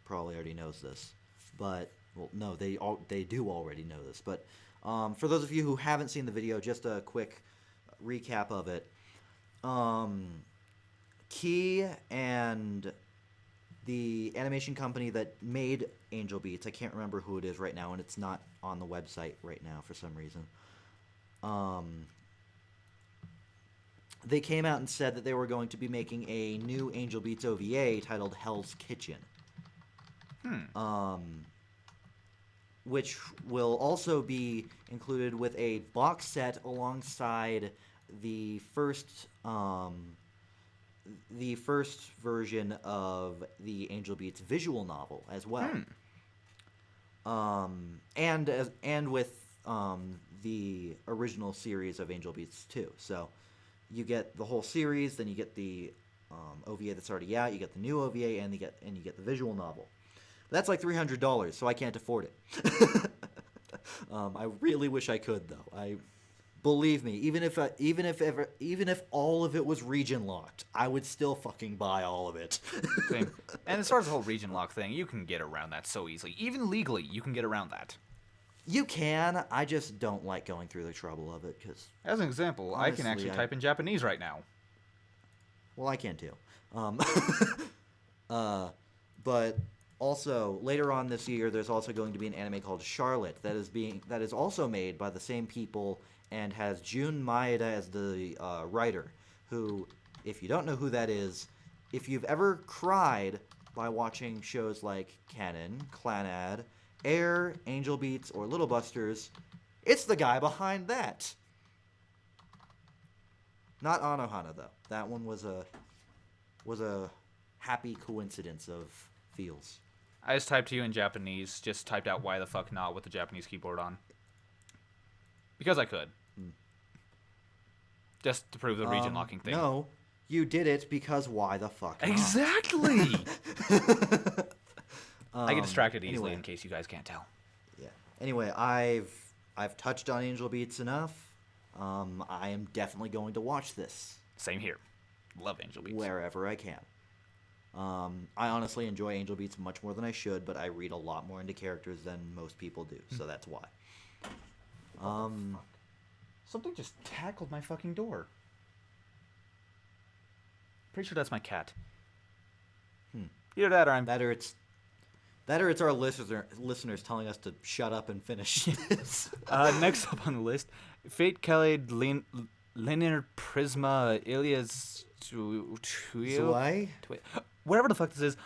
Speaker 1: probably already knows this, but well, no, they do already know this. But for those of you who haven't seen the video, just a quick recap of it. Key and the animation company that made Angel Beats, I can't remember who it is right now, and it's not on the website right now for some reason. They came out and said that they were going to be making a new Angel Beats OVA titled Hell's Kitchen. Which will also be included with a box set alongside the first version of the Angel Beats visual novel as well. And with the original series of Angel Beats too. So you get the whole series, then you get the OVA that's already out, you get the new OVA, and you get the visual novel. That's like $300, so I can't afford it. I really wish I could, though. Believe me, even if all of it was region locked, I would still fucking buy all of it.
Speaker 2: Same. And as far as the whole region lock thing, you can get around that so easily. Even legally, you can get around that.
Speaker 1: You can. I just don't like going through the trouble of it because.
Speaker 2: As an example, honestly, I can actually type in Japanese right now.
Speaker 1: Well, I can too. But also later on this year, there's also going to be an anime called Charlotte that is also made by the same people and has Jun Maeda as the writer. Who, if you don't know who that is, if you've ever cried by watching shows like Canon, Clanad, Air, Angel Beats, or Little Busters, it's the guy behind that. Not Anohana though. That one was a happy coincidence of feels.
Speaker 2: I just typed to you in Japanese, just typed out why the fuck not with the Japanese keyboard on. Because I could. Just to prove the region locking thing.
Speaker 1: No, you did it because why the fuck not?
Speaker 2: Exactly! I get distracted easily
Speaker 1: anyway.
Speaker 2: in case you guys can't tell.
Speaker 1: Yeah. Anyway, I've touched on Angel Beats enough. I am definitely going to watch this.
Speaker 2: Same here. Love Angel Beats.
Speaker 1: Wherever I can. I honestly enjoy Angel Beats much more than I should, but I read a lot more into characters than most people do, so that's why.
Speaker 2: Something just tackled my fucking door. Pretty sure that's my cat. Either that or I'm...
Speaker 1: That or it's our listeners telling us to shut up and finish this.
Speaker 2: Next up on the list, Fate Khaled Linear Prisma Ilias
Speaker 1: Zwei?
Speaker 2: Whatever the fuck this is.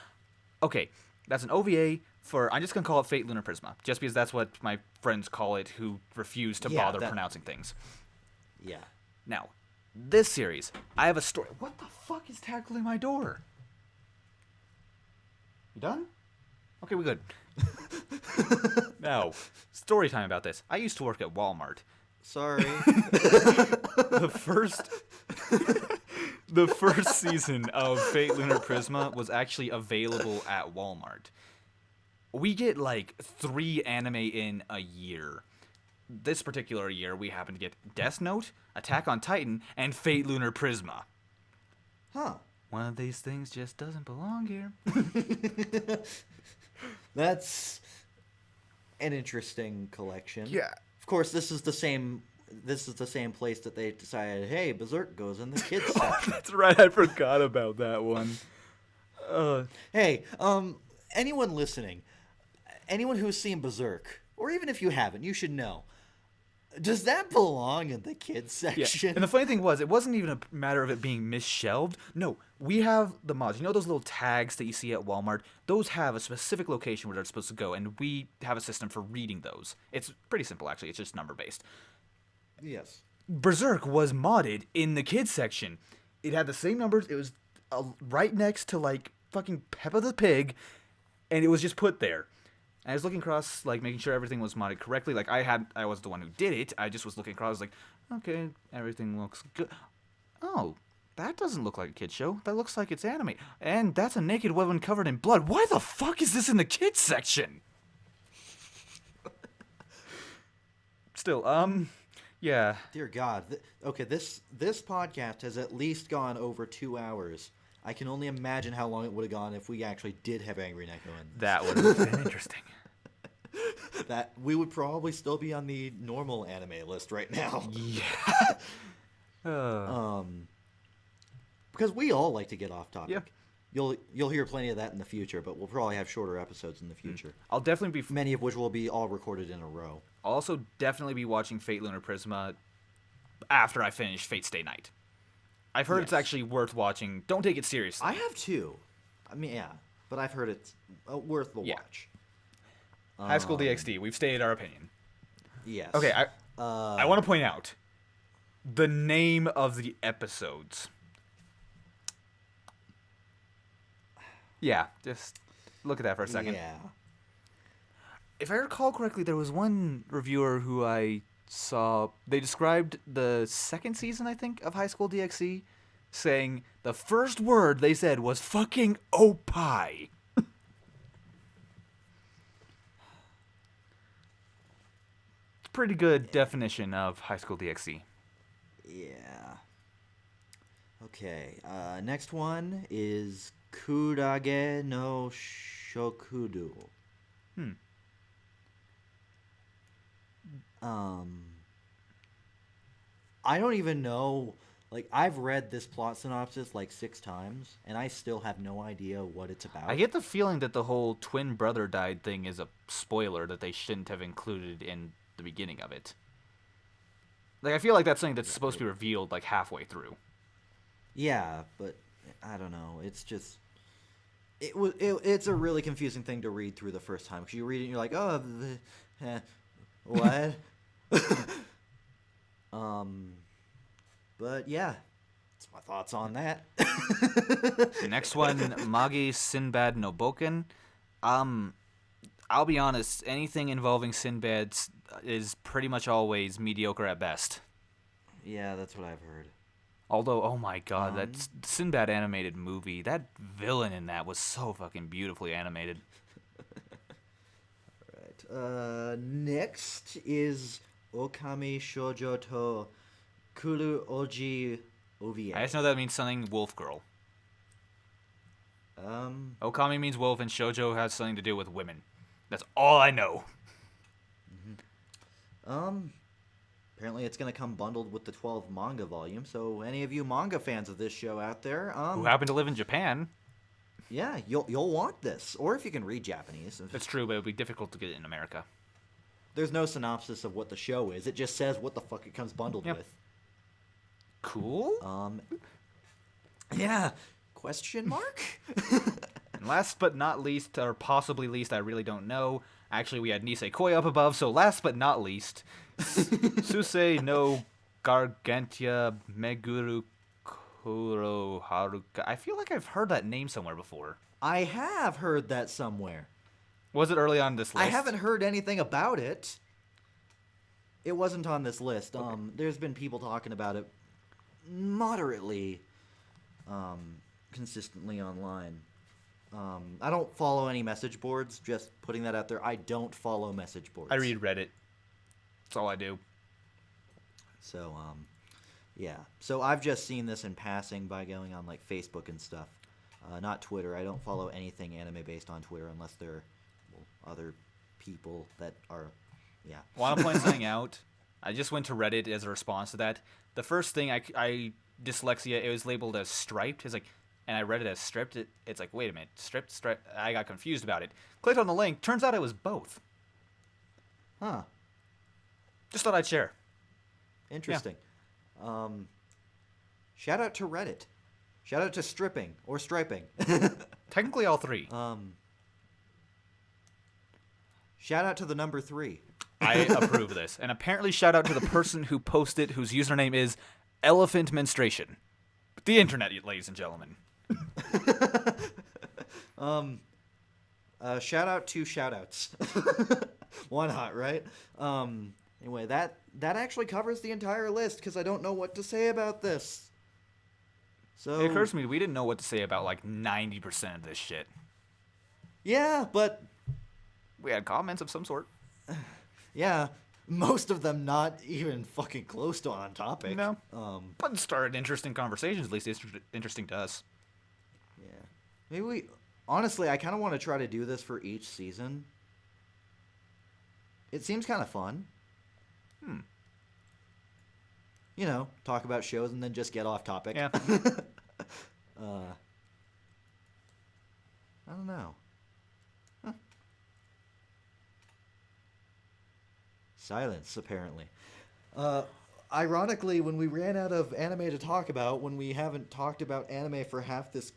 Speaker 2: Okay, that's an OVA for... I'm just going to call it Fate Lunar Prisma, just because that's what my friends call it who refuse to bother pronouncing things.
Speaker 1: Yeah.
Speaker 2: Now, this series, I have a story... What the fuck is tackling my door? You done? Okay, we're good. Now, story time about this. I used to work at Walmart.
Speaker 1: Sorry.
Speaker 2: The first season of Fate Lunar Prisma was actually available at Walmart. We get like 3 anime in a year. This particular year, we happened to get Death Note, Attack on Titan, and Fate Lunar Prisma.
Speaker 1: Huh.
Speaker 2: One of these things just doesn't belong here.
Speaker 1: That's an interesting collection.
Speaker 3: Yeah.
Speaker 1: Of course, this is the same place that they decided, hey, Berserk goes in the kids section.
Speaker 2: That's right, I forgot about that one.
Speaker 1: Hey, anyone listening, anyone who's seen Berserk, or even if you haven't, you should know. Does that belong in the kids section?
Speaker 2: Yeah. And the funny thing was, it wasn't even a matter of it being misshelved. No, We have the mods. You know those little tags that you see at Walmart? Those have a specific location where they're supposed to go, and we have a system for reading those. It's pretty simple, actually. It's just number-based.
Speaker 1: Yes.
Speaker 2: Berserk was modded in the kids section. It had the same numbers. It was right next to, like, fucking Peppa the Pig, and it was just put there. And I was looking across, like, making sure everything was modded correctly. Like, I was the one who did it. I just was looking across, like, okay, everything looks good. Oh, that doesn't look like a kid's show. That looks like it's anime. And that's a naked woman covered in blood. Why the fuck is this in the kids section? Still, yeah.
Speaker 1: Dear God. Okay, this podcast has at least gone over 2 hours. I can only imagine how long it would have gone if we actually did have Angry Neko in this.
Speaker 2: That would have been interesting.
Speaker 1: That we would probably still be on the normal anime list right now.
Speaker 2: Yeah.
Speaker 1: Because we all like to get off topic.
Speaker 2: Yeah.
Speaker 1: You'll hear plenty of that in the future, but we'll probably have shorter episodes in the future.
Speaker 2: I'll definitely be...
Speaker 1: Many of which will be all recorded in a row.
Speaker 2: I'll also definitely be watching Fate Lunar Prisma after I finish Fate Stay Night. I've heard it's actually worth watching. Don't take it seriously.
Speaker 1: I have too. I mean, yeah. But I've heard it's worth the watch.
Speaker 2: High School DxD. We've stated our opinion.
Speaker 1: Yes.
Speaker 2: Okay, I want to point out the name of the episodes. Yeah, just look at that for a second.
Speaker 1: Yeah.
Speaker 2: If I recall correctly, there was one reviewer who I saw. They described the second season, I think, of High School DxD, saying the first word they said was fucking opie. Pretty good definition of High School DxD.
Speaker 1: Yeah. Okay. Next one is Kurage no Shokudo. I don't even know. Like, I've read this plot synopsis like 6 times, and I still have no idea what it's about.
Speaker 2: I get the feeling that the whole twin brother died thing is a spoiler that they shouldn't have included in the beginning of it. Like, I feel like that's something that's supposed to be revealed, like, halfway through.
Speaker 1: Yeah, but I don't know. It's just... It's a really confusing thing to read through the first time. Because you read it and you're like, oh, what? But yeah, that's my thoughts on that.
Speaker 2: The next one, Magi Sinbad no Boken. I'll be honest, anything involving Sinbad is pretty much always mediocre at best.
Speaker 1: Yeah, that's what I've heard.
Speaker 2: Although, oh my god, that Sinbad animated movie, that villain in that was so fucking beautifully animated.
Speaker 1: Alright, next is Okami Shoujo to Kuru Oji OVA.
Speaker 2: I just know that means something wolf girl. Okami means wolf and shoujo has something to do with women. That's all I know.
Speaker 1: Apparently it's going to come bundled with the 12 manga volume, so any of you manga fans of this show out there,
Speaker 2: who happen to live in Japan.
Speaker 1: Yeah, you'll want this, or if you can read Japanese.
Speaker 2: That's true, but it would be difficult to get it in America.
Speaker 1: There's no synopsis of what the show is. It just says what the fuck it comes bundled with.
Speaker 2: Cool.
Speaker 1: Yeah. Question mark?
Speaker 2: And last but not least, or possibly least, I really don't know. Actually, we had Nisekoi up above, so last but not least, Susei no Gargantia Meguru Kuro Haruka. I feel like I've heard that name somewhere before.
Speaker 1: I have heard that somewhere.
Speaker 2: Was it early on this list?
Speaker 1: I haven't heard anything about it. It wasn't on this list. Okay. There's been people talking about it moderately consistently online. I don't follow any message boards, just putting that out there. I don't follow message boards.
Speaker 2: I read Reddit. That's all I do.
Speaker 1: So, yeah. So I've just seen this in passing by going on, like, Facebook and stuff. Not Twitter. I don't follow anything anime-based on Twitter unless they're other people that are, yeah.
Speaker 2: Want to point something out? I just went to Reddit as a response to that. The first thing I dyslexia, it was labeled as striped. It's like, and I read it as stripped. It's like, wait a minute, stripped. I got confused about it. Clicked on the link. Turns out it was both.
Speaker 1: Huh.
Speaker 2: Just thought I'd share.
Speaker 1: Interesting. Yeah. Shout out to Reddit. Shout out to stripping or striping.
Speaker 2: Technically all three.
Speaker 1: Shout out to the number 3.
Speaker 2: I approve of this. And apparently shout out to the person who posted, whose username is Elephant Menstruation. The internet, ladies and gentlemen.
Speaker 1: Shout out to shout outs. Why not, right? Anyway, that actually covers the entire list because I don't know what to say about this. So
Speaker 2: It occurs to me we didn't know what to say about like 90% of this shit.
Speaker 1: Yeah, but
Speaker 2: We had comments of some sort.
Speaker 1: yeah, most of them not even fucking close to on topic.
Speaker 2: No. But it started interesting conversations, at least interesting to us.
Speaker 1: Yeah. Maybe honestly, I kind of want to try to do this for each season. It seems kind of fun. You know, talk about shows and then just get off topic.
Speaker 2: Yeah.
Speaker 1: I don't know. Huh. Silence, apparently. Ironically, when we ran out of anime to talk about, when we haven't talked about anime for half this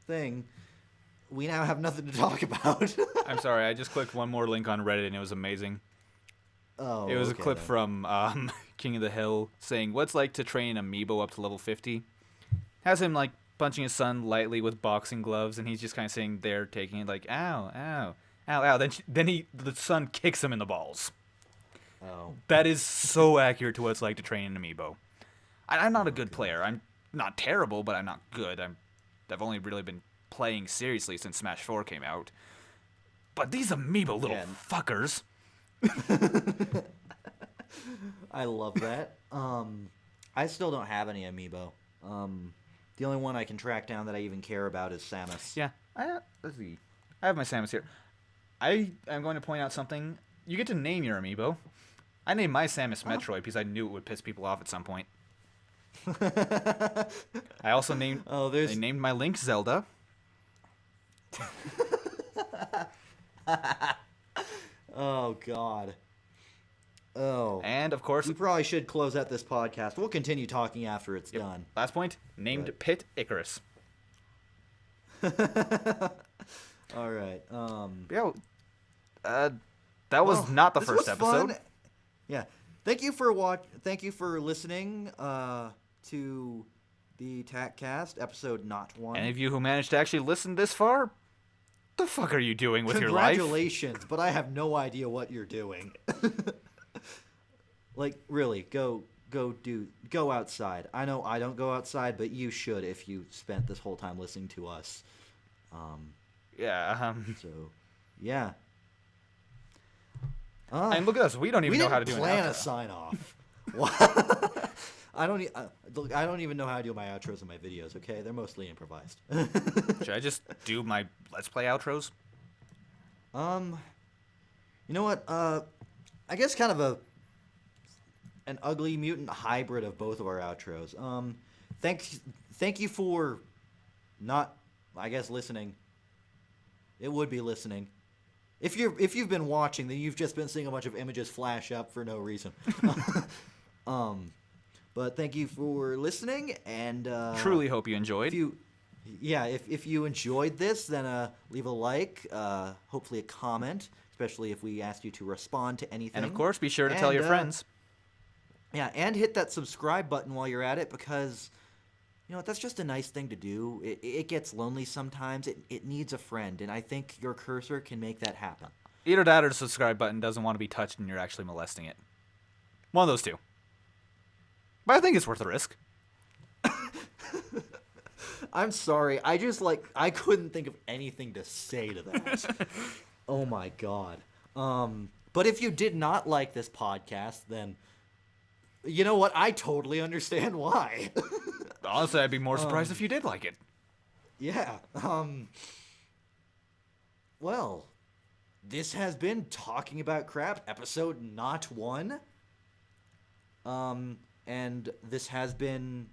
Speaker 1: thing, we now have nothing to talk about.
Speaker 2: I'm sorry, I just clicked one more link on Reddit and it was amazing.
Speaker 1: Oh,
Speaker 2: It was a
Speaker 1: okay,
Speaker 2: clip
Speaker 1: then.
Speaker 2: from King of the Hill saying, "What's like to train an amiibo up to level 50?" Has him like punching his son lightly with boxing gloves, and he's just kind of sitting there taking it like, "Ow, ow, ow, ow." Then the son kicks him in the balls.
Speaker 1: Oh.
Speaker 2: That is so accurate to what it's like to train an amiibo. I'm not a good player. I'm not terrible, but I'm not good. I've only really been playing seriously since Smash 4 came out. But these amiibo little
Speaker 1: Yeah.
Speaker 2: fuckers.
Speaker 1: I love that. I still don't have any amiibo. The only one I can track down that I even care about is Samus.
Speaker 2: Yeah, let's see. I have my Samus here. I am going to point out something. You get to name your amiibo. I named my Samus Metroid because I knew it would piss people off at some point. I also named I named my Link Zelda.
Speaker 1: Oh God. Oh.
Speaker 2: And of course,
Speaker 1: We probably should close out this podcast. We'll continue talking after it's done.
Speaker 2: last point, named
Speaker 1: Right.
Speaker 2: Pit Icarus.
Speaker 1: All right.
Speaker 2: Yeah, that was not the
Speaker 1: this
Speaker 2: first
Speaker 1: was
Speaker 2: episode.
Speaker 1: fun. Yeah. Thank you for listening to the TAC Cast episode not 1.
Speaker 2: Any of you who managed to actually listen this far, the fuck are you doing with your life?
Speaker 1: Congratulations, but I have no idea what you're doing. Like, really, go outside. I know I don't go outside, but you should if you spent this whole time listening to us.
Speaker 2: Yeah.
Speaker 1: So, yeah.
Speaker 2: And look at us. We don't even know how to do
Speaker 1: We
Speaker 2: an
Speaker 1: didn't plan
Speaker 2: outro.
Speaker 1: a sign off. I don't even know how to do my outros and my videos. Okay, they're mostly improvised.
Speaker 2: Should I just do my Let's Play outros?
Speaker 1: You know what? I guess kind of an ugly mutant hybrid of both of our outros. Thank you for not, I guess, listening. It would be listening. If you've been watching, then you've just been seeing a bunch of images flash up for no reason. But thank you for listening, and
Speaker 2: Truly hope you enjoyed.
Speaker 1: if you enjoyed this, then leave a like, hopefully a comment, especially if we asked you to respond to anything.
Speaker 2: And of course, be sure to tell your friends.
Speaker 1: Yeah, and hit that subscribe button while you're at it, because you know that's just a nice thing to do. It gets lonely sometimes. It needs a friend, and I think your cursor can make that happen.
Speaker 2: Either that or the subscribe button doesn't want to be touched and you're actually molesting it. One of those two. But I think it's worth the risk.
Speaker 1: I'm sorry. I couldn't think of anything to say to that. Oh my god. But if you did not like this podcast, then you know what? I totally understand why.
Speaker 2: Honestly, I'd be more surprised if you did like it.
Speaker 1: Yeah. Well, this has been Talking About Crap, episode not 1. And this has been